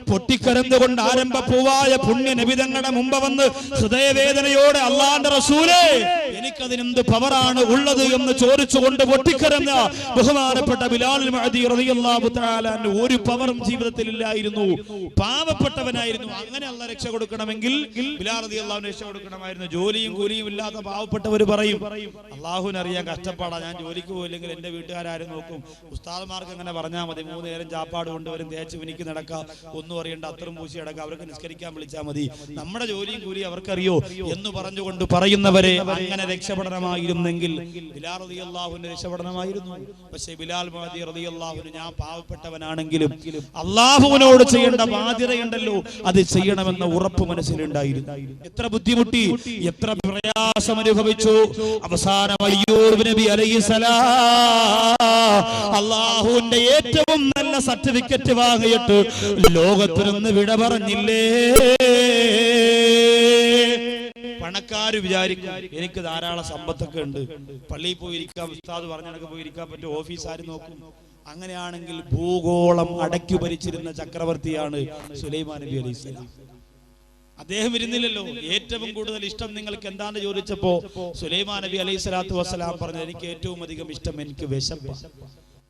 പൊട്ടിക്കരന്നുകൊണ്ട് ആരംഭപ്പൂവായ പുണ്യ നബി തങ്ങളുടെ മുമ്പ് വന്ന് ഹൃദയവേദനയോടെ അല്ലാഹുവിന്റെ റസൂലേ, എനിക്കതിനെന്ത് പവറാണ് ഉള്ളത് എന്ന് ചോദിച്ചുകൊണ്ട് പൊട്ടിക്കരഞ്ഞ ബഹുമാനപ്പെട്ട ബിലാൽ മുഅദ്ദി റളിയല്ലാഹു തആല അൻഹു ഒരു പവറും ജീവിതത്തിൽ ഇല്ലായിരുന്നു, പാവപ്പെട്ടവനായിരുന്നു. അങ്ങനെ അല്ലാഹ് രക്ഷ കൊടുക്കണമെങ്കിൽ ബിലാൽ റളിയല്ലാഹു അൻഹു രക്ഷ കൊടുക്കണമായിരുന്നു. ജോലിയും കൂലിയും ഇല്ലാത്ത പാവപ്പെട്ടവർ പറയും, അല്ലാഹുവിനറിയാൻ കഷ്ടപ്പാടാ, ഞാൻ ജോലിക്ക് പോയില്ലെങ്കിൽ എന്റെ വീട്ടുകാരും നോക്കും. ഉസ്താദുമാർക്ക് അങ്ങനെ പറഞ്ഞാൽ മതി, 3 നേരം ചാപ്പാട് കൊണ്ടുവരും, തേച്ച് മിനിക്ക് നടക്കാം, ഒന്നും അറിയണ്ട, അത്തരം പൂശി അടക്കാം, അവർക്ക് നിസ്കരിക്കാൻ വിളിച്ചാൽ മതി, നമ്മുടെ ജോലിയും കൂലിയും അവർക്കറിയോ എന്ന് പറഞ്ഞുകൊണ്ട് പറയുന്നവരെ അങ്ങനെ രക്ഷപ്പെടണമായിരുന്നെങ്കിൽ ബിലാൽ റളിയല്ലാഹു അൻഹു രക്ഷപ്പെടണമായിരുന്നു. പക്ഷേ ബിലാൽ മുഅദ്ദി റളിയല്ലാഹു അൻഹു ഞാൻ പാവപ്പെട്ടവനാണെങ്കിലും അല്ലാഹുവിനോട് ചെയ്യേണ്ട ബാധ്യതയുണ്ടല്ലോ, അത് ചെയ്യണമെന്ന ഉറപ്പ് മനസ്സിലുണ്ടായിരുന്നു. എത്ര ബുദ്ധിമുട്ടി, എത്ര പ്രയാസം അനുഭവിച്ചു. അവസാനം അയ്യൂബ് നബി അലൈഹിസ്സലാം അല്ലാഹുവിന്റെ ഏറ്റവും നല്ല സർട്ടിഫിക്കറ്റ് വാങ്ങിയിട്ട് ലോകത്തിൽ നിന്ന് വിട പറഞ്ഞില്ലേ? പണക്കാര് വിചാരിക്കും എനിക്ക് ധാരാളം സമ്പത്തൊക്കെ ഉണ്ട്, പള്ളിയിൽ പോയിരിക്കാം, ഉസ്താദ് പറഞ്ഞിടക്ക് പോയിരിക്കാൻ പറ്റും, ഓഫീസ് ആര് നോക്കും? അങ്ങനെയാണെങ്കിൽ ഭൂഗോളം അടക്കി ഭരിച്ചിരുന്ന ചക്രവർത്തിയാണ് സുലൈമാൻ നബി അലൈഹിസ്സലാം. അദ്ദേഹം ഇരുന്നില്ലല്ലോ. ഏറ്റവും കൂടുതൽ ഇഷ്ടം നിങ്ങൾക്ക് എന്താന്ന് ചോദിച്ചപ്പോ സുലൈമാൻ നബി അലൈഹിസ്സലാത്തു വസ്സലാം പറഞ്ഞു, എനിക്ക് ഏറ്റവും അധികം ഇഷ്ടം എനിക്ക്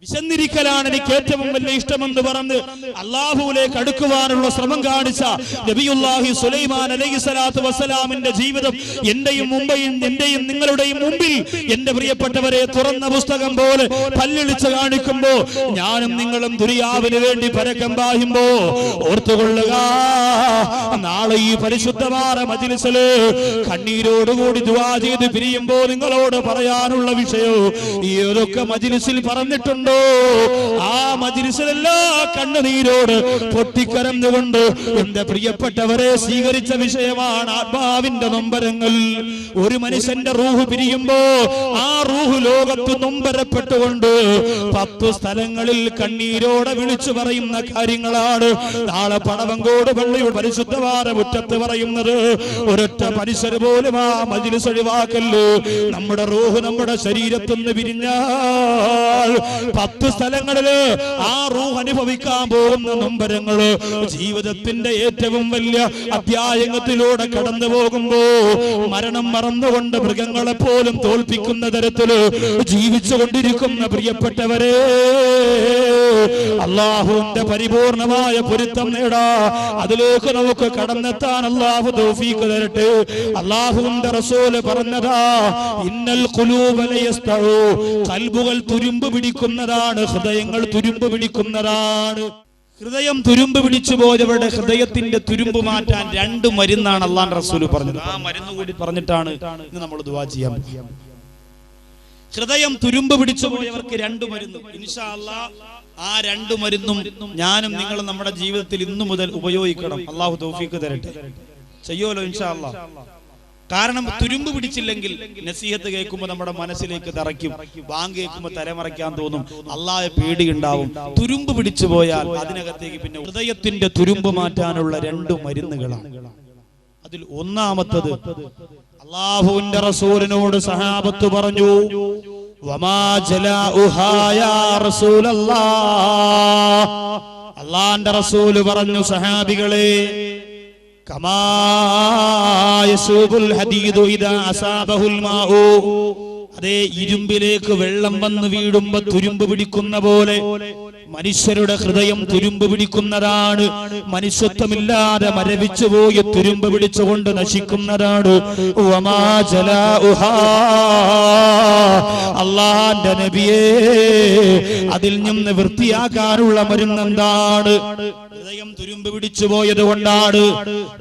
വിശന്നിരിക്കലാണ് എനിക്ക് ഏറ്റവും വലിയ ഇഷ്ടമെന്ന് പറഞ്ഞ് അല്ലാഹുവിലേക്ക് അടുക്കുവാനുള്ള ശ്രമം കാണിച്ച നബിയുല്ലാഹി സുലൈമാൻ അലൈഹിസ്സലാത്തു വസ്സലാമിന്റെ ജീവിതം എന്റെയും നിങ്ങളുടെയും മുമ്പിൽ എന്റെ പ്രിയപ്പെട്ടവരെ തുറന്ന പുസ്തകം പോലെ പല്ലിളിച്ച് കാണിക്കുമ്പോ ഞാനും നിങ്ങളും ദുനിയാവിന് വേണ്ടി പരക്കം പായുമ്പോ ഓർത്തുകൊള്ളുക, നാളെ ഈ പരിശുദ്ധമായ മജ്‌ലിസില് കണ്ണീരോടുകൂടി ദുആ ചെയ്ത് പിരിയുമ്പോ നിങ്ങളോട് പറയാനുള്ള വിഷയം ഏതൊക്കെ മജ്‌ലിസിൽ പറഞ്ഞിട്ടുണ്ടോ ആ മജ്‌ലിസിലെല്ലാ കണ്ണുനീരോട് പൊട്ടിക്കരഞ്ഞുകൊണ്ട് എന്റെ പ്രിയപ്പെട്ടവരെ സ്വീകരിച്ച വിഷയമാണ് ആത്മാവിന്റെ നൊമ്പരങ്ങൾ. ഒരു മനുഷ്യന്റെ റൂഹ് പിരിയുമ്പോ ആ റൂഹ് ലോകത്ത് നൊമ്പരപ്പെട്ടുകൊണ്ട് 10 സ്ഥലങ്ങളിൽ കണ്ണീരോടെ വിളിച്ചു പറയുന്ന കാര്യങ്ങളാണ് നാളെ പടവങ്കോട് പള്ളിയുടെ പരിശുദ്ധമായ മുറ്റത്ത് പറയുന്നത്. ഒരൊറ്റ പരിസര പോലും ആ മജ്‌ലിസ് ഒഴിവാക്കല്ലോ. നമ്മുടെ റൂഹ് നമ്മുടെ ശരീരത്തിൽ നിന്ന് പിരിഞ്ഞാൽ 10 സ്ഥലങ്ങളില് ആ റൂഹ് അനുഭവിക്കാൻ പോകുന്ന നൊമ്പരങ്ങള് ജീവിതത്തിന്റെ ഏറ്റവും വലിയ അധ്യായത്തിലൂടെ കടന്നു പോകുമ്പോ മരണം മറന്നുകൊണ്ട് മൃഗങ്ങളെ പോലും തോൽപ്പിക്കുന്ന തരത്തില് ജീവിച്ചു കൊണ്ടിരിക്കുന്ന പ്രിയപ്പെട്ടവരെ, അല്ലാഹുവിന്റെ പരിപൂർണമായ പൊരുത്തം നേടാ അതിലേക്ക് നമുക്ക് കടന്നെത്താൻ അല്ലാഹു തൗഫീഖ് തരട്ടെ. അല്ലാഹുവിന്റെ റസൂൽ പറഞ്ഞതാ, ഇന്നൽ ഖുലൂബ ലയസ്തഉ, ഖൽബുകൾ തുരുമ്പ് പിടിക്കുന്നതാണ്, ഹൃദയങ്ങൾ തുരുമ്പ് പിടിക്കുന്നതാണ്. ഹൃദയം തുരുമ്പ് പിടിച്ചു പോയവരുടെ ഹൃദയത്തിന്റെ തുരുമ്പ് മാറ്റാൻ 2 മരുന്നാണ് അല്ലാഹുവിന്റെ റസൂൽ പറഞ്ഞത്. ആ മരുന്ന് കൂടി പറഞ്ഞിട്ടാണ് ഇന്ന് നമ്മൾ ദുആ ചെയ്യാൻ. ഹൃദയം തുരുമ്പ് പിടിച്ചു പോയവർക്ക് 2 മരുന്ന്. ഇൻഷാ അല്ലാഹ് ആ 2 മരുന്നും ഞാനും നിങ്ങളും നമ്മുടെ ജീവിതത്തിൽ ഇന്നു മുതൽ ഉപയോഗിക്കണം. അല്ലാഹു തൗഫീഖ് തരട്ടെ. ചെയ്യോലോ ഇൻഷാ അല്ലാഹ്. കാരണം തുരുമ്പ് പിടിച്ചില്ലെങ്കിൽ നസീഹത്ത് കേൾക്കുമ്പോൾ നമ്മുടെ മനസ്സിലേക്ക് തറയ്ക്കും, ബാങ്ക് കേൾക്കുമ്പോൾ തലമറയ്ക്കാൻ തോന്നും, അല്ലാഹയെ പേടിയുണ്ടാവും. തുരുമ്പ് പിടിച്ചു പോയാൽ അതിനകത്തേക്ക് പിന്നെ ഹൃദയത്തിന്റെ തുരുമ്പ് മാറ്റാനുള്ള 2 മരുന്നുകളാണ്. അതിൽ ഒന്നാമത്തത് അല്ലാഹുവിന്റെ റസൂലിനോട് സഹാബത്ത് പറഞ്ഞു, വമാ ജലാഉഹാ യാ റസൂലല്ലാഹ്. അല്ലാഹുവിന്റെ റസൂൽ പറഞ്ഞു, സഹാബികളെ, കമാ യസൂബുൽ ഹദീദു ഇദാ അസാബഹുൽ മാഉ, അതേ ഇരുമ്പിലേക്ക് വെള്ളം വന്ന് വീഴുമ്പോ തുരുമ്പ് പിടിക്കുന്ന പോലെ മനുഷ്യരുടെ ഹൃദയം തുരുമ്പ് പിടിക്കുന്നതാണ്. മനുഷ്യത്വമില്ലാതെ മരവിച്ചുപോയി തുരുമ്പ് പിടിച്ചുകൊണ്ട് നശിക്കുന്നതാണ്. അല്ലാഹുവിന്റെ നബിയേ, അതിൽ നിന്ന് വൃത്തിയാക്കാനുള്ള മരുന്നെന്താണ്? ഹൃദയം തുരുമ്പ് പിടിച്ചു പോയത് കൊണ്ടാണ്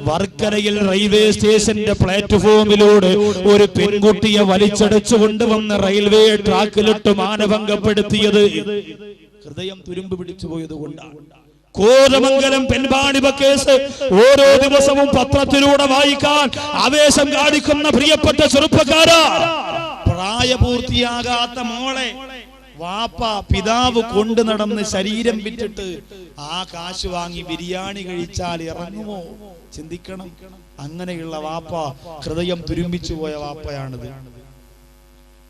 വർക്കലയിൽ റെയിൽവേ സ്റ്റേഷന്റെ പ്ലാറ്റ്ഫോമിലൂടെ ഒരു പെൺകുട്ടിയെ വലിച്ചടച്ചു കൊണ്ടുവന്ന് റെയിൽവേ ട്രാക്കിലിട്ട് മാനഭംഗപ്പെടുത്തിയത്. ഹൃദയം തുരുമ്പ് പിടിച്ചു പോയത് കൊണ്ടാണ്. കോതമംഗലം പെൺവാണിഭ കേസ് ഓരോ ദിവസവും പത്രത്തിലൂടെ വായിക്കാൻ ആവേശം കാണിക്കുന്ന പ്രിയപ്പെട്ട ചെറുപ്പക്കാരാ, പ്രായപൂർത്തിയാകാത്ത മോളെ വാപ്പ പിതാവ് കൊണ്ടു നടന്ന് ശരീരം വിറ്റിട്ട് ആ കാശ് വാങ്ങി ബിരിയാണി കഴിച്ചാൽ ഇറങ്ങുമോ? ചിന്തിക്കണം. അങ്ങനെയുള്ള വാപ്പ, ഹൃദയം തുരുമ്പിച്ചു പോയ വാപ്പയാണിത്.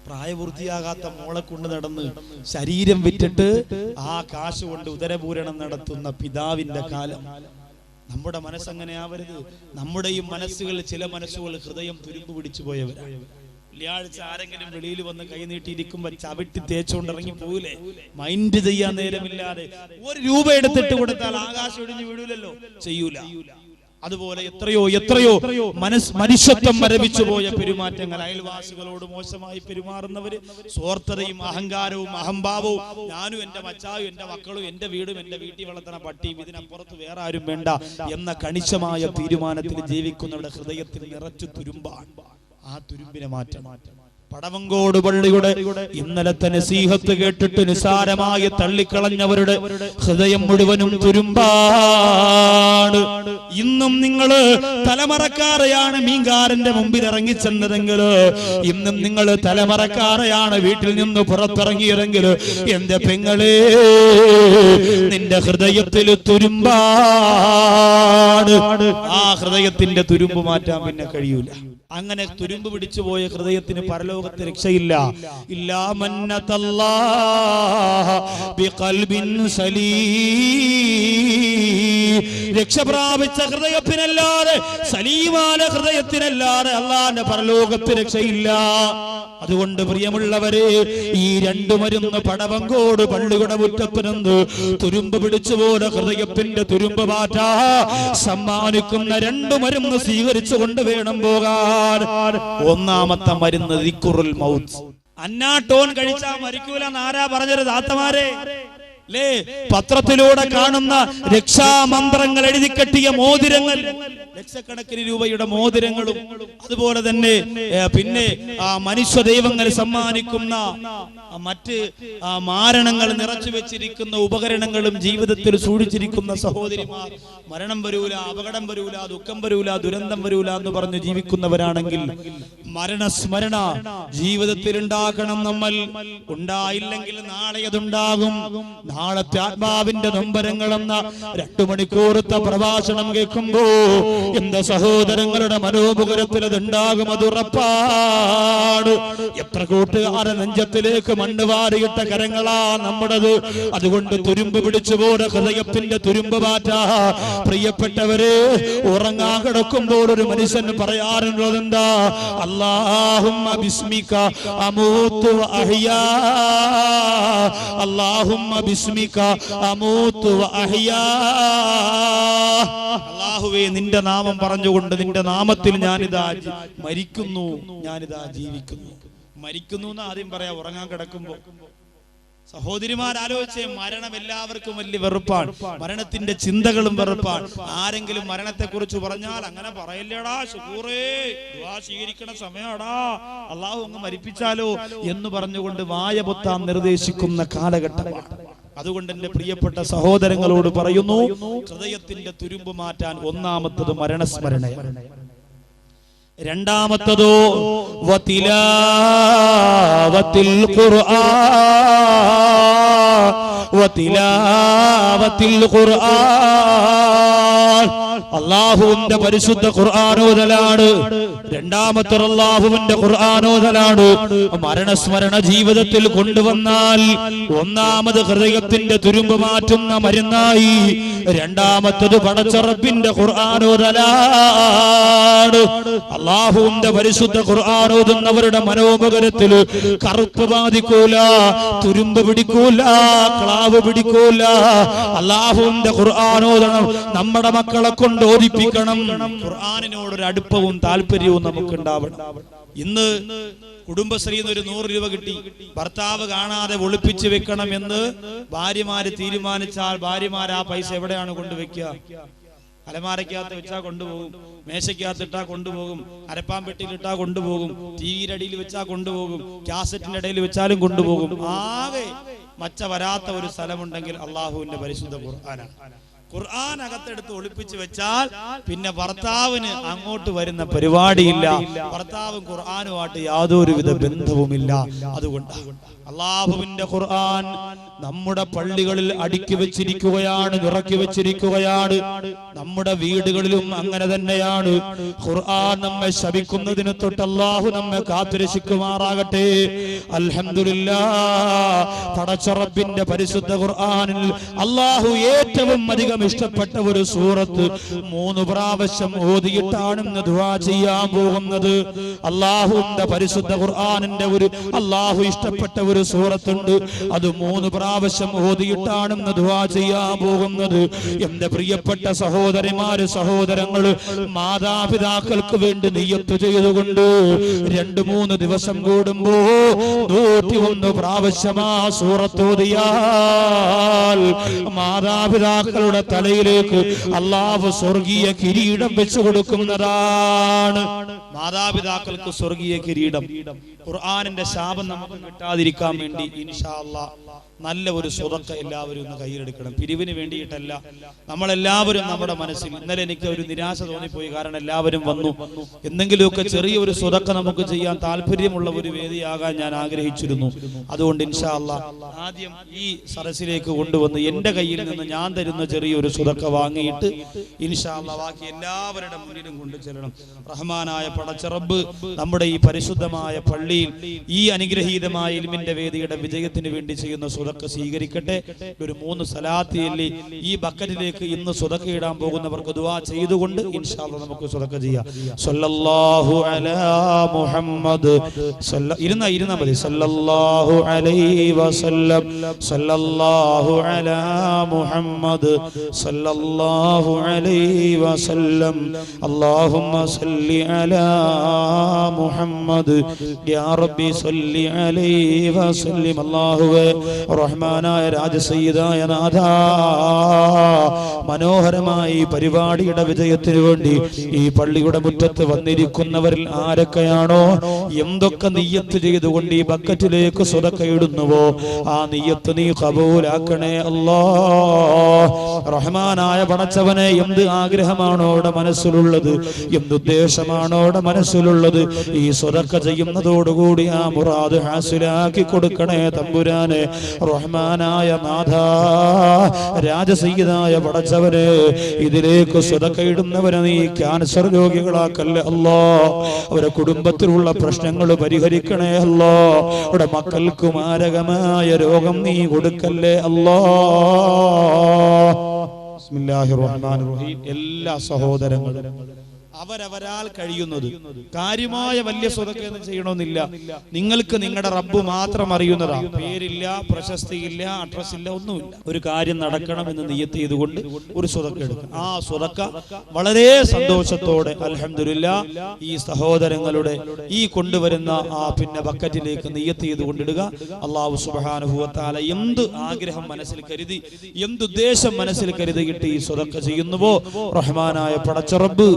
പ്രായപൂർത്തിയാകാത്ത മോളെ കൊണ്ട് നടന്ന് ശരീരം വിറ്റിട്ട് ആ കാശ് കൊണ്ട് ഉദരപൂരണം നടത്തുന്ന പിതാവിന്റെ കാലം. നമ്മുടെ മനസ്സങ്ങനെ ആവരുത്. നമ്മുടെയും മനസ്സുകൾ, ചില മനസ്സുകൾ ഹൃദയം തുരുമ്പ് പിടിച്ചു പോയവരാണ്. വെള്ളിയാഴ്ച ആരെങ്കിലും വെളിയിൽ വന്ന് കൈ നീട്ടിയിരിക്കുമ്പോ ചവിട്ടി തേച്ചുകൊണ്ട് ഇറങ്ങി പോവില്ലേ? മൈൻഡ് ചെയ്യാൻ നേരമില്ലാതെ 1 രൂപ എടുത്തിട്ട് കൊടുത്താൽ ആകാശം ഒടിഞ്ഞു വീഴൂലല്ലോ, ചെയ്യൂല. അതുപോലെ എത്രയോ മനുഷ്യത്വം മരവിച്ചു പോയ പെരുമാറ്റങ്ങൾ. അയൽവാസികളോട് മോശമായി പെരുമാറുന്നവര്, സ്വാർത്ഥതയും അഹങ്കാരവും അഹംഭാവവും, ഞാനും എന്റെ മച്ചായും എന്റെ മക്കളും എന്റെ വീടും എന്റെ വീട്ടിൽ വളർത്തുന്ന പട്ടിയും ഇതിനപ്പുറത്ത് വേറെ ആരും വേണ്ട എന്ന കണിശമായ തീരുമാനത്തിൽ ജീവിക്കുന്നവരുടെ ഹൃദയത്തിൽ നിറച്ചു തുരുമ്പാണ്. ആ തുരുമ്പിനെ മാറ്റം. പടവങ്കോട് പള്ളിയുടെ ഇന്നലത്തെ നസീഹത്ത് കേട്ടിട്ട് നിസാരമായി തള്ളിക്കളഞ്ഞവരുടെ ഹൃദയം മുഴുവനും തുരുമ്പാണ്. ഇന്നും നിങ്ങള് തലമറക്കാരെയാണ് മീൻകാരന്റെ മുമ്പിൽ ഇറങ്ങിച്ചെന്നതെങ്കിൽ, ഇന്നും നിങ്ങൾ തലമറക്കാരെയാണ് വീട്ടിൽ നിന്ന് പുറത്തിറങ്ങിയതെങ്കിൽ, എന്റെ പെങ്ങളെ, നിന്റെ ഹൃദയത്തിൽ തുരുമ്പാണ്. ആ ഹൃദയത്തിന്റെ തുരുമ്പ് മാറ്റാൻ പിന്നെ കഴിയൂല. അങ്ങനെ തുരുമ്പ് പിടിച്ചു പോയ ഹൃദയത്തിന് പരലോകത്ത് രക്ഷയില്ല. ഇല്ലാ മന്നതല്ലാഹ ബിഖൽബിൻ സലീം. രക്ഷ പ്രാപിച്ച ഹൃദയത്തിനല്ലാതെ, സലീമായ ഹൃദയത്തിനല്ലാതെ അല്ലാഹുവിന്റെ പരലോകത്ത് രക്ഷയില്ല. അതുകൊണ്ട് പ്രിയമുള്ളവരെ, ഈ 2 മരുന്ന് പടവങ്കോട് പള്ളിയുടെ മുറ്റത്ത് നിന്ന് തുരുമ്പ് പിടിച്ചുപോലെ ഹൃദയത്തിന്റെ തുരുമ്പ് മാറ്റാ സമ്മാനിക്കുന്ന 2 മരുന്ന് സ്വീകരിച്ചുകൊണ്ട് വേണം പോകാൻ. ഒന്നാമത്തെ മരുന്ന് ദിക്റുൽ മൗത്ത്. അന്നാട്ടോൻ കഴിച്ചാൽ മരിക്കൂലെന്ന് ആരാ പറഞ്ഞത്? താത്തമാരെ ലേ, പത്രത്തിലൂടെ കാണുന്ന രക്ഷാമന്ത്രങ്ങൾ എഴുതി കെട്ടിയ മോതിരങ്ങൾ, ലക്ഷക്കണക്കിന് രൂപയുടെ മോതിരങ്ങളും, അതുപോലെ തന്നെ പിന്നെ മനുഷ്യ ദൈവങ്ങൾ സമ്മാനിക്കുന്ന മറ്റ് മാരണങ്ങൾ നിറച്ചു വെച്ചിരിക്കുന്ന ഉപകരണങ്ങളും ജീവിതത്തിൽ സൂക്ഷിച്ചിരിക്കുന്ന സഹോദരിമാർ, മരണം വരൂല, അപകടം വരൂല, ദുഃഖം വരൂല, ദുരന്തം വരൂല എന്ന് പറഞ്ഞു ജീവിക്കുന്നവരാണെങ്കിൽ മരണസ്മരണ ജീവിതത്തിൽ ഉണ്ടാക്കണം. നമ്മൾ ഉണ്ടായില്ലെങ്കിൽ നാളെ അതുണ്ടാകും. നാളത്തെ ആത്മാവിന്റെ നൊമ്പരങ്ങളെന്ന 2 മണിക്കൂറത്തെ പ്രഭാഷണം കേൾക്കുമ്പോ എന്റെ സഹോദരങ്ങളുടെ മനോമുഖരത്തിൽ അതുണ്ടാകും, അതുറപ്പാണ്. എത്ര കൂട്ടുകാരെ നെഞ്ചത്തിലേക്ക് മണ്ണ് വാരിയിട്ട കരങ്ങളാ നമ്മുടേത്. അതുകൊണ്ട് തുരുമ്പ് പിടിച്ചുപോലെ ഹൃദയത്തിന്റെ തുരുമ്പ് മാറ്റാ. പ്രിയപ്പെട്ടവരെ, ഉറങ്ങാൻ കിടക്കുമ്പോൾ ഒരു മനുഷ്യൻ പറയാറുള്ളത് എന്താ? അല്ലാഹുമ്മ ബിസ്മിക അമൂതു വ അഹ്യാ, അല്ലാഹുമ്മ ബിസ്മിക അമൂതു വ അഹ്യാ. അല്ലാഹുവേ, നിന്റെ നാമം പറഞ്ഞുകൊണ്ട്, നിന്റെ നാമത്തിൽ ഞാനിതാ മരിക്കുന്നു, ഞാനിതാ ജീവിക്കുന്നു. മരിക്കുന്നു എന്ന് ആദ്യം പറയാ ഉറങ്ങാൻ കിടക്കുമ്പോ. സഹോദരിമാരാലോചിച്ചേ, മരണം എല്ലാവർക്കും വലിയ വെറുപ്പാണ്. മരണത്തിന്റെ ചിന്തകളും വെറുപ്പാണ്. ആരെങ്കിലും മരണത്തെ കുറിച്ച് പറഞ്ഞാൽ അങ്ങനെ പറയല്ലേടാ ശുക്കൂറേ, ദുആ സ്വീകരിക്കണ സമയടാ, അള്ളാഹു അങ്ങ് മരിപ്പിച്ചാലോ എന്ന് പറഞ്ഞുകൊണ്ട് വായ പൊത്താൻ നിർദ്ദേശിക്കുന്ന കാലഘട്ടമാണ്. അതുകൊണ്ട് എന്റെ പ്രിയപ്പെട്ട സഹോദരങ്ങളോട് പറയുന്നു, ഹൃദയത്തിന്റെ തുരുമ്പ് മാറ്റാൻ ഒന്നാമത്തത് മരണസ്മരണയാണ്. രണ്ടാമത്തതോ വതിലാവത്തിൽ ഖുർആൻ, വതിലാവത്തിൽ ഖുർആൻ. അള്ളാഹുവിന്റെ പരിശുദ്ധ ഖുർആനോദലാണ്. രണ്ടാമത്തെ അള്ളാഹുവിന്റെ ഖുർആനോദലാണ്. മരണസ്മരണ ജീവിതത്തിൽ കൊണ്ടുവന്നാൽ ഒന്നാമത് ഹൃദയത്തിന്റെ തുരുമ്പ് മാറ്റുന്ന മരുന്നായി, രണ്ടാമത്തത് പടച്ച റബ്ബിന്റെ ഖുർആനോദലാണ്. അള്ളാഹുവിന്റെ പരിശുദ്ധ ഖുർആനോദുന്നവരുടെ മനോമുഖരത്തിൽ കറുപ്പ് ബാധിക്കൂല, തുരുമ്പ് പിടിക്കൂല, ക്ലാവ് പിടിക്കൂല. അള്ളാഹുവിന്റെ ഖുർആനോദണം നമ്മുടെ മക്കളെ കൊണ്ട് ഓദിപ്പിക്കണം. ഖുർആനിനോടൊരു അടുപ്പവും താല്പര്യവും നമുക്കുണ്ടാവണം. ഇന്ന് കുടുംബശ്രീന്ന് ഒരു 100 രൂപ കിട്ടി, ഭർത്താവ് കാണാതെ ഒളിപ്പിച്ചു വെക്കണം എന്ന് ഭാര്യമാര് തീരുമാനിച്ചാൽ ഭാര്യമാർ ആ പൈസ എവിടെയാണ് കൊണ്ടുവെക്കുക? അലമാരക്കകത്ത് വെച്ചാ കൊണ്ടുപോകും, മേശയ്ക്കകത്തിട്ടാ കൊണ്ടുപോകും, അരപ്പാൻ പെട്ടിയിലിട്ടാ കൊണ്ടുപോകും, ടിവിയുടെ അടിയിൽ വെച്ചാ കൊണ്ടുപോകും, കാസറ്റിന്റെ ഇടയിൽ വെച്ചാലും കൊണ്ടുപോകും. ആകെ മച്ച വരാത്ത ഒരു സ്ഥലമുണ്ടെങ്കിൽ അള്ളാഹുവിന്റെ പരിശുദ്ധ ഖുർആനാണ്. ഖുർആൻ അകത്തെടുത്ത് ഒളിപ്പിച്ചു വെച്ചാൽ പിന്നെ ഭർത്താവിന് അങ്ങോട്ട് വരുന്ന പരിപാടിയില്ല. ഭർത്താവും ഖുർആനുമായിട്ട് യാതൊരുവിധ ബന്ധവുമില്ല. അതുകൊണ്ട് അള്ളാഹുവിന്റെ ഖുർആൻ നമ്മുടെ പള്ളികളിൽ അടുക്കി വെച്ചിരിക്കുകയാണ്, നിറക്കി വെച്ചിരിക്കുകയാണ്. നമ്മുടെ വീടുകളിലും അങ്ങനെ തന്നെയാണ്. ഖുർആൻ നമ്മെ ശപിക്കുന്നതിന് തൊട്ട് അള്ളാഹു നമ്മെ കാത്തുരക്ഷിക്കുമാറാകട്ടെ. അൽഹംദുലില്ലാഹ്, പടച്ച റബ്ബിന്റെ പരിശുദ്ധ ഖുർആനിൽ അള്ളാഹു ഏറ്റവും അധികം ഇഷ്ടപ്പെട്ട ഒരു സൂറത്ത് 3 പ്രാവശ്യം ഓതിയിട്ടാണ് ഇന്ന് ദുആ ചെയ്യാൻ പോകുന്നത്. അള്ളാഹുവിന്റെ പരിശുദ്ധ ഖുർആനിന്റെ ഒരു അള്ളാഹു ഇഷ്ടപ്പെട്ട ഒരു സൂറത്തുണ്ട്, അത് 3 പ്രാവശ്യം ഓതിയിട്ടാണ് ഇന്ന് ദുആ ചെയ്യാൻ പോകുന്നത്. എന്റെ പ്രിയപ്പെട്ട സഹോദരിമാര്, സഹോദരങ്ങള്, മാതാപിതാക്കൾക്ക് വേണ്ടി നിയ്യത്ത് ചെയ്തുകൊണ്ട് 2-3 ദിവസം കൂടുമ്പോ 101 പ്രാവശ്യം ആ സൂറത്ത് ഓതിയാൽ മാതാപിതാക്കളുടെ തലയിലേക്ക് അള്ളാഹു സ്വർഗീയ കിരീടം വെച്ചു കൊടുക്കുന്നതാണ്. മാതാപിതാക്കൾക്ക് സ്വർഗീയ കിരീടം. ഖുർആനിന്റെ ശാപം നമുക്ക് കിട്ടാതിരിക്കാൻ വേണ്ടി ഇൻഷാ അല്ലാഹ് നല്ല ഒരു സ്വതക്ക എല്ലാവരും ഒന്ന് കയ്യിലെടുക്കണം. പിരിവിന് വേണ്ടിയിട്ടല്ല, നമ്മളെല്ലാവരും നമ്മുടെ മനസ്സിൽ. ഇന്നലെ എനിക്ക് ഒരു നിരാശ തോന്നിപ്പോയി, കാരണം എല്ലാവരും വന്നു. എന്തെങ്കിലുമൊക്കെ ചെറിയൊരു സ്വതക്ക നമുക്ക് ചെയ്യാൻ താല്പര്യമുള്ള ഒരു വേദിയാകാൻ ഞാൻ ആഗ്രഹിച്ചിരുന്നു. അതുകൊണ്ട് ഇൻഷാ അല്ലാഹ് ആദ്യം ഈ സദസ്സിലേക്ക് കൊണ്ടുവന്ന് എന്റെ കയ്യിൽ നിന്ന് ഞാൻ തരുന്ന ചെറിയൊരു സ്വതക്ക വാങ്ങിയിട്ട് ഇൻഷാ അല്ലാഹ് ബാക്കി എല്ലാവരുടെ മുന്നിലും കൊണ്ടു ചെല്ലണം. റഹ്മാനായ പടച്ച റബ്ബ് നമ്മുടെ ഈ പരിശുദ്ധമായ പള്ളിയിൽ ഈ അനുഗ്രഹീതമായ ഇൽമിന്റെ വേദിയുടെ വിജയത്തിന് വേണ്ടി ചെയ്യുന്ന സ്വതക്ക സ്വീകരിക്കട്ടെ. ഒരു 3 സലാത്ത് ചൊല്ലി ഈ ബക്കറ്റിലേക്ക് ഇന്ന് സ്വതക്ക ഇടാൻ പോകുന്നവർക്ക് ദുആ ചെയ്തുകൊണ്ട് ഇൻഷാ അല്ലാഹ് നമുക്ക് സ്വതക്ക ചെയ്യാം. സല്ലല്ലാഹു അലാ മുഹമ്മദ്, ഇരുന്ന മതി. സല്ലല്ലാഹു അലൈഹി വസല്ലം, സല്ലല്ലാഹു അലാ മുഹമ്മദ്, സല്ലല്ലാഹു അലൈഹി വസല്ലം, അല്ലാഹുമ്മ സല്ലി അലാ മുഹമ്മദ്, യാ റബ്ബി സല്ലി അലൈഹി വസല്ലം. അല്ലാഹുവേ, റഹ്മാനായ രാജസയ്യിദായ നാഥ, മനോഹരമായി പരിപാടിയുടെ വിജയത്തിന് വേണ്ടി ഈ പള്ളിയുടെ മുറ്റത്ത് വന്നിരിക്കുന്നവരിൽ ആരൊക്കെയാണോ എന്തൊക്കെ നിയ്യത്ത് ചെയ്തുകൊണ്ട് ഈ ബക്കറ്റിലേക്ക് സ്വതക്ക ഇടുന്നുവോ ആ നിയ്യത്ത് നീ ഖബൂലാക്കണേ അല്ലാഹ്. റഹ്മാനായ പടച്ചവനെ, എന്ത് ആഗ്രഹമാണോ അവിടെ മനസ്സിലുള്ളത്, എന്തുദ്ദേശമാണോ അവിടെ മനസ്സിലുള്ളത്, ഈ സ്വതക്ക ചെയ്യുന്നതോടുകൂടി ആ മുറാദ് ഹാസിലാക്കി കൊടുക്കണേ തമ്പുരാനെ. റഹ്മാനായ നാഥ, രാജസയ്യിദായ പടച്ചവനെ, ഇതിലേക്ക് സ്വതക്ക ഇടുന്നവരെ നീ ക്യാൻസർ രോഗികളാക്കല്ലേ അല്ലാഹ്. അവരുടെ കുടുംബത്തിലുള്ള പ്രശ്നങ്ങൾ പരിഹരിക്കണേ അല്ലാഹ്. അവരുടെ മക്കൾക്ക് മാരകമായ രോഗം നീ കൊടുക്കല്ലേ അല്ലാഹ്. ബിസ്മില്ലാഹിർ റഹ്മാനിർ റഹീം. എല്ലാ സഹോദരങ്ങളും അവരവരാൽ കഴിയുന്നത്, കാര്യമായ വലിയ സ്വതക്കയൊന്നും ചെയ്യണമെന്നില്ല. നിങ്ങൾക്ക് നിങ്ങളുടെ റബ്ബ് മാത്രം അറിയുന്നതാ. പേരില്ല, പ്രശസ്തിയില്ല, അഡ്രസ് ഇല്ല, ഒന്നുമില്ല. ഒരു കാര്യം നടക്കണം എന്ന് നിയ്യത്ത് ചെയ്തുകൊണ്ട് ഒരു സ്വതക്ക എടുക്കണം. ആ സ്വതക്ക വളരെ സന്തോഷത്തോടെ അൽഹംദുലില്ലാഹ് ഈ സഹോദരങ്ങളുടെ ഈ കൊണ്ടുവരുന്ന ആ ബക്കറ്റിലേക്ക് നിയ്യത്ത് ചെയ്തുകൊണ്ടിടുക. അല്ലാഹു സുബ്ഹാനഹു വ തആല എന്ത് ആഗ്രഹം മനസ്സിൽ കരുതി, എന്തുദ്ദേശം മനസ്സിൽ കരുതിയിട്ട് ഈ സ്വതക്ക ചെയ്യുന്നുവോ റഹ്മാനായ പടച്ച റബ്ബ്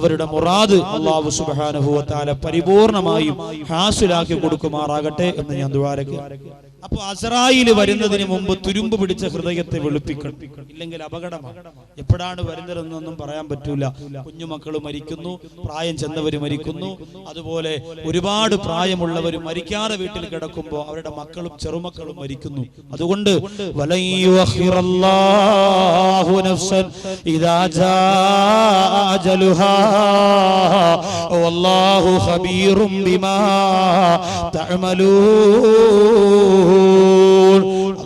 അവരുടെ മുറാദ് അല്ലാഹു സുബ്ഹാനഹു വ തആല പരിപൂർണമായും ഹാസിലാക്കി കൊടുക്കുമാറാകട്ടെ എന്ന് ഞാൻ ദുആ ചെയ്യുന്നു. അപ്പൊ അസ്രായിൽ വരുന്നതിന് മുമ്പ് തുരുമ്പ് പിടിച്ച ഹൃദയത്തെ വെളുപ്പിക്കണം, ഇല്ലെങ്കിൽ അപകടമാണ്. എപ്പോഴാണ് വരുന്നതെന്നൊന്നും പറയാൻ പറ്റൂല. കുഞ്ഞുമക്കൾ മരിക്കുന്നു, പ്രായം ചെന്നവർ മരിക്കുന്നു, അതുപോലെ ഒരുപാട് പ്രായമുള്ളവർ മരിക്കാതെ വീട്ടിൽ കിടക്കുമ്പോൾ അവരുടെ മക്കളും ചെറുമക്കളും മരിക്കുന്നു. അതുകൊണ്ട്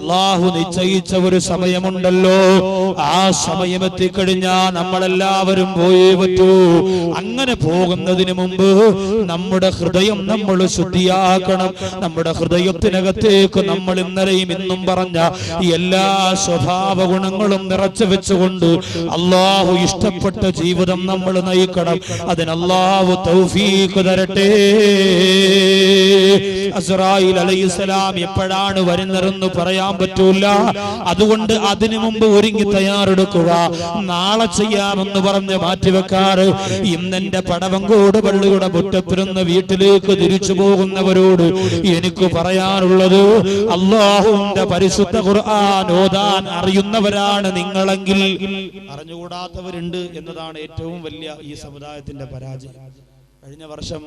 അല്ലാഹു നിശ്ചയിച്ച ഒരു സമയമുണ്ടല്ലോ, ആ സമയം എത്തിക്കഴിഞ്ഞാൽ നമ്മളെല്ലാവരും പോയേ പറ്റൂ. അങ്ങനെ പോകുന്നതിന് മുമ്പ് നമ്മുടെ ഹൃദയം നമ്മൾ ശുദ്ധിയാക്കണം. നമ്മുടെ ഹൃദയത്തിനകത്തേക്ക് നമ്മൾ ഇന്നലെയും ഇന്നും പറഞ്ഞ എല്ലാ സ്വഭാവ ഗുണങ്ങളും നിറച്ചു വെച്ചുകൊണ്ട് അല്ലാഹു ഇഷ്ടപ്പെട്ട ജീവിതം നമ്മൾ നയിക്കണം. അതിന് അല്ലാഹു തൗഫീഖ് തരട്ടെ. അസ്രായിൽ അലൈഹിസ്സലാം എപ്പോഴാണ് വരുന്നതെന്ന് പറയാൻ പറ്റൂല. അതുകൊണ്ട് അതിനു മുമ്പ് ഒരുങ്ങി തയ്യാറെടുക്കുക. നാളെ ചെയ്യാമെന്ന് പറഞ്ഞ് മാറ്റിവെക്കാറ്. ഇന്നെന്റെ പടവങ്കോട് പള്ളിയുടെ മുറ്റത്തിരുന്ന് വീട്ടിലേക്ക് തിരിച്ചു പോകുന്നവരോട് എനിക്ക് പറയാറുള്ളത്, അല്ലാഹുവിന്റെ പരിശുദ്ധ ഖുർആൻ ഓതാൻ അറിയുന്നവരാണ് നിങ്ങളെങ്കിൽ, അറിഞ്ഞുകൂടാത്തവരുണ്ട് എന്നതാണ് ഏറ്റവും വലിയ ഈ സമുദായത്തിന്റെ പരാജയം. കഴിഞ്ഞ വർഷം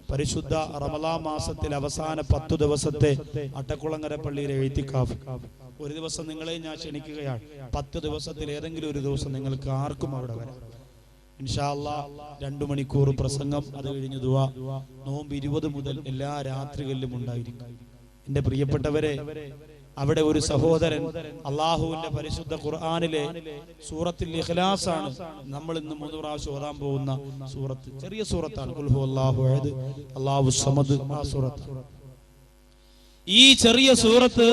പരിശുദ്ധ റമളാൻ മാസത്തിൽ അവസാന 10 ദിവസത്തെ അട്ടക്കുളങ്ങര പള്ളിയിലെ എഴുത്തിക്കാഫ്, ഒരു ദിവസം നിങ്ങളെ ഞാൻ ക്ഷണിക്കുകയാണ്. 10 ദിവസത്തിൽ ഏതെങ്കിലും ഒരു ദിവസം നിങ്ങൾക്ക് ആർക്കും അവിടെ വരാം. ഇൻഷാ അല്ലാഹ് 2 മണിക്കൂർ പ്രസംഗം, അത് കഴിഞ്ഞ് ദുആ. നോമ്പ് 20 മുതൽ എല്ലാ രാത്രികളിലും ഉണ്ടായിരിക്കും. എന്റെ പ്രിയപ്പെട്ടവരെ, അവിടെ ഒരു സഹോദരൻ അല്ലാഹുവിന്റെ പരിശുദ്ധ ഖുർആനിലെ സൂറത്തുൽ ഇഖ്ലാസ് ആണ് നമ്മൾ ഇന്ന് 3 പ്രാവശ്യം ഓതാൻ പോകുന്ന സൂറത്ത്. ചെറിയ സൂറത്താണ്, ഖുൽ ഹുവല്ലാഹു അഹദ് അല്ലാഹു സമദ്. ആ സൂറത്ത്, ഈ ചെറിയ സൂറത്ത്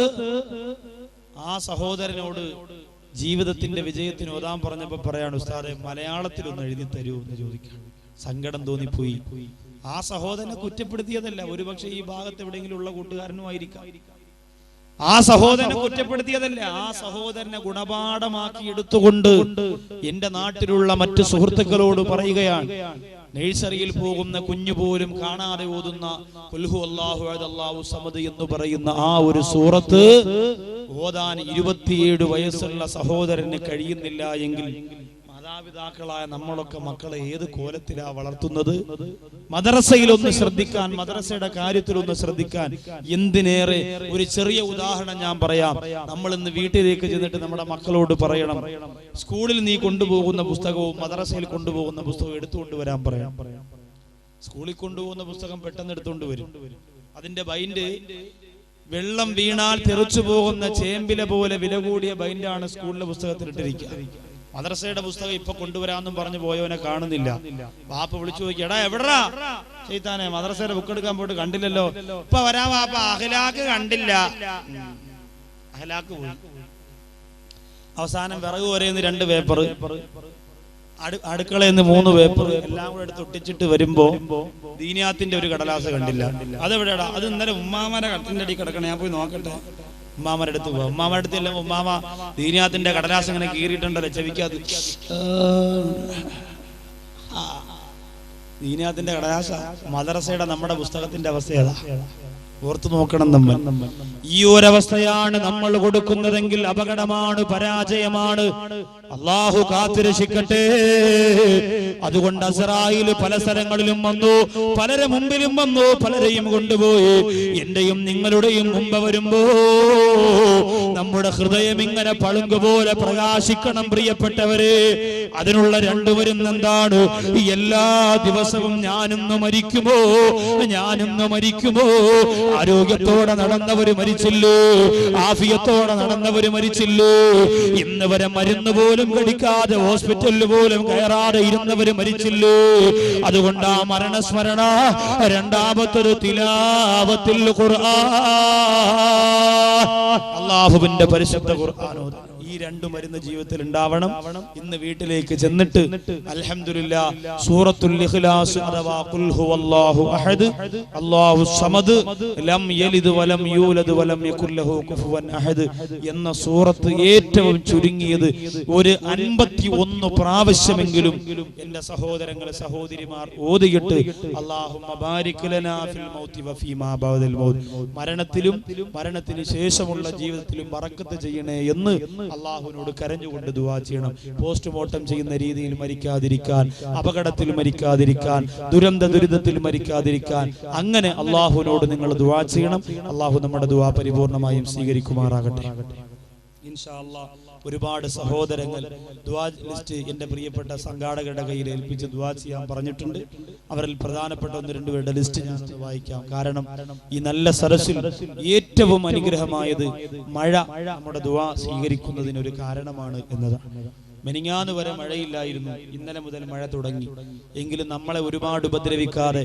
ആ സഹോദരനോട് ജീവിതത്തിന്റെ വിജയത്തിന് ഓതാൻ പറഞ്ഞപ്പോൾ പറയാണ്, ഉസ്താദെ മലയാളത്തിൽ ഒന്ന് എഴുതി തരൂ എന്ന് ചോദിക്കാം. സങ്കടം തോന്നിപ്പോയി. ആ സഹോദരനെ കുറ്റപ്പെടുത്തിയതല്ല, ഒരുപക്ഷെ ഈ ഭാഗത്ത് എവിടെയെങ്കിലും ഉള്ള കൂട്ടുകാരനുമായിരിക്കാം. ആ സഹോദരനെ കുറ്റപ്പെടുത്തിയതല്ല, ആ സഹോദരനെ ഗുണപാഠമാക്കി എടുത്തുകൊണ്ട് എന്റെ നാട്ടിലുള്ള മറ്റു സുഹൃത്തുക്കളോട് പറയുകയാണ്, നഴ്സറിയിൽ പോകുന്ന കുഞ്ഞു പോലും കാണാതെ ഓതുന്ന ഖുൽ ഹുവല്ലാഹു അഹദ് അല്ലാഹു സമദ് എന്ന് പറയുന്ന ആ ഒരു സൂറത്ത് ഓതാൻ 27 വയസ്സുള്ള സഹോദരന് കഴിയുന്നില്ല എങ്കിൽ മാതാപിതാക്കളായ നമ്മളൊക്കെ മക്കളെ ഏത് കോലത്തിലാ വളർത്തുന്നത്? മദ്രസയിലൊന്ന് ശ്രദ്ധിക്കാൻ, മദ്രസയുടെ കാര്യത്തിലൊന്ന് ശ്രദ്ധിക്കാൻ. എന്തിനേറെ ഒരു ചെറിയ ഉദാഹരണം ഞാൻ പറയാം. നമ്മൾ ഇന്ന് വീട്ടിലേക്ക് ചെന്നിട്ട് നമ്മുടെ മക്കളോട് പറയണം, സ്കൂളിൽ നീ കൊണ്ടുപോകുന്ന പുസ്തകവും മദ്രസയിൽ കൊണ്ടുപോകുന്ന പുസ്തകവും എടുത്തുകൊണ്ട് വരാൻ പറയാം. സ്കൂളിൽ കൊണ്ടുപോകുന്ന പുസ്തകം പെട്ടെന്ന് എടുത്തുകൊണ്ട് വരും. അതിന്റെ ബൈൻഡ് വെള്ളം വീണാൽ തെറിച്ചു പോകുന്ന ചേമ്പില പോലെ വില കൂടിയ ബൈൻഡാണ് സ്കൂളിലെ പുസ്തകത്തിൽ ഇട്ടിരിക്കുക. മദ്രസയുടെ പുസ്തകം ഇപ്പൊ കൊണ്ടുവരാന്നും പറഞ്ഞു പോയവനെ കാണുന്നില്ല. വാപ്പ വിളിച്ചു നോക്കി, എടാ എവിടാ ചെയ്താനെ, മദ്രസയുടെ ബുക്ക് എടുക്കാൻ പോയിട്ട് കണ്ടില്ലല്ലോ. ഇപ്പൊ വരാ വാപ്പ, അഖ്ലാഖ് കണ്ടില്ല. അഖ്ലാഖ് പോയി. അവസാനം വിറക് വരയുന്ന 2 പേപ്പർ, അടുക്കളയിൽ നിന്ന് 3 പേപ്പർ, എല്ലാം കൂടെ എടുത്ത് ഒട്ടിച്ചിട്ട് വരുമ്പോ ദീനിയാത്തിന്റെ ഒരു കടലാസ കണ്ടില്ല. അതെവിടെയാടാ? അത് ഇന്നലെ ഉമ്മാമന്റെ കട്ടിന്റെ അടി കിടക്കണേ, ഞാൻ പോയി നോക്കട്ടെ. ഉമ്മാമയുടെ അടുത്ത് പോവാ. ഉമ്മാമയുടെ അടുത്ത് എല്ലാം ഉമ്മാമ ദീനിയാത്തിന്റെ കടലാസ് ഇങ്ങനെ കീറിയിട്ടുണ്ടല്ലോ ചെവിക്കാത്. ദീനിയാത്തിന്റെ കടലാസ. മദ്രസയുടെ നമ്മുടെ പുസ്തകത്തിന്റെ അവസ്ഥ ഏതാ? ഓർത്തു നോക്കണം നമ്മൾ. ഈ ഒരവസ്ഥയാണ് നമ്മൾ കൊടുക്കുന്നതെങ്കിൽ അപകടമാണ്, പരാജയമാണ്. അല്ലാഹു കാത്തുരക്ഷിക്കട്ടെ. അതുകൊണ്ട് അസ്രായിൽ പല സ്ഥലങ്ങളിലും വന്നു, പലരെ മുമ്പിലും വന്നു, പലരെയും കൊണ്ടുപോയി. എന്റെയും നിങ്ങളുടെയും മുമ്പ് വരുമ്പോ നമ്മുടെ ഹൃദയം ഇങ്ങനെ പളുങ്കുപോലെ പ്രകാശിക്കണം പ്രിയപ്പെട്ടവരെ. അതിനുള്ള 2 വരുന്നെന്താണ്? എല്ലാ ദിവസവും ഞാനൊന്ന് മരിക്കുമോ, ഞാനൊന്ന് മരിക്കുമോ? ആരോഗ്യത്തോടെ നടന്നവര് മരിച്ചില്ലേ, ആഫിയത്തോടെ നടന്നവര് മരിച്ചില്ലേ, ഇന്ന് വരെ മരുന്ന് പോലും കഴിക്കാതെ ഹോസ്പിറ്റലിൽ പോലും കയറാതെ ഇരുന്നവര് മരിച്ചില്ലേ. അതുകൊണ്ട് ആ മരണസ്മരണ, രണ്ടാമത്തൊരു തിലാവത്തുൽ ഖുർആൻ, അല്ലാഹുവിന്റെ പരിശുദ്ധ ഖുർആൻ. ഈ ഈ രണ്ടു മരുന്ന് ജീവിതത്തിൽ ഉണ്ടാവണം. ഇന്ന് വീട്ടിലേക്ക് ചെന്നിട്ട് അൽഹംദുലില്ലാഹ് സൂറത്തുൽ ഇഖ്ലാസ് അഥവാ ഖുൽ ഹുവല്ലാഹു അഹദ് അല്ലാഹു സമദ് ലം യലിദ് വലം യൂലദ് വലം യകുൽ ലഹു കുഫുവൻ അഹദ് എന്ന സൂറത്ത് ഏറ്റവും ചുരുങ്ങിയത് ഒരു 51 പ്രാവശ്യമെങ്കിലും എൻ്റെ സഹോദരങ്ങളെ സഹോദരിമാർ ഓതിയിട്ട് അല്ലാഹുമ്മ ബാരിക് ലനാ ഫിൽ മൗതി വഫീമാ ബഅദൽ മൗത്, മരണത്തിലും മരണത്തിന് ശേഷമുള്ള ജീവിതത്തിലും ബറക്കത്ത് ചെയ്യണേ എന്ന് അല്ലാഹുവിനോട് കരഞ്ഞുകൊണ്ട് ദുആ ചെയ്യണം. പോസ്റ്റ്മോർട്ടം ചെയ്യുന്ന രീതിയിൽ മരിക്കാതിരിക്കാൻ, അപകടത്തിൽ മരിക്കാതിരിക്കാൻ, ദുരിതത്തിൽ മരിക്കാതിരിക്കാൻ, അങ്ങനെ അല്ലാഹുവിനോട് നിങ്ങൾ ദുആ ചെയ്യണം. അല്ലാഹു നമ്മുടെ ദുആ പരിപൂർണമായും സ്വീകരിക്കുമാറാകട്ടെ. ഇൻഷാ അല്ലാഹ് ഒരുപാട് സഹോദരങ്ങൾ ദുആ ലിസ്റ്റ് എൻ്റെ പ്രിയപ്പെട്ട സംഘാടകരുടെ കയ്യിൽ ഏൽപ്പിച്ച് ദുആ ചെയ്യാൻ പറഞ്ഞിട്ടുണ്ട്. അവരിൽ പ്രധാനപ്പെട്ട 1-2 പേരുടെ ലിസ്റ്റ് ഞാൻ വായിക്കാം. കാരണം ഈ നല്ല സരസിൽ ഏറ്റവും അനുഗ്രഹമായത് മഴ നമ്മുടെ ദുആ സ്വീകരിക്കുന്നതിനൊരു കാരണമാണ് എന്നതാണ്. മെനിങ്ങാന്ന് വരെ മഴയില്ലായിരുന്നു, ഇന്നലെ മുതൽ മഴ തുടങ്ങി. എങ്കിലും നമ്മളെ ഒരുപാട് ഉപദ്രവിക്കാതെ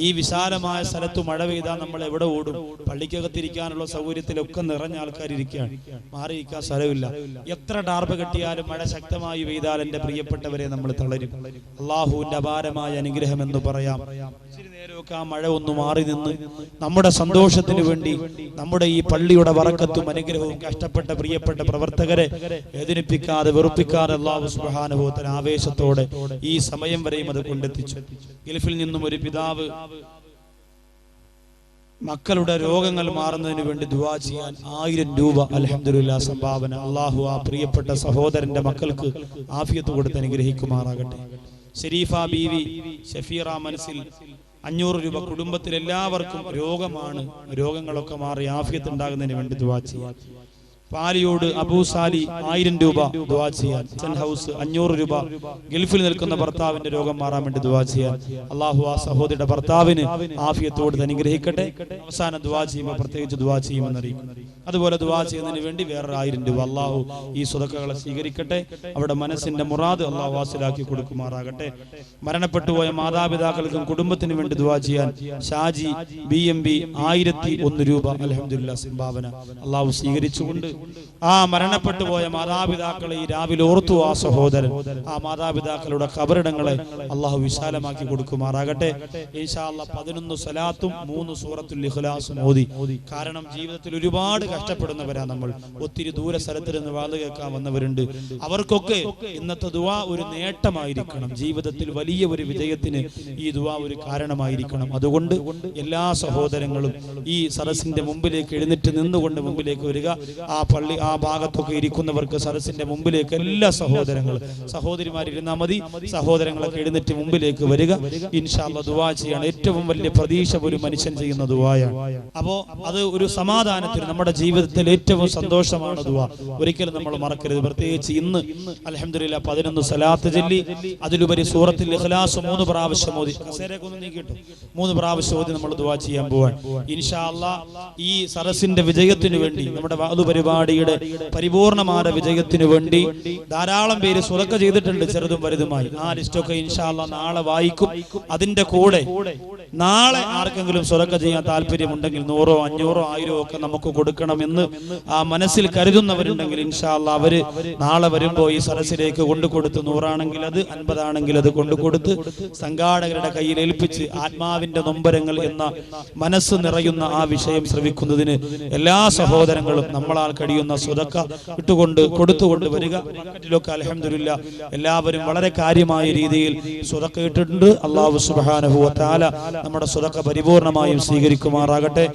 ഈ വിശാലമായ സ്ഥലത്ത് മഴ പെയ്താൽ നമ്മൾ എവിടെ ഓടും? പള്ളിക്കകത്തിരിക്കാനുള്ള സൗകര്യത്തിലൊക്കെ നിറഞ്ഞ ആൾക്കാർ ഇരിക്കുകയാണ്, മാറിയിരിക്കാൻ സ്ഥലമില്ല. എത്ര ടാർപ്പ് കെട്ടിയാലും മഴ ശക്തമായി പെയ്താൽ എൻ്റെ പ്രിയപ്പെട്ടവരെ നമ്മൾ തളരും. അള്ളാഹുവിന്റെ അപാരമായ അനുഗ്രഹം എന്ന് പറയാം. ഇച്ചിരി നേരമൊക്കെ ആ മഴ ഒന്ന് മാറി നിന്ന് നമ്മുടെ സന്തോഷത്തിന് വേണ്ടി നമ്മുടെ ഈ പള്ളിയുടെ ബറക്കത്തും അനുഗ്രഹവും കഷ്ടപ്പെട്ട പ്രിയപ്പെട്ട പ്രവർത്തകരെ വേദനിപ്പിക്കാതെ വെറുപ്പിക്കാതെ അല്ലാഹു സുബ്ഹാനഹു വ തആല ആവേശത്തോടെ ഈ സമയം വരെയും അത് കൊണ്ടെത്തിച്ചു. ഗൾഫിൽ നിന്നും ഒരു പിതാവ് മക്കളുടെ രോഗങ്ങൾ മാറുന്നതിന് വേണ്ടി ദുആ ചെയ്യാൻ 1000 രൂപ അൽഹംദുലില്ലാഹ് സംഭാവന. അല്ലാഹു ആ പ്രിയപ്പെട്ട സഹോദരന്റെ മക്കൾക്ക് ആഫിയത്ത് കൊടുത്ത് അനുഗ്രഹിക്കുമാറാകട്ടെ. ഷരീഫ ബീവി ഷഫീറ മനസ്സിൽ 500 രൂപ. കുടുംബത്തിൽ എല്ലാവർക്കും രോഗമാണ്, രോഗങ്ങളൊക്കെ മാറി ആഫിയത്ത് ഉണ്ടാകുന്നതിന് വേണ്ടി ദുആ ചെയ്യാൻ. പാലിയോട് അബൂസാലി 1000 രൂപ ദുആ ചെയ്യാൻ. ഹൗസ് 500 രൂപ. ഗൾഫിൽ നിൽക്കുന്ന ഭർത്താവിന്റെ രോഗം മാറാൻ വേണ്ടി ദുആ ചെയ്യാൻ. അല്ലാഹു ആ സഹോദരിയുടെ ഭർത്താവിന് ആഫിയത്തോട് അനുഗ്രഹിക്കട്ടെ. അവസാനം ദുആ ചെയ്യുമ്പോൾ പ്രത്യേകിച്ച് ദുആ ചെയ്യുമെന്ന് അറിയിക്കും. അതുപോലെ ദുആ ചെയ്യുന്നതിന് വേണ്ടി വേറെ 1000 രൂപ. അല്ലാഹു ഈ സ്വതക്കകളെ സ്വീകരിക്കട്ടെ. അവിടെ മനസ്സിന്റെ മുറാദ് അല്ലാഹു വാസിലാക്കി കൊടുക്കുമാറാകട്ടെ. മരണപ്പെട്ടുപോയ മാതാപിതാക്കൾക്കും കുടുംബത്തിന് വേണ്ടി ദുആ ചെയ്യാൻ ഷാജി BMB 1001 രൂപ അൽഹംദുലില്ലാഹ് സംഭാവന അല്ലാഹു സ്വീകരിച്ചുകൊണ്ട് ആ മരണപ്പെട്ടു പോയ മാതാപിതാക്കളെ ഈ രാവിലെ ഓർത്തു ആ സഹോദരൻ. ആ മാതാപിതാക്കളുടെ ഖബറിടങ്ങളെ അല്ലാഹു വിശാലമാക്കി കൊടുക്കുമാറാകട്ടെ. ഇൻഷാ അല്ലാഹ് 11 സ്വലാത്തും 3 സൂറത്തുൽ ഇഖ്ലാസും ഓതി. കാരണം ജീവിതത്തിൽ ഒരുപാട് കഷ്ടപ്പെടുന്നവരാ നമ്മൾ. ഒത്തിരി ദൂര സ്ഥലത്ത് നിന്ന് വാത് കേൾക്കാൻ വന്നവരുണ്ട്. അവർക്കൊക്കെ ഇന്നത്തെ ദുആ ഒരു നേട്ടമായിരിക്കണം. ജീവിതത്തിൽ വലിയ ഒരു വിജയത്തിന് ഈ ദുആ ഒരു കാരണമായിരിക്കണം. അതുകൊണ്ട് എല്ലാ സഹോദരങ്ങളും ഈ സദസ്സിന്റെ മുമ്പിലേക്ക് എഴുന്നേറ്റ് നിന്നുകൊണ്ട് മുമ്പിലേക്ക് വരിക. ആ പള്ളി ആ ഭാഗത്തൊക്കെ ഇരിക്കുന്നവർക്ക് സദസ്സിന്റെ മുമ്പിലേക്ക് എല്ലാ സഹോദരങ്ങളും സഹോദരിമാരിരുന്നാൽ മതി. സഹോദരങ്ങളൊക്കെ എഴുന്നേറ്റ് മുമ്പിലേക്ക് വരിക. ഇൻഷാ അല്ലാഹ് ദുആ ചെയ്യാണ്. ഏറ്റവും വലിയ പ്രതീക്ഷ ഒരു മനുഷ്യൻ ചെയ്യുന്ന ദുആയാണ്. അപ്പോ അത് ഒരു സമാധാനത്തിന് നമ്മുടെ ജീവിതത്തിൽ ഏറ്റവും സന്തോഷമാണ് ദുആ. ഒരിക്കലും നമ്മൾ മറക്കരുത്. പ്രത്യേകിച്ച് ഇന്ന് അൽഹംദുലില്ലാഹ് 11 സ്വലാത്ത് ചൊല്ലി അതിലുപരി സൂറത്തുൽ ഇഖ്ലാസ് 3 പ്രാവശ്യം ഓതി. കസേരയൊക്കെ ഒന്ന് നീക്കിട്ടോ. 3 പ്രാവശ്യം ഓതി നമ്മൾ ദുആ ചെയ്യാൻ പോവാൻ. ഇൻഷാ അല്ലാഹ് ഈ സദസ്സിന്റെ വിജയത്തിന് വേണ്ടി നമ്മുടെ പരിപാടിയുടെ പരിപൂർണമായ വിജയത്തിന് വേണ്ടി ധാരാളം പേര് സ്വതക്ക ചെയ്തിട്ടുണ്ട്, ചെറുതും വലുതുമായി. ആ ലിസ്റ്റൊക്കെ ഇൻഷാ അല്ലാഹ് നാളെ വായിക്കും. അതിന്റെ കൂടെ നാളെ ആർക്കെങ്കിലും സ്വതക്ക ചെയ്യാൻ താല്പര്യമുണ്ടെങ്കിൽ 100, 500, 1000 ഒക്കെ നമുക്ക് കൊടുക്കണമെന്ന് ആ മനസ്സിൽ കരുതുന്നവരുണ്ടെങ്കിൽ ഇൻഷാ അല്ലാഹ് അവര് നാളെ വരുമ്പോൾ ഈ സദസ്സിലേക്ക് കൊണ്ടുകൊടുത്ത് 100 ആണെങ്കിൽ അത്, 50 ആണെങ്കിൽ അത് കൊണ്ടുകൊടുത്ത് സംഘാടകരുടെ കയ്യിൽ ഏൽപ്പിച്ച് ആത്മാവിന്റെ നൊമ്പരങ്ങൾ എന്ന മനസ്സ് നിറയുന്ന ആ വിഷയം ശ്രവിക്കുന്നതിന് എല്ലാ സഹോദരങ്ങളും നമ്മളാൽ കഴിയുന്ന സ്വതക്ക ഇട്ടുകൊണ്ട് കൊടുത്തുകൊണ്ട് വരിക. മാർക്കറ്റിലൊക്കെ അൽഹംദുലില്ലാഹ് എല്ലാവരും വളരെ കാര്യമായ രീതിയിൽ സ്വതക്ക ഇട്ടിട്ടുണ്ട്. അല്ലാഹു സുബ്ഹാനഹു വ തആല നമ്മുടെ സ്വതക്ക പരിപൂർണമായും സ്വീകരിക്കുമാറാകട്ടെ.